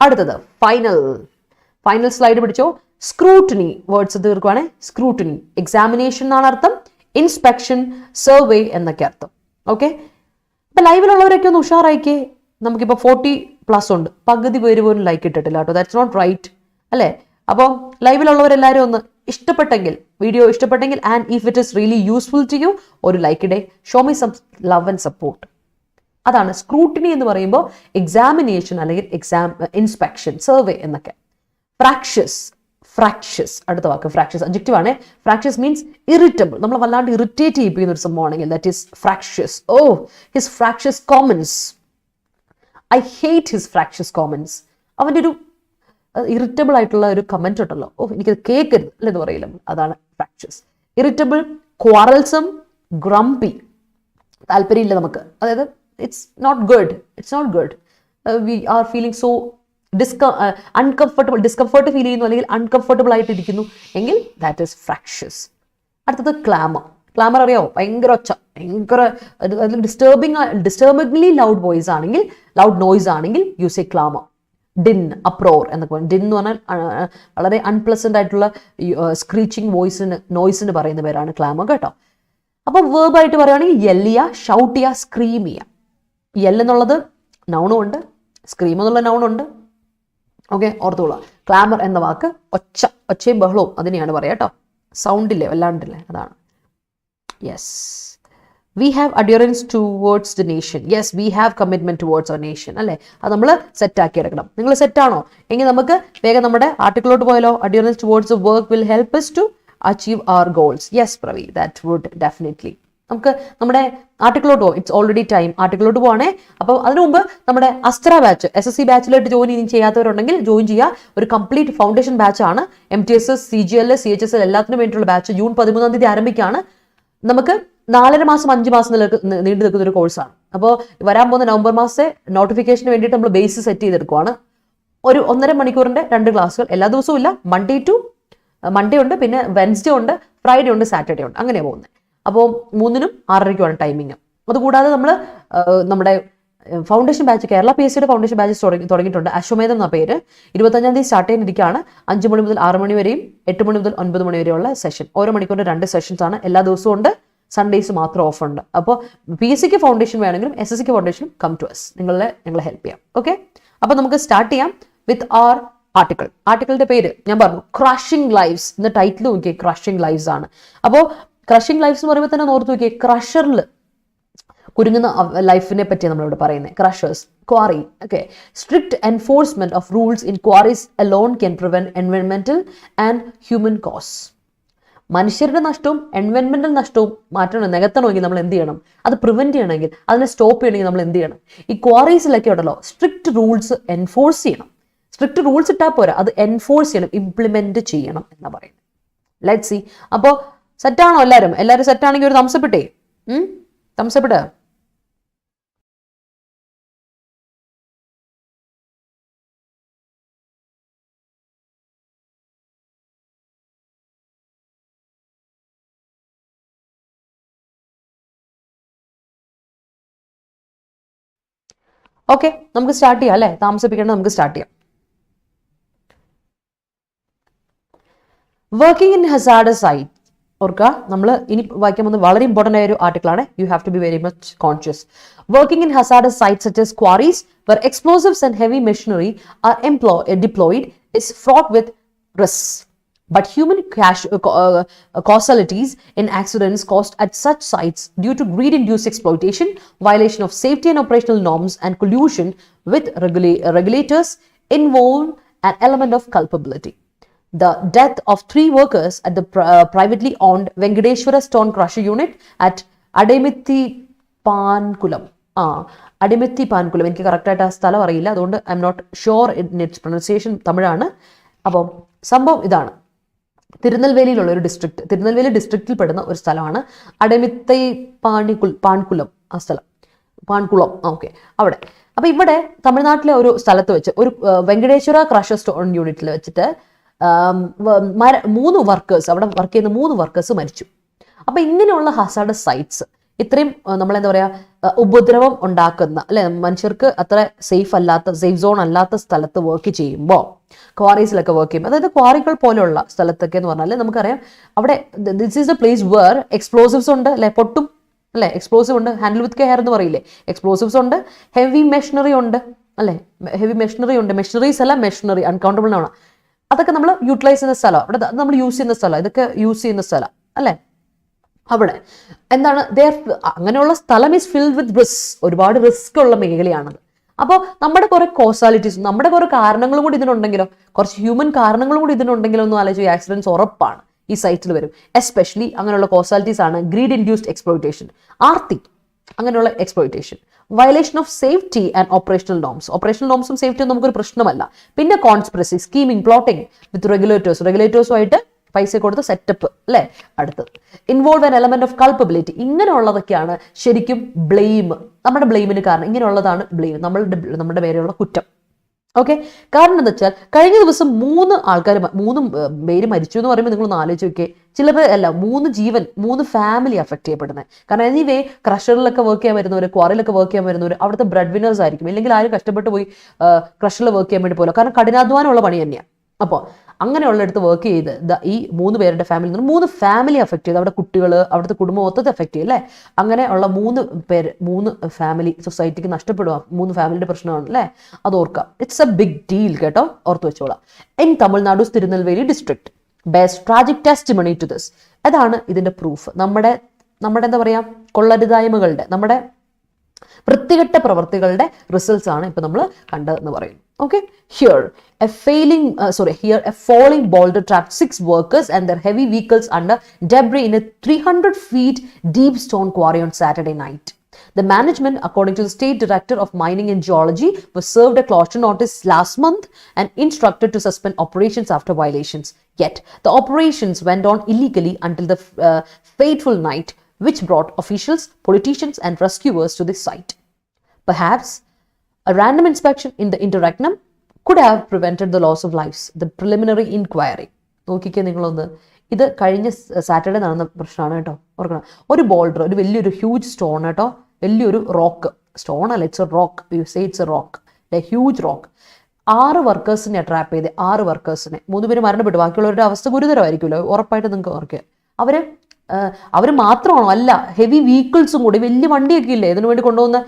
അടുത്തത് ഫൈനൽ സ്ലൈഡ് പിടിച്ചോ. സ്ക്രൂട്ടിനി വേർഡ്സ് തീർക്കുവാണേ. സ്ക്രൂട്ടിനി എക്സാമിനേഷൻ എന്നാണ് അർത്ഥം. ഇൻസ്പെക്ഷൻ, സർവേ എന്നൊക്കെ അർത്ഥം. ഓക്കെ. അപ്പൊ ലൈവിലുള്ളവരൊക്കെ ഒന്ന് ഉഷാറായിക്കേ. നമുക്കിപ്പോൾ 40+ ഉണ്ട്, പകുതി പേര് പോലും ലൈക്ക് ഇട്ടിട്ടില്ല കേട്ടോ. ദാറ്റ്സ് നോട്ട് റൈറ്റ് അല്ലേ? അപ്പോൾ ലൈവിലുള്ളവരെല്ലാവരും ഒന്ന് വീഡിയോ ഇഷ്ടപ്പെട്ടെങ്കിൽ and if it is really useful to you, ഒരു ലൈക്ക് ഇടേ. Show me some love and support. അതാണ് സ്ക്രൂട്ടിനി എന്ന് പറയുമ്പോൾ. എക്സാമിനേഷൻ അല്ലെങ്കിൽ ഇൻസ്പെക്ഷൻ, സർവേ എന്നൊക്കെ. ഫ്രാക്ഷ്യസ് അടുത്ത വാക്ക്. ഫ്രാക്ഷ്യസ് അഡ്ജക്റ്റീവ് ആണ്. Fractious means irritable. നമ്മൾ വല്ലാണ്ട് ഇറിറ്റേറ്റ് ചെയ്യിപ്പിക്കുന്ന ഒരു സംഭവമാണെങ്കിൽ that is fractious. His fractious comments. I hate his fractious comments. അവൻ്റെ ഒരു ഇറിറ്റബിൾ ആയിട്ടുള്ള ഒരു കമന്റ് ഉണ്ടല്ലോ, എനിക്കത് കേൾക്കരുത് അല്ലെന്ന് പറയില്ല, അതാണ് ഫ്രാക്ഷ്യസ്. Irritable, ക്വാറൽസം, grumpy. താല്പര്യമില്ല നമുക്ക്. അതായത് it's not good. We are feeling so discomfort feel ചെയ്യുന്നു അല്ലെങ്കിൽ അൺകംഫർട്ടബിൾ ആയിട്ട് ഇരിക്കുന്നു എങ്കിൽ ദാറ്റ് ഈസ് ഫ്രാക്ഷ്യസ്. അടുത്തത് ക്ലാമർ അറിയാവോ? ഭയങ്കര ഒച്ച, ഭയങ്കര ഡിസ്റ്റർബിംഗ്ലി ലൗഡ് നോയ്സ് ആണെങ്കിൽ use A clamour. Didn't, uproar എന്നൊക്കെ പറയും. ഡിൻ എന്ന് പറഞ്ഞാൽ വളരെ അൺപ്ലസന്റ് ആയിട്ടുള്ള സ്ക്രീച്ചിങ് നോയ്സിന് പറയുന്ന പേരാണ് ക്ലാമർ കേട്ടോ. അപ്പം വേർബായിട്ട് പറയുകയാണെങ്കിൽ യെൽ ചെയ്യുക, ഷൗട്ട് ചെയ്യുക, സ്ക്രീം ചെയ്യുക. യെൽ എന്നുള്ളത് നൗണും ഉണ്ട്, സ്ക്രീം എന്നുള്ള നൗണുണ്ട്. ഓക്കെ, ഓർത്തോളാം. ക്ലാമർ എന്ന വാക്ക് ഒച്ചയും ബഹളവും അതിനെയാണ് പറയുക കേട്ടോ. സൗണ്ടില്ലേ, വല്ലാണ്ടില്ലേ, അതാണ്. Yes. We have adherence towards the nation. Yes, we have commitment towards our nation അല്ലേ? അത് നമ്മൾ സെറ്റാക്കി എടുക്കണം. നിങ്ങൾ സെറ്റാണോ? എങ്കിൽ നമുക്ക് വേഗം നമ്മുടെ ആർട്ടിക്കിളോട്ട് പോയാലോ. Adherence towards the work will help us to achieve our goals. Yes, Pravi, that would definitely. നമുക്ക് നമ്മുടെ ആർട്ടിക്കിളോട്ട് പോകും. It's already time. ആർട്ടിക്കിളോട്ട് പോവാണേ. അപ്പോൾ അതിനു മുമ്പ് നമ്മുടെ അസ്ത്ര ബാച്ച്, SSC ബാച്ചിലായിട്ട് ജോയിൻ ചെയ്യാത്തവരുണ്ടെങ്കിൽ ജോയിൻ ചെയ്യുക. ഒരു കംപ്ലീറ്റ് ഫൗണ്ടേഷൻ ബാച്ചാണ്. MTSS, CGL, CHSL എല്ലാത്തിനും വേണ്ടിയിട്ടുള്ള ബാച്ച് ജൂൺ 13 ആരംഭിക്കുകയാണ്. നമുക്ക് 4.5 മാസം 5 മാസം നീണ്ടു നിൽക്കുന്ന ഒരു കോഴ്സാണ്. അപ്പോൾ വരാൻ പോകുന്ന നവംബർ മാസത്തെ നോട്ടിഫിക്കേഷന് വേണ്ടിയിട്ട് നമ്മൾ ബേസ് സെറ്റ് ചെയ്തെടുക്കുവാണ്. ഒരു 1.5 മണിക്കൂറിന്റെ 2 ക്ലാസ്സുകൾ എല്ലാ ദിവസവും ഇല്ല. മൺഡേ ഉണ്ട്, പിന്നെ വെൻസ്ഡേ ഉണ്ട്, ഫ്രൈഡേ ഉണ്ട്, സാറ്റർഡേ ഉണ്ട്, അങ്ങനെയാണ് പോകുന്നത്. അപ്പോൾ 3-നും 6:30ക്കുമാണ് ടൈമിങ്. അതുകൂടാതെ നമ്മൾ നമ്മുടെ ഫൗണ്ടേഷൻ ബാച്ച് കേരള PSCയുടെ ഫൗണ്ടേഷൻ ബാച്ച് തുടങ്ങിയിട്ടുണ്ട്. അശ്വമേധം എന്ന പേര് 25-ാം തീയതി സ്റ്റാർട്ട് ചെയ്യാനിരിക്കുകയാണ്. 5 മണി മുതൽ 6 മണി വരെയും 8 മണി മുതൽ 9 മണി വരെയുള്ള സെഷൻ. ഓരോ മണിക്കൂറിന് 2 സെഷൻസ് ആണ്. എല്ലാ ദിവസവും ഉണ്ട്. സൺഡേസ് മാത്രം ഓഫ് ഉണ്ട്. അപ്പോൾ PSCക്ക് ഫൗണ്ടേഷൻ വേണമെങ്കിലും SSCക്ക് ഫൗണ്ടേഷനും കം ടു അസ്. ഞങ്ങളെ ഹെൽപ്പ് ചെയ്യാം. ഓക്കെ, അപ്പോൾ നമുക്ക് സ്റ്റാർട്ട് ചെയ്യാം വിത്ത് ആർ ആർട്ടിക്കിൾ. ആർട്ടിക്കിളിന്റെ പേര് ഞാൻ പറഞ്ഞു, ക്രഷിംഗ് ലൈവ്സ്. ഇന്ന് ടൈറ്റിൽ നോക്കിയേ, ക്രഷിംഗ് ലൈവ്സ് ആണ്. അപ്പോൾ ക്രഷിംഗ് ലൈവ്സ് എന്ന് പറയുമ്പോൾ തന്നെ ഓർത്ത് നോക്കിയേ, ക്രഷറിൽ കുരുങ്ങുന്ന ലൈഫിനെ പറ്റിയാണ് നമ്മളിവിടെ പറയുന്നത്. Crushers, quarry. Okay, strict enforcement of rules in quarries alone can prevent എൻവയൺമെന്റൽ ആൻഡ് ഹ്യൂമൻ കോസ്. മനുഷ്യരുടെ നഷ്ടവും എൻവയൺമെന്റൽ നഷ്ടവും മാറ്റണം, നികത്തണമെങ്കിൽ നമ്മൾ എന്ത് ചെയ്യണം? അത് പ്രിവെന്റ് ചെയ്യണമെങ്കിൽ, അതിനെ സ്റ്റോപ്പ് ചെയ്യണമെങ്കിൽ നമ്മൾ എന്ത് ചെയ്യണം? ഈ ക്വാറീസിലൊക്കെ ഉണ്ടല്ലോ സ്ട്രിക്റ്റ് റൂൾസ് എൻഫോഴ്സ് ചെയ്യണം. സ്ട്രിക്റ്റ് റൂൾസ് ഇട്ടാൽ പോരാ, അത് എൻഫോഴ്സ് ചെയ്യണം, ഇംപ്ലിമെന്റ് ചെയ്യണം എന്നാ പറയുന്നത്. Let's see. അപ്പോൾ സെറ്റാണോ എല്ലാവരും? എല്ലാവരും സെറ്റാണെങ്കിൽ ഒരു തംസപ്പ് ഇട്ടേ. തംസപ്പ് ഇടുക. ഓക്കെ, നമുക്ക് സ്റ്റാർട്ട് ചെയ്യാം അല്ലേ? താമസിപ്പിക്കേണ്ട, നമുക്ക് സ്റ്റാർട്ട് ചെയ്യാം. Working in hazardous site. ഓർക്കുക, നമ്മൾ ഇനി വായിക്കാൻ പോകുന്നത് വളരെ ഇമ്പോർട്ടൻ്റ് ആയ ഒരു ആർട്ടിക്കിളാണ്. You have to be very much conscious. Working in hazardous site such as quarries where explosives and heavy machinery are deployed is fraught with risks. But human causalities in accidents caused at such sites due to greed-induced exploitation, violation of safety and operational norms, and collusion with regulators involve an element of culpability. The death of 3 workers at the privately owned Venkateshwara Stone Crusher Unit at Adimithippankulam. Adimithippankulam. എനിക്ക് കറക്റ്റായിട്ട് ആ സ്ഥലം അറിയില്ല, അതുകൊണ്ട് I am not sure its pronunciation തമിഴാണ്. അപ്പം സംഭവം ഇതാണ്. തിരുനെൽവേലിയിലുള്ള ഒരു ഡിസ്ട്രിക്ട്, തിരുനെൽവേലി ഡിസ്ട്രിക്റ്റിൽ പെടുന്ന ഒരു സ്ഥലമാണ് പാൺകുളം. ആ സ്ഥലം പാൺകുളം. ഓക്കെ, അവിടെ. അപ്പൊ ഇവിടെ തമിഴ്നാട്ടിലെ ഒരു സ്ഥലത്ത് വെച്ച് ഒരു വെങ്കടേശ്വര ക്രഷർ സ്റ്റോൺ യൂണിറ്റിൽ വെച്ചിട്ട് 3 വർക്കേഴ്സ്, അവിടെ വർക്ക് ചെയ്യുന്ന 3 വർക്കേഴ്സ് മരിച്ചു. അപ്പൊ ഇങ്ങനെയുള്ള ഹസാർഡസ് സൈറ്റ്സ്, ഇത്രയും നമ്മളെന്താ പറയാ, ഉപദ്രവം ഉണ്ടാക്കുന്ന അല്ലെ, മനുഷ്യർക്ക് അത്ര സേഫ് സോൺ അല്ലാത്ത സ്ഥലത്ത് വർക്ക് ചെയ്യുമ്പോൾ, ക്വാറീസിലൊക്കെ വർക്ക് ചെയ്യുമ്പോൾ, അതായത് ക്വാറികൾ പോലെയുള്ള സ്ഥലത്തൊക്കെ എന്ന് പറഞ്ഞാൽ നമുക്കറിയാം, അവിടെ this is the place where explosives ഉണ്ട് അല്ലെ, പൊട്ടും അല്ലെ, എക്സ്പ്ലോസീവ് ഉണ്ട്, ഹാൻഡിൽ വിത്ത് കെയർ എന്ന് പറയില്ലേ, എക്സ്പ്ലോസീവ്സ് ഉണ്ട്, ഹെവി മെഷീനറി ഉണ്ട് അല്ലെ, ഹെവി മെഷീനറി ഉണ്ട്, മെഷീനറീസ് അല്ല മെഷീനറി, അൺകൗണ്ടബിൾ ആണ്. അതൊക്കെ നമ്മൾ യൂട്ടിലൈസ് ചെയ്യുന്ന സ്ഥലം, അവിടെ നമ്മൾ യൂസ് ചെയ്യുന്ന സ്ഥലം, ഇതൊക്കെ യൂസ് ചെയ്യുന്ന സ്ഥലം അല്ലെ. അവിടെ എന്താണ്, അങ്ങനെയുള്ള സ്ഥലം ഈസ് ഫിൽഡ് വിത്ത് റിസ്ക്, ഒരുപാട് റിസ്ക് ഉള്ള മേഖലയാണത്. അപ്പോൾ നമ്മുടെ കുറെ കോസാലിറ്റീസ്, നമ്മുടെ കുറെ കാരണങ്ങളും കൂടി ഇതിനുണ്ടെങ്കിലോ, കുറച്ച് ഹ്യൂമൻ കാരണങ്ങളും കൂടി ഇതിനുണ്ടെങ്കിലോ ഒന്നും ആലോചിച്ച് ആക്സിഡൻസ് ഉറപ്പാണ് ഈ സൈറ്റിൽ വരും. എസ്പെഷ്യലി അങ്ങനെയുള്ള കോസാലിറ്റീസ് ആണ് ഗ്രീഡ് ഇൻഡ്യൂസ്ഡ് എക്സ്പ്ലോയിറ്റേഷൻ, ആർത്തി, അങ്ങനെയുള്ള exploitation, violation of safety and operational നോംസും സേഫ്റ്റിയും നമുക്കൊരു പ്രശ്നമല്ല. പിന്നെ കോൺസ്പിറസി, സ്കീമിംഗ്, പ്ലോട്ടിംഗ് വിത്ത് റെഗുലേറ്റേഴ്സുമായിട്ട് പൈസ കൊടുത്ത് സെറ്റപ്പ് അല്ലെ. അടുത്തത് involve an element of culpability. ഇങ്ങനെയുള്ളതൊക്കെയാണ് ശരിക്കും ബ്ലെയിം, നമ്മുടെ ബ്ലെയിമിന് കാരണം. ഇങ്ങനെയുള്ളതാണ് ബ്ലെയിം, നമ്മുടെ പേരെയുള്ള കുറ്റം. ഓക്കെ, കാരണം എന്താ വെച്ചാൽ കഴിഞ്ഞ ദിവസം 3 പേര് മരിച്ചു എന്ന് പറയുമ്പോൾ നിങ്ങളൊന്ന് ആലോചിച്ച് നോക്കിയേ. ചിലർ അല്ല, 3 ജീവൻ, 3 ഫാമിലി അഫക്ട് ചെയ്യപ്പെടുന്നത്. കാരണം എനിവേ ക്രഷറിലൊക്കെ വർക്ക് ചെയ്യാൻ വരുന്നവർ, ക്വാറിലൊക്കെ വർക്ക് ചെയ്യാൻ വരുന്നവർ അവിടുത്തെ ബ്രെഡ് വിന്നേഴ്സ് ആയിരിക്കും. ഇല്ലെങ്കിൽ ആരും കഷ്ടപ്പെട്ട് പോയി ക്രഷറിൽ വർക്ക് ചെയ്യാൻ വേണ്ടി പോലും, കാരണം കഠിനാധ്വാനമുള്ള പണി തന്നെയാണ്. അപ്പോൾ അങ്ങനെയുള്ളടത്ത് വർക്ക് ചെയ്ത് ഈ 3 പേരുടെ ഫാമിലി, 3 ഫാമിലി അഫക്ട് ചെയ്ത്, അവിടെ കുട്ടികൾ, അവിടുത്തെ കുടുംബം മൊത്തത്തെ അഫക്ട് ചെയ്യും അല്ലേ. അങ്ങനെയുള്ള 3 ഫാമിലി സൊസൈറ്റിക്ക് നഷ്ടപ്പെടുക, 3 ഫാമിലിയുടെ പ്രശ്നമാണ് അല്ലേ. അത് ഓർക്കാം, ഇറ്റ്സ് എ ബിഗ് ഡീൽ കേട്ടോ, ഓർത്ത് വെച്ചോളാം. In Tamil Nadu Tirunelveli district bears tragic testimony to this. അതാണ് ഇതിന്റെ പ്രൂഫ്. നമ്മുടെ എന്താ പറയാ, കൊള്ളരുതായ്മകളുടെ, നമ്മുടെ വൃത്തികെട്ട പ്രവർത്തികളുടെ റിസൾട്ട്സ് ആണ് ഇപ്പൊ നമ്മൾ കണ്ടതെന്ന് പറയുന്നു. Okay, here a falling boulder trapped 6 workers and their heavy vehicles under debris in a 300 feet deep stone quarry on Saturday night. The management, according to the State Director of Mining and Geology, was served a closure notice last month and instructed to suspend operations after violations. Yet, the operations went on illegally until the fateful night, which brought officials, politicians, and rescuers to the site. Perhaps a random inspection in the interregnum could have prevented the loss of lives. The preliminary inquiry. നോക്കിക്കേ നിങ്ങളൊന്ന്, ഇത് കഴിഞ്ഞ സാറ്റർഡേ നടന്ന പ്രശ്നമാണ് കേട്ടോ, ഓർക്കണം. ഒരു ബോൾഡർ, ഒരു വലിയൊരു ഹ്യൂജ് സ്റ്റോൺ കേട്ടോ, വലിയൊരു റോക്ക് സ്റ്റോൺ അല്ല, it's a rock, you say it's a rock, a huge rock. 6 വർക്കേഴ്സിനെ ട്രാപ്പ് ചെയ്ത് 6 വർക്കേഴ്സിനെ, 3 പേര് മരണപ്പെട്ടു, ബാക്കിയുള്ളവരുടെ അവസ്ഥ ഗുരുതരമായിരിക്കുമല്ലോ, ഉറപ്പായിട്ട് നിങ്ങൾക്ക് ഓർക്കുക. അവർ മാത്രമാണോ? അല്ല, ഹെവി വെഹിക്കിൾസും കൂടി, വലിയ വണ്ടിയൊക്കെ ഇല്ലേ ഇതിനു വേണ്ടി കൊണ്ടുപോകുന്ന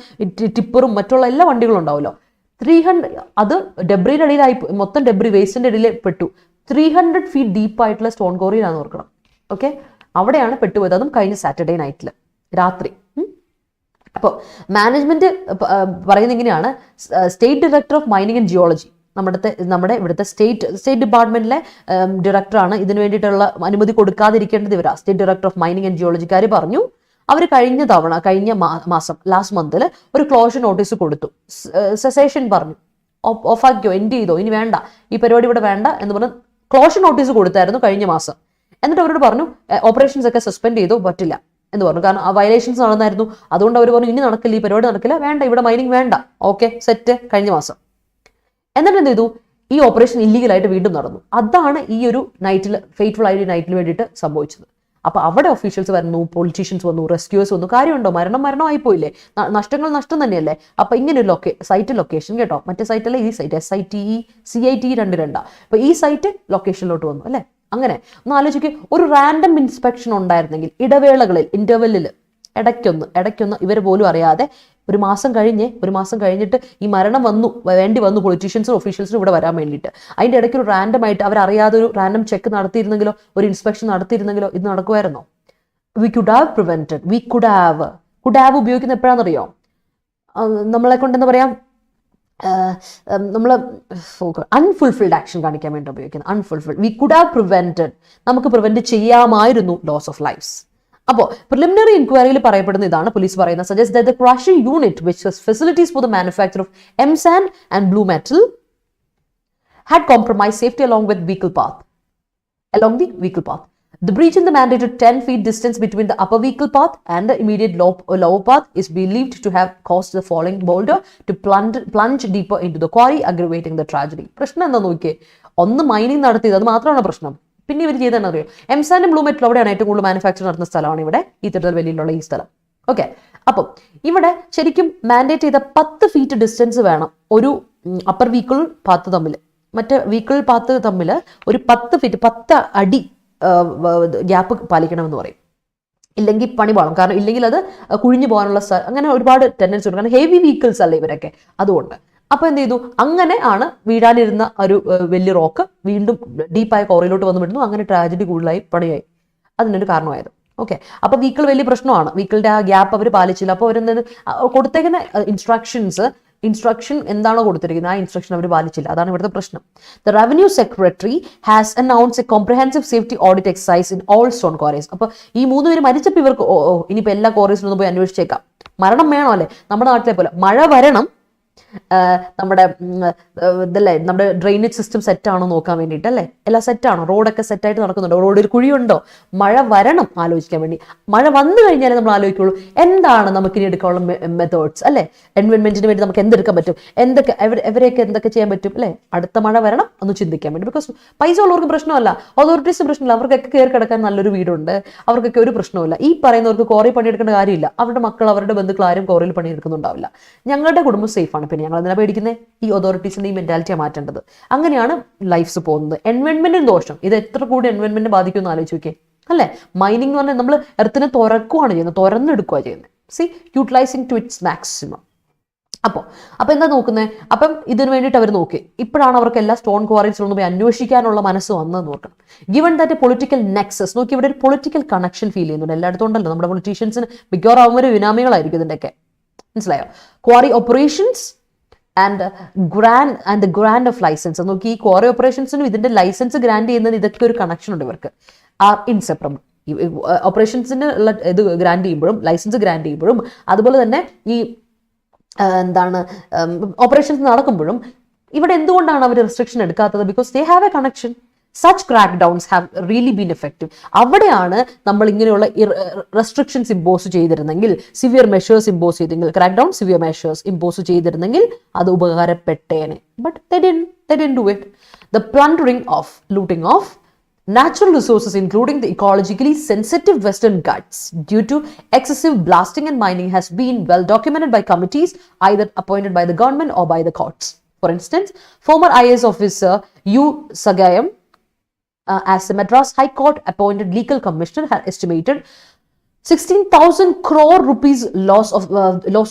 ടിപ്പറും മറ്റുള്ള എല്ലാ വണ്ടികളും ഉണ്ടാവുമല്ലോ. 300 അത് ഡെബ്രിയുടെ അടിയിലായി, മൊത്തം ഡെബ്രി വേസ്റ്റിന്റെ അടിയിൽ പെട്ടു. 300 ഫീറ്റ് ഡീപ്പായിട്ടുള്ള സ്റ്റോൺ ക്വാറിയിലാണെന്ന് ഓർക്കണം. ഓക്കെ, അവിടെയാണ് പെട്ടുപോയത്, അതും കഴിഞ്ഞ സാറ്റർഡേ നൈറ്റിൽ രാത്രി. അപ്പോൾ മാനേജ്മെന്റ് പറയുന്നത് ഇങ്ങനെയാണ്, state director of mining and geology, നമ്മുടെ ഇവിടുത്തെ സ്റ്റേറ്റ് ഡിപ്പാർട്ട്മെന്റിലെ ഡയറക്ടറാണ്, ഇതിനു വേണ്ടിയിട്ടുള്ള അനുമതി കൊടുക്കാതിരിക്കേണ്ടത് ഇവരാ. State director of mining and ജിയോളജിക്കാർ പറഞ്ഞു അവർ കഴിഞ്ഞ മാസം ലാസ്റ്റ് മന്തിൽ ഒരു ക്ലോഷർ നോട്ടീസ് കൊടുത്തു, സെസേഷൻ പറഞ്ഞു, ഓഫാക്കിയോ, എൻഡ് ചെയ്തോ, ഇനി വേണ്ട, ഈ പരിപാടി ഇവിടെ വേണ്ട എന്ന് പറഞ്ഞ് ക്ലോഷർ നോട്ടീസ് കൊടുത്തായിരുന്നു കഴിഞ്ഞ മാസം. എന്നിട്ട് അവരോട് പറഞ്ഞു ഓപ്പറേഷൻസ് ഒക്കെ സസ്പെൻഡ് ചെയ്തു, പറ്റില്ല എന്ന് പറഞ്ഞു, കാരണം വയലേഷൻസ് നടന്നായിരുന്നു. അതുകൊണ്ട് അവർ പറഞ്ഞു ഇനി നടക്കില്ല, ഈ പരിപാടി നടക്കില്ല, വേണ്ട, ഇവിടെ മൈനിങ് വേണ്ട. ഓക്കെ, സെറ്റ്, കഴിഞ്ഞ മാസം. എന്നിട്ട് എന്ത് ചെയ്തു, ഈ ഓപ്പറേഷൻ ഇല്ലീഗലായിട്ട് വീണ്ടും നടന്നു. അതാണ് ഈ ഒരു നൈറ്റിൽ, ഫെയ്റ്റ്ഫുൾ ആയ നൈറ്റിന് വേണ്ടിയിട്ട് സംഭവിച്ചത്. അപ്പൊ അവിടെ ഒഫീഷ്യൽസ് വരുന്നു, പൊളിറ്റീഷ്യൻസ് വന്നു, റെസ്ക്യൂസ് വന്നു. കാര്യമുണ്ടോ? മരണമായി പോയില്ലേ, നഷ്ടങ്ങൾ നഷ്ടം തന്നെയല്ലേ. അപ്പൊ ഇങ്ങനെ ഒരു സൈറ്റ് ലൊക്കേഷൻ കേട്ടോ, മറ്റേ സൈറ്റല്ലേ ഈ സൈറ്റ്, SITE 22. അപ്പൊ ഈ സൈറ്റ് ലൊക്കേഷനിലോട്ട് വന്നു അല്ലേ. അങ്ങനെ ഒന്ന് ആലോചിക്കുക, ഒരു റാൻഡം ഇൻസ്പെക്ഷൻ ഉണ്ടായിരുന്നെങ്കിൽ ഇടവേളകളിൽ, ഇന്റർവെല്ലിൽ, ഇടയ്ക്കൊന്ന് ഇവർ പോലും അറിയാതെ ഒരു മാസം കഴിഞ്ഞിട്ട് ഈ മരണം വേണ്ടി വന്നു പൊളിറ്റീഷ്യൻസും ഒഫീഷ്യൽസും ഇവിടെ വരാൻ വേണ്ടിയിട്ട്. അതിൻ്റെ ഇടയ്ക്ക് ഒരു റാൻഡമായിട്ട് അവരറിയാതെ ഒരു റാൻഡം ചെക്ക് നടത്തിയിരുന്നെങ്കിലോ, ഒരു ഇൻസ്പെക്ഷൻ നടത്തിയിരുന്നെങ്കിലോ ഇത് നടക്കുമായിരുന്നോ? We could have prevented, could have ഉപയോഗിക്കുന്ന എപ്പോഴാണെന്നറിയോ? നമ്മളെ കൊണ്ട് എന്താ പറയാ, നമ്മൾ അൺഫുൾഫിൽഡ് ആക്ഷൻ കാണിക്കാൻ വേണ്ടി ഉപയോഗിക്കുന്നത്. Unfulfilled, we could have prevented, നമുക്ക് പ്രിവെന്റ് ചെയ്യാമായിരുന്നു ലോസ് ഓഫ് ലൈഫ്സ്. അപ്പോൾ പ്രിലിമിനറി ഇൻക്വയറിയിൽ പറയപ്പെടുന്ന ഇതാണ്, പോലീസ് പറയുന്നത്, suggest that the crushing unit which has facilities for the manufacture of M sand and blue metal had compromised safety along the vehicle path. The breach in the mandated 10 feet distance between the upper vehicle path and the immediate lower path is believed to have caused the falling boulder to plunge deeper into the quarry, aggravating the tragedy. പ്രശ്നം എന്താ നോക്കിയേ, ഒന്ന് മൈനിങ് നടത്തിയത്, അത് മാത്രമാണ് പ്രശ്നം. പിന്നെ ഇവർ ചെയ്തെന്ന് അറിയോ, എംസാൻഡ് ബ്ലൂ മെറ്റൽ അവിടെയാണ് ഏറ്റവും കൂടുതൽ മാനുഫാക്ചർ നടത്തുന്ന സ്ഥലമാണ് ഇവിടെ, ഈ തിരുനെൽവേലിയിലുള്ള ഈ സ്ഥലം. ഓക്കെ, അപ്പം ഇവിടെ ശരിക്കും മാൻഡേറ്റ് ചെയ്ത 10 ഫീറ്റ് ഡിസ്റ്റൻസ് വേണം ഒരു അപ്പർ വീക്കിൾ പാത്ത് തമ്മിൽ, മറ്റേ വീക്കിൾ പാത്ത് തമ്മിൽ ഒരു 10 ഫീറ്റ് 10 അടി ഗ്യാപ്പ് പാലിക്കണമെന്ന് പറയും. ഇല്ലെങ്കിൽ പണി പാളും, കാരണം ഇല്ലെങ്കിൽ അത് കുഴിഞ്ഞു പോകാനുള്ള അങ്ങനെ ഒരുപാട് ടെൻഡൻസി ഉണ്ട്, കാരണം ഹെവി വെഹിക്കിൾസ് അല്ലേ ഇവരൊക്കെ. അതുകൊണ്ട് അപ്പൊ എന്ത് ചെയ്തു, അങ്ങനെ ആണ് വീഴാനിരുന്ന ഒരു വലിയ റോക്ക് വീണ്ടും ഡീപ്പായ കോറിയിലോട്ട് വന്നു വിടുന്നു. അങ്ങനെ ട്രാജഡി കൂടുതലായി പണിയായി, അതിനൊരു കാരണമായത്. ഓക്കെ, അപ്പൊ വീക്കിൾ വലിയ പ്രശ്നമാണ്, വീക്കിളിന്റെ ആ ഗ്യാപ്പ് അവർ പാലിച്ചില്ല. അപ്പോൾ അവരെന്ത് കൊടുത്തേക്കുന്ന ഇൻസ്ട്രക്ഷൻ എന്താണോ കൊടുത്തിരിക്കുന്നത് ആ ഇൻസ്ട്രക്ഷൻ അവർ പാലിച്ചില്ല, അതാണ് ഇവിടുത്തെ പ്രശ്നം. The revenue secretary has announce A comprehensive safety audit exercise in all stone quarries. അപ്പൊ ഈ 3 പേര് മരിച്ചപ്പോൾ ഇവർക്ക് ഇനിയിപ്പോൾ എല്ലാ ക്വാറീസിലൊന്നും പോയി അന്വേഷിച്ചേക്കാം, മരണം വേണോ അല്ലേ, നമ്മുടെ നാട്ടിലെ പോലെ മഴ വരണം, നമ്മുടെ ഇതല്ലേ നമ്മുടെ ഡ്രെയിനേജ് സിസ്റ്റം സെറ്റാണോ നോക്കാൻ വേണ്ടിയിട്ട് അല്ലേ, എല്ലാം സെറ്റാണോ, റോഡൊക്കെ സെറ്റായിട്ട് നടക്കുന്നുണ്ടോ, റോഡിൽ കുഴിയുണ്ടോ, മഴ വരണം ആലോചിക്കാൻ വേണ്ടി. മഴ വന്നു കഴിഞ്ഞാലേ നമ്മൾ ആലോചിക്കുള്ളൂ എന്താണ് നമുക്കിനി എടുക്കാനുള്ള മെത്തേഡ്സ് അല്ലേ, എൻവയോൺമെന്റിന് വേണ്ടി നമുക്ക് എന്തെടുക്കാൻ പറ്റും, എവരെയൊക്കെ എന്തൊക്കെ ചെയ്യാൻ പറ്റും അല്ലേ, അടുത്ത മഴ വരണം ഒന്ന് ചിന്തിക്കാൻ വേണ്ടി. ബിക്കോസ് പൈസ ഉള്ളവർക്ക് പ്രശ്നമല്ല, അതോറിറ്റീസിന് പ്രശ്നമില്ല, അവർക്കൊക്കെ കയറി കിടക്കാൻ നല്ലൊരു വീടുണ്ട്, അവർക്കൊക്കെ ഒരു പ്രശ്നമില്ല. ഈ പറയുന്നവർക്ക് കോറി പണിയെടുക്കേണ്ട കാര്യമില്ല, അവരുടെ മക്കൾ അവരുടെ ബന്ധുക്കൾ ആരും കോറിയിൽ പണിയെടുക്കുന്നുണ്ടാവില്ല. ഞങ്ങളുടെ കുടുംബം സേഫാണ്, പിന്നെ ഞങ്ങൾ എന്തിനാ പേടിക്കുന്നത്? ഈ അതോറിറ്റീസിന്റെ ഈ മെന്റാലിറ്റിയാണ് മാറ്റേണ്ടത്. അങ്ങനെയാണ് ലൈഫ്സ് പോകുന്നത്. എൻവയോൺമെന്റിന് ദോഷം, ഇത് എത്ര കൂടി എൻവയോൺമെന്റിനെ ബാധിക്കുമെന്ന് ആലോചിച്ച് നോക്കിയേ അല്ലേ. മൈനിങ് എന്ന് പറഞ്ഞാൽ നമ്മൾ എർത്തിനെ തുറക്കുകയാണ് ചെയ്യുന്നത്, തുറന്നെടുക്കുകയാണ് ചെയ്യുന്നത്. See utilising to its maximum. അപ്പോൾ എന്താ നോക്കുന്നത്? അപ്പം ഇതിനു വേണ്ടിയിട്ട് അവർ നോക്കി. ഇപ്പോഴാണ് അവർക്ക് എല്ലാ സ്റ്റോൺ ക്വാറീസിലൊന്നും പോയി അന്വേഷിക്കാനുള്ള മനസ്സ് വന്നത് നോക്കണം. ഗിവൺ ദാറ്റ് പൊളിറ്റിക്കൽ നെക്സസ്, നോക്കി ഇവിടെ ഒരു പൊളിറ്റിക്കൽ കണക്ഷൻ ഫീൽ ചെയ്യുന്നുണ്ട് എല്ലായിടത്തും ഉണ്ടല്ലോ. നമ്മുടെ പൊളിറ്റീഷ്യൻസിന് മിക്കവാറും അവന്മാർ വിനാമികളായിരിക്കും ഇതിൻ്റെയൊക്കെ, മനസ്സിലായോ? Quarry operations and the grant of licence. നോക്കി, ഈ ക്വാറി ഓപ്പറേഷൻസിനും ഇതിന്റെ ലൈസൻസ് ഗ്രാൻഡ് ചെയ്യുന്നതിന് ഇതൊക്കെ ഒരു കണക്ഷൻ ഉണ്ട് ഇവർക്ക്, ആർ ഇൻസെപ്പറബിൾ. ഓപ്പറേഷൻസിന് ഉള്ള ഇത് ഗ്രാൻഡ് ചെയ്യുമ്പോഴും ലൈസൻസ് ഗ്രാൻഡ് ചെയ്യുമ്പോഴും അതുപോലെ തന്നെ ഈ ഓപ്പറേഷൻസ് നടക്കുമ്പോഴും ഇവിടെ എന്തുകൊണ്ടാണ് അവർ റെസ്ട്രിക്ഷൻ എടുക്കാത്തത്? Because they have a connection. Such crack downs have really been effective. അവിടെയാണ് നമ്മൾ ഇങ്ങനെയുള്ള റെസ്ട്രിക്ഷൻസ് ഇമ്പോസ് ചെയ്തിരുന്നെങ്കിൽ, സിവിയർ മെഷേഴ്സ് ഇമ്പോസ് ചെയ്തെങ്കിൽ, crack down severe measures impose ചെയ്തിരുന്നെങ്കിൽ അത് ഉപകാരപ്പെട്ടേനെ. But they didn't do it. The plundering of, looting of natural resources, including the ecologically sensitive Western Ghats, due to excessive blasting and mining, has been well documented by committees either appointed by the government or by the courts. For instance, former IAS officer U. Sagayam, as the Madras High Court appointed legal commissioner, had estimated 16,000 crore rupees loss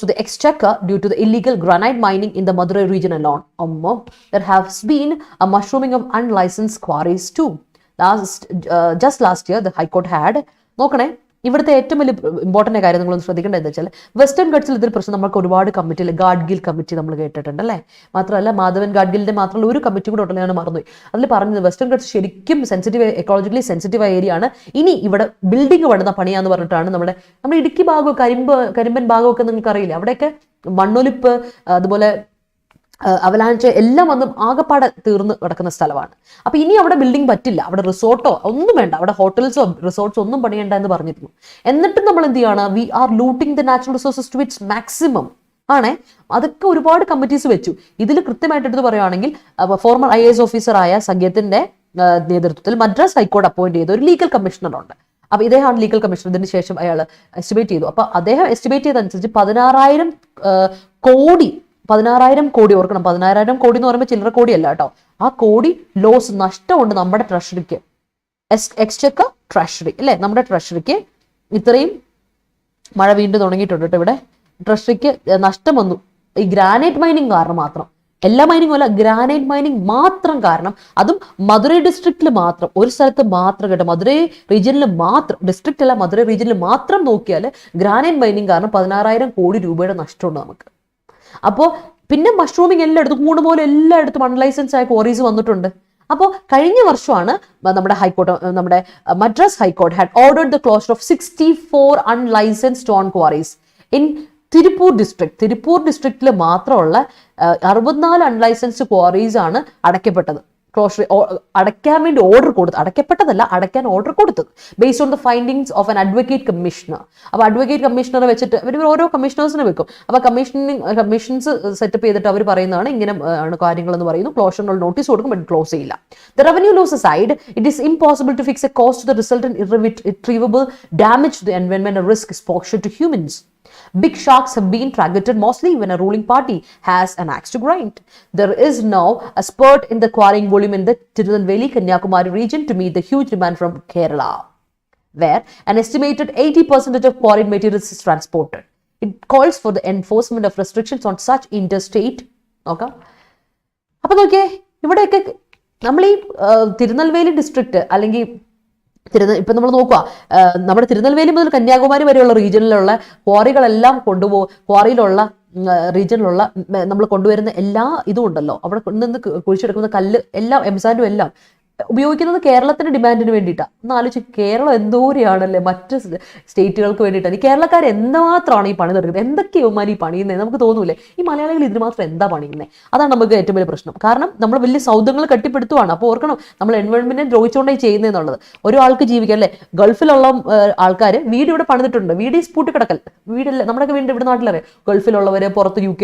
to the exchequer due to the illegal granite mining in the Madurai region alone. There has been a mushrooming of unlicensed quarries too. Just last year, the High Court had, നോക്കണേ, ഇവിടുത്തെ ഏറ്റവും വലിയ ഇമ്പോർട്ടൻ്റ് കാര്യം നിങ്ങളൊന്ന് ശ്രദ്ധിക്കേണ്ടത് എന്താ വെച്ചാൽ വെസ്റ്റേൺ ഗഡ്സിൽ ഇതൊരു പ്രശ്നം നമുക്ക് ഒരുപാട് കമ്മിറ്റിയിൽ ഗാഡ്ഗിൽ കമ്മിറ്റി നമ്മൾ കേട്ടിട്ടുണ്ട് അല്ലേ. മാത്രമല്ല മാധവൻ ഗാഡ്ഗിലിന്റെ മാത്രമല്ല ഒരു കമ്മിറ്റി കൂടെ ഉണ്ടല്ലോ, ഞാൻ മറന്നുപോയി. അതിൽ പറഞ്ഞത് വെസ്റ്റേൺ ഗഡ്സ് ശരിക്കും സെൻസിറ്റീവ്, എക്കോളജിക്കലി സെൻസിറ്റീവ് ഏരിയ ആണ്. ഇനി ഇവിടെ ബിൽഡിംഗ് പണിത പണിയാന്ന് പറഞ്ഞിട്ടാണ് നമ്മുടെ ഇടുക്കി ഭാഗവും കരിമ്പൻ ഭാഗമൊക്കെ നിങ്ങൾക്ക് അറിയില്ല. അവിടെയൊക്കെ മണ്ണൊലിപ്പ്, അതുപോലെ അവലാഞ്ച് എല്ലാം വന്ന് ആകപ്പാടെ തീർന്ന് കിടക്കുന്ന സ്ഥലമാണ്. അപ്പൊ ഇനി അവിടെ ബിൽഡിംഗ് പറ്റില്ല, അവിടെ റിസോർട്ടോ ഒന്നും വേണ്ട, അവിടെ ഹോട്ടൽസോ റിസോർട്ട്സോ ഒന്നും പണിയണ്ട എന്ന് പറഞ്ഞിരുന്നു. എന്നിട്ടും നമ്മൾ എന്ത് ചെയ്യാണ്, we are looting the natural resources to its maximum ആണേ. അതൊക്കെ ഒരുപാട് കമ്മിറ്റീസ് വെച്ചു. ഇതിൽ കൃത്യമായിട്ട് എടുത്ത് പറയുകയാണെങ്കിൽ ഫോർമർ IAS ഓഫീസറായ സംഘത്തിന്റെ നേതൃത്വത്തിൽ മദ്രാസ് ഹൈക്കോടതി അപ്പോയിന്റ് ചെയ്ത ഒരു ലീഗൽ കമ്മീഷണർ ഉണ്ട്. അപ്പൊ ഇദ്ദേഹമാണ് ലീഗൽ കമ്മീഷണർ. ഇതിന് ശേഷം അയാൾ എസ്റ്റിമേറ്റ് ചെയ്തു. അപ്പൊ അദ്ദേഹം എസ്റ്റിമേറ്റ് ചെയ്തനുസരിച്ച് 16,000 കോടി ഓർക്കണം. 16,000 കോടി എന്ന് പറയുമ്പോൾ ചില്ലറ കോടിയല്ല കേട്ടോ. ആ കോടി ലോസ് നഷ്ടമുണ്ട് നമ്മുടെ ട്രഷറിക്ക്, എക്സ്ചെക്കർ ട്രഷറി അല്ലെ, നമ്മുടെ ട്രഷറിക്ക് ഇത്രയും മഴ വീണ്ടും തുടങ്ങിയിട്ടുണ്ട് കേട്ടോ. ഇവിടെ ട്രഷറിക്ക് നഷ്ടം വന്നു ഈ ഗ്രാനൈറ്റ് മൈനിങ് കാരണം മാത്രം. എല്ലാ മൈനിങ്ങും അല്ല, ഗ്രാനൈറ്റ് മൈനിങ് മാത്രം കാരണം. അതും മധുരൈ ഡിസ്ട്രിക്റ്റിൽ മാത്രം, ഒരു സ്ഥലത്ത് മാത്രം കേട്ടോ, മധുരൈ റീജിയനിൽ മാത്രം, ഡിസ്ട്രിക്റ്റ് അല്ല മധുരൈ റീജിയനിൽ മാത്രം നോക്കിയാൽ ഗ്രാനൈറ്റ് മൈനിങ് കാരണം 16,000 കോടി രൂപയുടെ നഷ്ടമുണ്ട് നമുക്ക്. അപ്പോൾ പിന്നെ മഷ്റൂമിങ് എല്ലായിടത്തും കൂട് പോലെ എല്ലായിടത്തും അൺലൈസൻസ് ആയ ക്വാറീസ് വന്നിട്ടുണ്ട്. അപ്പോൾ കഴിഞ്ഞ വർഷമാണ് നമ്മുടെ ഹൈക്കോർട്ട്, നമ്മുടെ Madras high court had ordered the closure of 64 unlicensed stone quarries in Tiruppur ഡിസ്ട്രിക്റ്റിൽ മാത്രമുള്ള 64 അൺലൈസൻസ്ഡ് ക്വാറീസ് ആണ് അടയ്ക്കപ്പെട്ടത്. ക്ലോഷർ അടയ്ക്കാൻ വേണ്ടി ഓർഡർ കൊടുത്തത്, അടയ്ക്കപ്പെട്ടതല്ല, അടയ്ക്കാൻ ഓർഡർ കൊടുത്തത് based on the findings of an advocate commissioner. അപ്പോൾ അഡ്വക്കേറ്റ് കമ്മീഷണറെ വെച്ചിട്ട് ഇവർ ഓരോ കമ്മീഷണേഴ്സിനെ വെക്കും. അപ്പോൾ കമ്മീഷൻസ് സെറ്റപ്പ് ചെയ്തിട്ട് അവർ പറയുന്നതാണ് ഇങ്ങനെ ആണ് കാര്യങ്ങൾ എന്ന് പറയുന്നു. ക്ലോഷറിനുള്ള നോട്ടീസ് കൊടുക്കും, ബട്ട് ക്ലോസ് ചെയ്യില്ല. The revenue loss aside, it is impossible to fix a cause to the resultant irretrievable damage to the environment and risk exposure to humans. Big sharks have been targeted mostly when a ruling party has an axe to grind. There is now a spurt in the quarrying volume in the Tirunelveli Kanyakumari region to meet the huge demand from Kerala, where an estimated 80% of quarried materials is transported. It calls for the enforcement of restrictions on such interstate. Okay. അപ്പോൾ നോക്കിയേ, ഇവിടെയൊക്കെ നമ്മൾ ഈ തിരുനെൽവേലി ഡിസ്ട്രിക്റ്റ് അല്ലെങ്കിൽ ഇപ്പം നമ്മൾ നോക്കുക, നമ്മുടെ തിരുനെൽവേലി മുതൽ കന്യാകുമാരി വരെയുള്ള റീജിയനിലുള്ള ക്വാറികളെല്ലാം ക്വാറിയിലുള്ള റീജിയനിലുള്ള നമ്മൾ കൊണ്ടുവരുന്ന എല്ലാ ഇതും ഉണ്ടല്ലോ, അവിടെ നിന്ന് കുഴിച്ചെടുക്കുന്ന കല്ല് എല്ലാം എംസാൻഡും എല്ലാം ഉപയോഗിക്കുന്നത് കേരളത്തിന്റെ ഡിമാൻഡിന് വേണ്ടിയിട്ടാണ്. ഒന്ന് ആലോചിച്ച്, കേരളം എന്തോരെയാണല്ലേ മറ്റ് സ്റ്റേറ്റുകൾക്ക് വേണ്ടിയിട്ടാണ്. ഈ കേരളക്കാർ എന്തുമാത്രമാണ് ഈ പണി തീർക്കുന്നത്, എന്തൊക്കെയോ ഈ പണിയുന്നത് നമുക്ക് തോന്നൂലേ. ഈ മലയാളികൾ ഇതിന് മാത്രം എന്താ പണിയുന്നത്? അതാണ് നമുക്ക് ഏറ്റവും വലിയ പ്രശ്നം. കാരണം നമ്മൾ വലിയ സൗദങ്ങൾ കെട്ടിപ്പടുത്തുവാണ്. അപ്പോൾ ഓർക്കണം, നമ്മൾ എൻവയോൺമെന്റിനെ ദ്രോഹിച്ചുകൊണ്ടേ ചെയ്യുന്നതെന്നുള്ളത്. ഒരാൾക്ക് ജീവിക്കാം അല്ലേ. ഗൾഫിലുള്ള ആൾക്കാർ വീട് ഇവിടെ പണിതിട്ടുണ്ട്, വീട് ഈ സ്പൂട്ടി കിടക്കൽ വീടല്ല, നമ്മുടെയൊക്കെ വീട് ഇവിടെ നാട്ടിലറിയാം. ഗൾഫിലുള്ളവര്, പുറത്ത് UK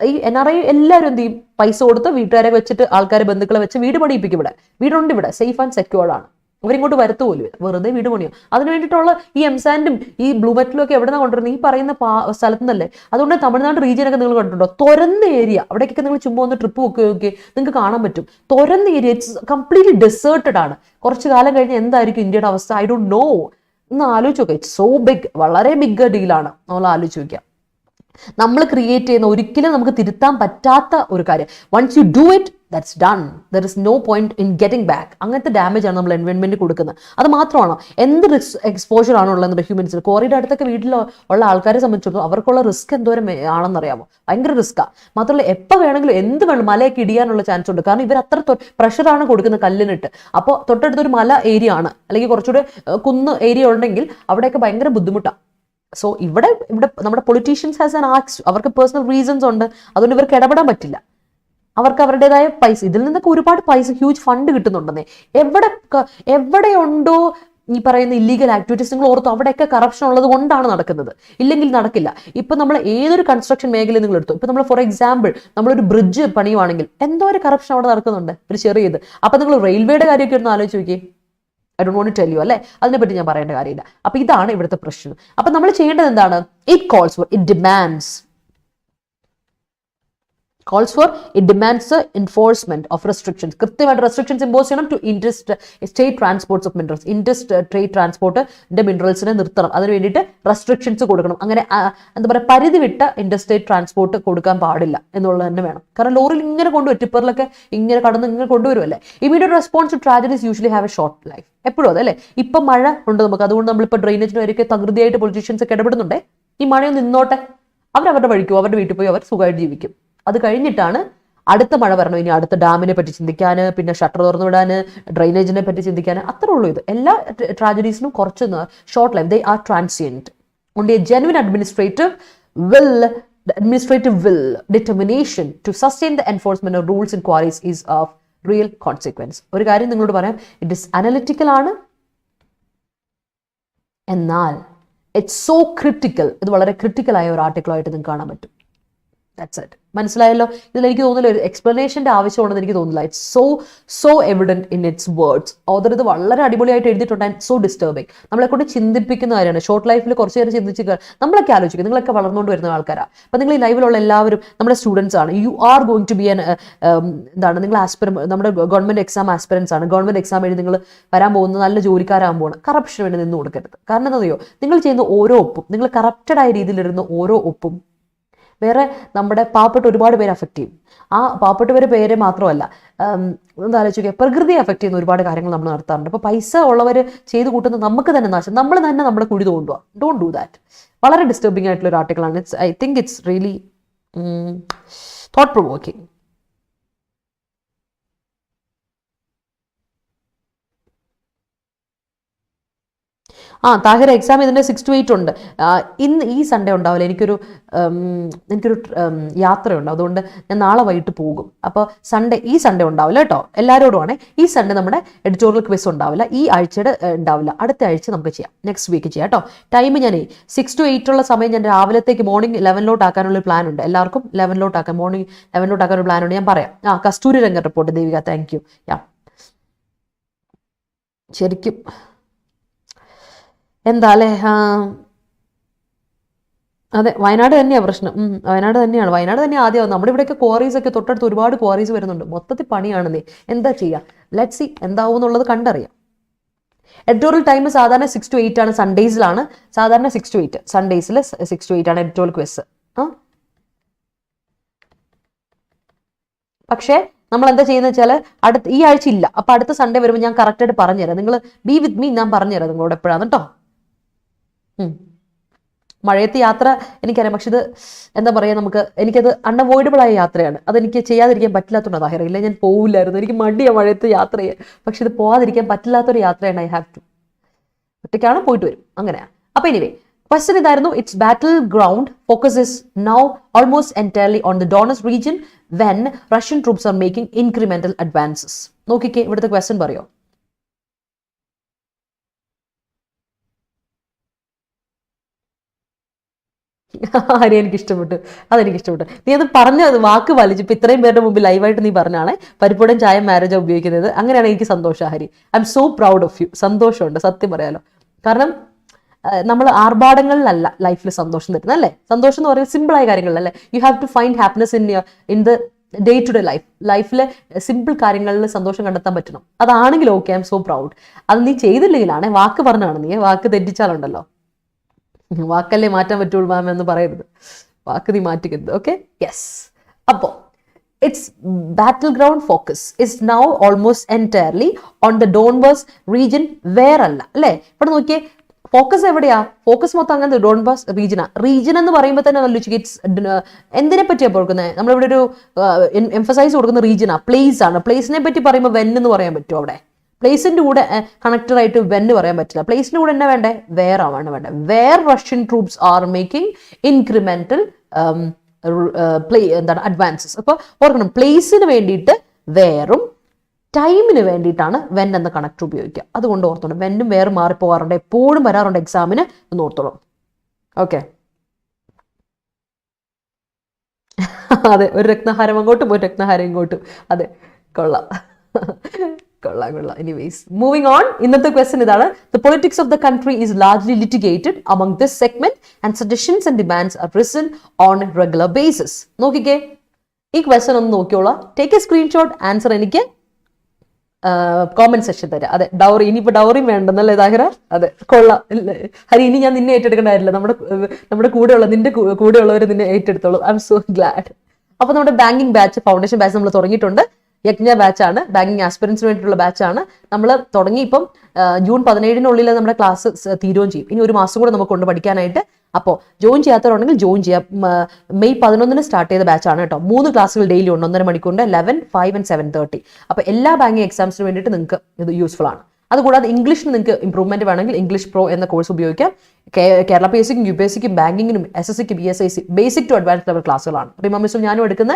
ഈ NRI എല്ലാവരും എന്ത് ചെയ്യും, പൈസ കൊടുത്ത് വീട്ടുകാരെ വെച്ചിട്ട് ആൾക്കാരെ ബന്ധുക്കളെ വെച്ച് വീട് പണിയിപ്പിക്കും. ഇവിടെ വീടുണ്ട്, ഇവിടെ സേഫ് ആൻഡ് സെക്യൂർഡ് ആണ്. അവരിങ്ങോട്ട് വരത്തു പോലും, വെറുതെ വീട് പണിയോ. അതിന് വേണ്ടിയിട്ടുള്ള ഈ എംസാൻഡും ഈ ബ്ലൂ മെറ്റലും ഒക്കെ എവിടെ നിന്നാണ് കൊണ്ടുവരുന്നത്? ഈ പറയുന്ന സ്ഥലത്ത് നിന്നല്ലേ. അതുകൊണ്ട് തമിഴ്നാട് റീജിയനൊക്കെ നിങ്ങൾ കണ്ടിട്ടുണ്ടോ? തുറന്ന ഏരിയ, അവിടേക്കൊക്കെ നിങ്ങൾ ചുമ്മാ ഒന്ന് ട്രിപ്പ് നോക്കി നിങ്ങൾക്ക് കാണാൻ പറ്റും. തുറന്ന ഏരിയ, ഇറ്റ്സ് കംപ്ലീറ്റ്ലി ഡെസേർട്ടഡ് ആണ്. കുറച്ച് കാലം കഴിഞ്ഞ് എന്തായിരിക്കും ഇന്ത്യയുടെ അവസ്ഥ? I don't know. ഒന്ന് ആലോചിച്ച് നോക്കുക. ഇറ്റ്സ് സോ ബിഗ്, വളരെ ബിഗ് ഡീലാണ്. നമ്മൾ ആലോചിച്ച് നോക്കുക. നമ്മൾ ക്രിയേറ്റ് ചെയ്യുന്ന, ഒരിക്കലും നമുക്ക് തിരുത്താൻ പറ്റാത്ത ഒരു കാര്യം. Once you do it, that's done. There is no point in getting back. അങ്ങനത്തെ ഡാമേജ് ആണ് നമ്മൾ എൻവയോൺമെന്റ് കൊടുക്കുന്നത്. അത് മാത്രമാണോ, എന്ത് എക്സ്പോഷർ ആണോ ഉള്ളത് ഹ്യൂമൻസിന്. ക്വാറിയുടെ അടുത്തൊക്കെ വീട്ടിലുള്ള ആൾക്കാരെ സംബന്ധിച്ചിടത്തോളം അവർക്കുള്ള റിസ്ക് എന്തോരം ആണെന്നറിയാമോ? ഭയങ്കര റിസ്ക്കാണ്. മാത്രമല്ല എപ്പോൾ വേണമെങ്കിലും എന്ത് വേണം, മലയൊക്കെ ഇടിയാനുള്ള ചാൻസ് ഉണ്ട്. കാരണം ഇവർ അത്ര പ്രഷറാണ് കൊടുക്കുന്നത് കല്ലിനിട്ട്. അപ്പോൾ തൊട്ടടുത്തൊരു മല ഏരിയ ആണ്, അല്ലെങ്കിൽ കുറച്ചുകൂടെ കുന്ന് ഏരിയ ഉണ്ടെങ്കിൽ അവിടെയൊക്കെ ഭയങ്കര ബുദ്ധിമുട്ടാണ്. സോ ഇവിടെ നമ്മുടെ പൊളിറ്റീഷ്യൻസ് ഹാസ് ആൻ ആക്സ്, അവർക്ക് പേഴ്സണൽ റീസൺസ് ഉണ്ട്. അതുകൊണ്ട് ഇവർക്ക് ഇടപെടാൻ പറ്റില്ല. അവർക്ക് അവരുടേതായ പൈസ, ഇതിൽ നിന്നൊക്കെ ഒരുപാട് പൈസ, ഹ്യൂജ് ഫണ്ട് കിട്ടുന്നുണ്ടെന്നേ. എവിടെയുണ്ടോ ഈ പറയുന്ന ഇല്ലീഗൽ ആക്ടിവിറ്റീസ് നിങ്ങൾ ഓർത്തു, അവിടെയൊക്കെ കറപ്ഷൻ ഉള്ളത് കൊണ്ടാണ് നടക്കുന്നത്, ഇല്ലെങ്കിൽ നടക്കില്ല. ഇപ്പം നമ്മൾ ഏതൊരു കൺസ്ട്രക്ഷൻ മേഖലയിൽ നിങ്ങൾ എടുത്തു, ഇപ്പം നമ്മൾ ഫോർ എക്സാമ്പിൾ നമ്മളൊരു ബ്രിഡ്ജ് പണിയുവാണെങ്കിൽ എന്തോ ഒരു കറപ്ഷൻ അവിടെ നടക്കുന്നുണ്ട്, ഒരു ചെറിയത്. അപ്പം നിങ്ങൾ റെയിൽവേയുടെ കാര്യമൊക്കെ ഒന്ന് ആലോചിച്ച് നോക്കിയേ. I don't want to tell you, അല്ലേ? അതിനെപ്പറ്റി ഞാൻ പറയേണ്ട കാര്യമില്ല. അപ്പം ഇതാണ് ഇവിടുത്തെ പ്രശ്നം. അപ്പം നമ്മൾ ചെയ്യേണ്ടത് എന്താണ്? It calls for, it demands enforcement of restrictions. കൃത്യമായിട്ട് റെസ്ട്രിക്ഷൻസ് ഇമ്പോസ് ചെയ്യണം to state transports of minerals. Trade ട്രാൻസ്പോർട്ടിന്റെ മിനറൽസിനെ നിർത്തണം. അതിന് വേണ്ടിയിട്ട് റെസ്ട്രിക്ഷൻസ് കൊടുക്കണം. അങ്ങനെ എന്താ പറയുക, പരിധി വിട്ട ഇൻഡർസ്റ്റേറ്റ് ട്രാൻസ്പോർട്ട് കൊടുക്കാൻ പാടില്ല എന്നുള്ളത് തന്നെ വേണം. കാരണം ലോറിയിൽ ഇങ്ങനെ കൊണ്ടുവരും, ടിപ്പറിലൊക്കെ ഇങ്ങനെ കടന്ന് ഇങ്ങനെ കൊണ്ടുവരുമല്ലേ. Immediate response to tragedies usually have a short life. എപ്പോഴും അതല്ലേ. ഇപ്പം മഴ ഉണ്ട് നമുക്ക്, അതുകൊണ്ട് നമ്മളിപ്പോൾ ഡ്രെയിനേജിന് വരെയൊക്കെ തകൃതിയായിട്ട് പൊളിറ്റീഷ്യൻസ് ഒക്കെ ഇടപെടുന്നുണ്ടേ. ഈ മഴയൊന്ന് നിന്നോട്ടെ, അവരവരുടെ വഴിക്കും അവരുടെ വീട്ടിൽ പോയി അവർ സുഖമായിട്ട് ജീവിക്കും. അത് കഴിഞ്ഞിട്ടാണ് അടുത്ത മഴ വരണം. ഇനി അടുത്ത ഡാമിനെ പറ്റി ചിന്തിക്കാൻ, പിന്നെ ഷട്ടർ തുറന്നു വിടാൻ, ഡ്രെയിനേജിനെ പറ്റി ചിന്തിക്കാൻ. അത്രേ ഉള്ളൂ. ഇത് എല്ലാ ട്രാജഡീസിനും കുറച്ച് short life. They are transient. Only A genuine administrative will determination to sustain the enforcement of rules and queries is of real consequence. ഒരു കാര്യം നിങ്ങളോട് പറയാം, ഇറ്റ് ഇസ് അനലിറ്റിക്കൽ ആണ്, എന്നാൽ ഇറ്റ്സ് സോ ക്രിട്ടിക്കൽ. ഇത് വളരെ ക്രിട്ടിക്കലായ ഒരു ആർട്ടിക്കിളായിട്ട് നിങ്ങൾക്ക് കാണാൻ പറ്റും. That's it. മനസ്സിലായല്ലോ? ഇതിൽ എനിക്ക് തോന്നുന്നില്ല ഒരു എക്സ്പ്ലനേഷൻ്റെ ആവശ്യമുണ്ടെന്ന് എനിക്ക് തോന്നുന്നില്ല. It's so evident in its words. Author ഇത് വളരെ അടിപൊളിയായിട്ട് എഴുതിയിട്ടുണ്ട്. And so disturbing. നമ്മളെ കൊണ്ട് ചിന്തിപ്പിക്കുന്ന കാര്യമാണ്. ഷോർട്ട് ലൈഫിൽ കുറച്ച് നേരം ചിന്തിച്ച് നമ്മളൊക്കെ ആലോചിക്കും. നിങ്ങളൊക്കെ വളർന്നുകൊണ്ട് വരുന്ന ആൾക്കാരാണ്. അപ്പം നിങ്ങൾ ഈ ലൈവിലുള്ള എല്ലാവരും നമ്മുടെ സ്റ്റുഡൻസ് ആണ്. You are going to be എന്താണ്, നിങ്ങൾ നമ്മുടെ ഗവൺമെൻറ് എക്സാം ആസ്പിറൻസ് ആണ്. ഗവൺമെൻറ് എക്സാം എഴുതി നിങ്ങൾ വരാൻ പോകുന്ന നല്ല ജോലിക്കാരാകുമ്പോൾ കറപ്ഷന് വേണ്ടി നിന്ന് കൊടുക്കരുത്. കാരണം എന്താ അറിയോ, നിങ്ങൾ ചെയ്യുന്ന ഓരോ ഒപ്പും, നിങ്ങൾ കറപ്റ്റഡ് ആയ രീതിയിലിരുന്ന ഓരോ ഒപ്പും വേറെ നമ്മുടെ പാവപ്പെട്ട ഒരുപാട് പേര് അഫക്റ്റ് ചെയ്യും. ആ പാവപ്പെട്ടവരെ പേര് മാത്രമല്ല, എന്താ ആലോചിക്കുക, പ്രകൃതിയെ അഫക്റ്റ് ചെയ്യുന്ന ഒരുപാട് കാര്യങ്ങൾ നമ്മൾ നടത്താറുണ്ട്. അപ്പോൾ പൈസ ഉള്ളവർ ചെയ്ത് കൂട്ടുന്ന നമുക്ക് തന്നെ നാശം, നമ്മൾ തന്നെ നമ്മുടെ കുഴി തോണ്ടുക. Don't do that. വളരെ ഡിസ്റ്റർബിംഗ് ആയിട്ടുള്ള ഒരു ആർട്ടിക്കിളാണ്. I think it's really thought provoking. Thahir exam ഇതിൻ്റെ 6 to 8 ഉണ്ട്. ഇന്ന് ഈ സൺഡേ ഉണ്ടാവില്ല. എനിക്കൊരു യാത്രയുണ്ട്, അതുകൊണ്ട് ഞാൻ നാളെ വൈകിട്ട് പോകും. അപ്പോൾ ഈ സൺഡേ ഉണ്ടാവില്ല കേട്ടോ. എല്ലാവരോടുമാണ് ഈ സൺഡേ നമ്മുടെ എഡിറ്റോറിയൽ ക്വിസ് ഉണ്ടാവില്ല. ഈ ആഴ്ചയുടെ ഉണ്ടാവില്ല. അടുത്ത ആഴ്ച നമുക്ക് ചെയ്യാം, നെക്സ്റ്റ് വീക്ക് ചെയ്യാം കേട്ടോ. ടൈം ഞാൻ 6 to 8 ഉള്ള സമയം ഞാൻ രാവിലത്തേക്ക് മോർണിംഗ് 11 ആക്കാനുള്ള പ്ലാൻ ഉണ്ട്. എല്ലാവർക്കും 11 മോർണിംഗ് 11 ആക്കാനൊരു പ്ലാൻ ഉണ്ട്. ഞാൻ പറയാം. കസ്തൂരി രംഗ റിപ്പോർട്ട് ദേവിക, താങ്ക് യു. ശരിക്കും എന്താ അല്ലേ, അതെ, വയനാട് തന്നെയാണ് പ്രശ്നം. വയനാട് തന്നെയാണ് ആദ്യം. നമ്മുടെ ഇവിടെയൊക്കെ ക്വാറീസ് ഒക്കെ തൊട്ടടുത്ത് ഒരുപാട് ക്വാറീസ് വരുന്നുണ്ട്. മൊത്തത്തിൽ പണിയാണെന്നേ. എന്താ ചെയ്യുക, ലെറ്റ് സി എന്താവും എന്നുള്ളത് കണ്ടറിയാം. എഡിറ്റോറിയൽ ടൈം സാധാരണ 6 to 8 ആണ്. സൺഡേസിലാണ് സാധാരണ 6 to 8. സൺഡേസിൽ 6 to 8 ആണ് എഡിറ്റോറിയൽ ക്വിസ്. പക്ഷേ നമ്മൾ എന്താ ചെയ്യുന്നത് വെച്ചാൽ ഈ ആഴ്ച ഇല്ല. അപ്പം അടുത്ത സൺഡേ വരുമ്പോൾ ഞാൻ കറക്റ്റായിട്ട് പറഞ്ഞുതരാം. നിങ്ങൾ ബി വിത്ത് മീ, ഞാൻ പറഞ്ഞുതരാം നിങ്ങളോട് എപ്പോഴാണ് കേട്ടോ. മഴയത്ത് യാത്ര എനിക്കറിയാം, പക്ഷെ ഇത് എന്താ പറയുക, എനിക്കത് അൺഅവോയ്ഡബിൾ ആയ യാത്രയാണ്. അതെനിക്ക് ചെയ്യാതിരിക്കാൻ പറ്റില്ലാത്തതുകൊണ്ട് താഹിറ, ഇല്ല ഞാൻ പോവില്ലായിരുന്നു. എനിക്ക് മടിയാണ് മഴയത്ത് യാത്ര ചെയ്യാൻ. പക്ഷെ ഇത് പോകാതിരിക്കാൻ പറ്റില്ലാത്തൊരു യാത്രയാണ്. I have to. ഒറ്റയ്ക്കാണ്, പോയിട്ട് വരും, അങ്ങനെയാണ്. അപ്പോൾ എനിവേ ക്വസ്റ്റ്യൻ ഇതായിരുന്നു. It's battle ground focus is now almost entirely on the Donetsk region when Russian troops are making incremental advances. നോക്കിക്കേ, ഇവിടുത്തെ ക്വസ്റ്റ്യൻ പറയോ. എനിക്കിഷ്ടപ്പെട്ടു, അതെനിക്കിഷ്ടപ്പെട്ടു. നീ അത് പറഞ്ഞത് വാക്ക് വലിച്ചു. ഇപ്പം ഇത്രയും പേരുടെ മുമ്പിൽ ലൈവായിട്ട് നീ പറഞ്ഞാണ് പരിപ്പുടൻ ചായ മാരേജ് ഉപയോഗിക്കുന്നത്. അങ്ങനെയാണ് എനിക്ക് സന്തോഷം Hari. I am so proud of you. സന്തോഷമുണ്ട്, സത്യം പറയാലോ. കാരണം നമ്മൾ ആർഭാടങ്ങളിലല്ല ലൈഫിൽ സന്തോഷം തരുന്നത്, അല്ലേ? സന്തോഷം എന്ന് പറയുന്നത് സിമ്പിളായ കാര്യങ്ങളിലല്ലേ. You have to find happiness in the day to day ലൈഫിലെ സിമ്പിൾ കാര്യങ്ങളിൽ സന്തോഷം കണ്ടെത്താൻ പറ്റണം. അതാണെങ്കിൽ okay, I am so proud. അത് നീ ചെയ്തില്ലെങ്കിലാണ്, വാക്ക് പറഞ്ഞാണ് നീ, വാക്ക് തെറ്റിച്ചാലുണ്ടല്ലോ. വാക്കല്ലേ മാറ്റാൻ പറ്റുള്ളൂ മാം എന്ന് പറയരുത്, വാക്ക് നീ മാറ്റിക്കരുത്. Okay, yes. അപ്പോൾ it's battle ground focus is now almost entirely on the Donbas region. വേറല്ല, അല്ലേ? ഇവിടെ നോക്കിയേ, ഫോക്കസ് എവിടെയാ? ഫോക്കസ് മൊത്തം അങ്ങനത്തെ ഡോൺബസ് റീജിയൻ എന്ന് പറയുമ്പോൾ തന്നെ ആലോചിക്കുക, ഇറ്റ്സ് എന്തിനെ പറ്റിയാണ് കൊടുക്കുന്നത്? നമ്മളിവിടെ ഒരു എംഫസൈസ് കൊടുക്കുന്ന റീജിയനാ, പ്ലേസ് ആണ്. പ്ലേസിനെ പറ്റി പറയുമ്പോൾ വെൻ എന്ന് പറയാൻ പറ്റുമോ? അവിടെ പ്ലേസിന്റെ കൂടെ കണക്റ്റഡ് ആയിട്ട് വെന്ന് പറയാൻ പറ്റില്ല. പ്ലേസിന്റെ കൂടെ എന്നാ വേണ്ടേ? വേർ ആണ് വേണ്ടേ. Where Russian troops are making incremental advances. അപ്പോൾ ഓർക്കണം, പ്ലേസിന് വേണ്ടിയിട്ട് വേറും ടൈമിന് വേണ്ടിയിട്ടാണ് വെൻ എന്ന കണക്ടർ ഉപയോഗിക്കുക. അതുകൊണ്ട് ഓർത്തോണം. വെന്നും വേറെ മാറിപ്പോകാറുണ്ട്, എപ്പോഴും വരാറുണ്ട് എക്സാമിന് എന്ന് ഓർത്തോളം. ഓക്കെ, അതെ, ഒരു രത്നഹാരം അങ്ങോട്ടും ഒരു രത്നഹാരം ഇങ്ങോട്ടും. അതെ, കൊള്ളാം കൊള്ളാം. Anyways, moving on. ഇന്നത്തെ ക്വസ്റ്റ്യൻ ഇതാണ്. The politics of the country is largely litigated among this segment and suggestions and demands are risen on regular basis. നോക്കിക്കേ, ഈ ക്വസ്റ്റ്യൻ ഒന്ന് നോക്കിയോളാം. ടേക്ക് എ സ്ക്രീൻഷോട്ട്, ആൻസർ എനിക്ക് കോമന്റ് സെക്ഷൻ തരാം. അതെ, ഡൗറി. ഇനിയിപ്പോൾ ഡൗറിയും വേണ്ടെന്നല്ലേ ദാഹിറ? അതെ, കൊള്ളാം. ഹരി, ഇനി ഞാൻ നിന്നെ ഏറ്റെടുക്കേണ്ടായില്ല. നമ്മുടെ കൂടെയുള്ള നിന്റെ കൂടെയുള്ളവർ നിന്നെ ഏറ്റെടുത്തോളൂ. I am so glad. അപ്പോൾ നമ്മുടെ ബാങ്കിങ് ബാച്ച്, ഫൗണ്ടേഷൻ ബാച്ച് നമ്മൾ തുടങ്ങിയിട്ടുണ്ട്. യജ്ഞ ബാച്ചാണ്, ബാങ്കിങ് ആസ്പിറൻസിന് വേണ്ടിയിട്ടുള്ള ബാച്ചാണ്. നമ്മൾ തുടങ്ങി. ഇപ്പം ജൂൺ 17-നുള്ളിൽ നമ്മുടെ ക്ലാസ് തീരുകയും ചെയ്യും. ഇനി ഒരു മാസം കൂടെ നമുക്കുണ്ട് പഠിക്കാനായിട്ട്. അപ്പോൾ ജോയിൻ ചെയ്യാത്തവരുണ്ടെങ്കിൽ ജോയിൻ ചെയ്യാം. മെയ് 11-ന് സ്റ്റാർട്ട് ചെയ്ത ബാച്ചാണ് കേട്ടോ. 3 ക്ലാസ്സുകൾ ഡെയിലി ഉണ്ട്, 1.5 മണിക്കൂറിൻ്റെ 11, 5 and 7:30. അപ്പോൾ എല്ലാ ബാങ്കിങ് എക്സാംസിന് വേണ്ടിയിട്ട് നിങ്ങൾക്ക് ഇത് യൂസ്ഫുൾ ആണ്. അതുകൂടാതെ ഇംഗ്ലീഷിന് നിങ്ങൾക്ക് ഇംപ്രൂവ്മെന്റ് വേണമെങ്കിൽ ഇംഗ്ലീഷ് പ്രോ എന്ന കോഴ്സ് ഉപയോഗിക്കാം. കേരള PSCക്കും UPSCക്കും ബാങ്കിങ്ങിനും SSCക്കും ESIC basic to advance level ക്ലാസ്സുകളാണ്. അപ്പോൾ ഇമാം മിസ്സും ഞാനും എടുക്കുന്ന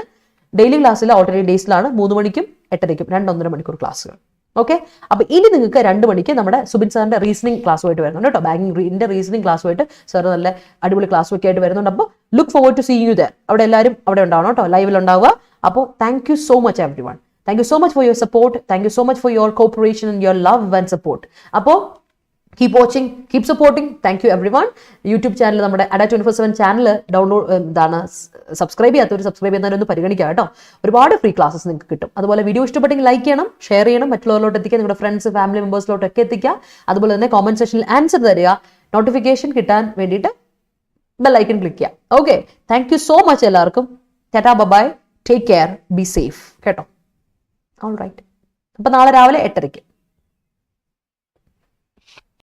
ഡെയിലി ക്ലാസ്സിൽ ഓൾട്ടർനേറ്റ് ഡേയ്സിലാണ് 3 മണിക്കും 8:30ക്കും 2.5 മണിക്കൂർ ക്ലാസ്സുകൾ. ഓക്കെ, അപ്പോൾ ഇനി നിങ്ങൾക്ക് 2 മണിക്ക് നമ്മുടെ സുബിൻ സാറിന്റെ റീസണിങ് ക്ലാസ്സുമായിട്ട് വരുന്നുണ്ട് കേട്ടോ. ബാങ്കിങ്ങിന്റെ റീസണിങ് ക്ലാസ്സുമായിട്ട് സാർ നല്ല അടിപൊളി ക്ലാസ്സൊക്കെ ആയിട്ട് വരുന്നുണ്ട്. അപ്പോൾ look forward to see you there. അവിടെ എല്ലാവരും അവിടെ ഉണ്ടാവണം കേട്ടോ, ലൈവിൽ ഉണ്ടാവുക. അപ്പോൾ thank you so much everyone. Thank you so much for your support. Thank you so much for your cooperation and your love and support. അപ്പോൾ keep watching, keep supporting. Thank you everyone. YouTube channel, നമ്മുടെ Adda247 ചാനൽ സബ്സ്ക്രൈബ് ചെയ്യാത്തവർ സബ്സ്ക്രൈബ് ചെയ്യുന്നവരൊന്ന് പരിഗണിക്കുക കേട്ടോ. ഒരുപാട് ഫ്രീ ക്ലാസ്സസ് നിങ്ങൾക്ക് കിട്ടും. അതുപോലെ വീഡിയോ ഇഷ്ടപ്പെട്ടെങ്കിൽ ലൈക്ക് ചെയ്യണം, ഷെയർ ചെയ്യണം, മറ്റുള്ളവരിലോട്ട് എത്തിക്കുക, നിങ്ങളുടെ ഫ്രണ്ട്സ് ഫാമിലി മെമ്പേഴ്സിലോട്ടൊക്കെ എത്തിക്കുക. അതുപോലെ തന്നെ കോമന്റ് സെക്ഷനിൽ ആൻസർ തരിക. നോട്ടിഫിക്കേഷൻ കിട്ടാൻ വേണ്ടിയിട്ട് ബെൽ ഐക്കൺ ക്ലിക്ക് ചെയ്യുക. Okay, thank you so much എല്ലാവർക്കും. Tata, bye, take care, be safe കേട്ടോ. All right. അപ്പോൾ നാളെ രാവിലെ 8:30.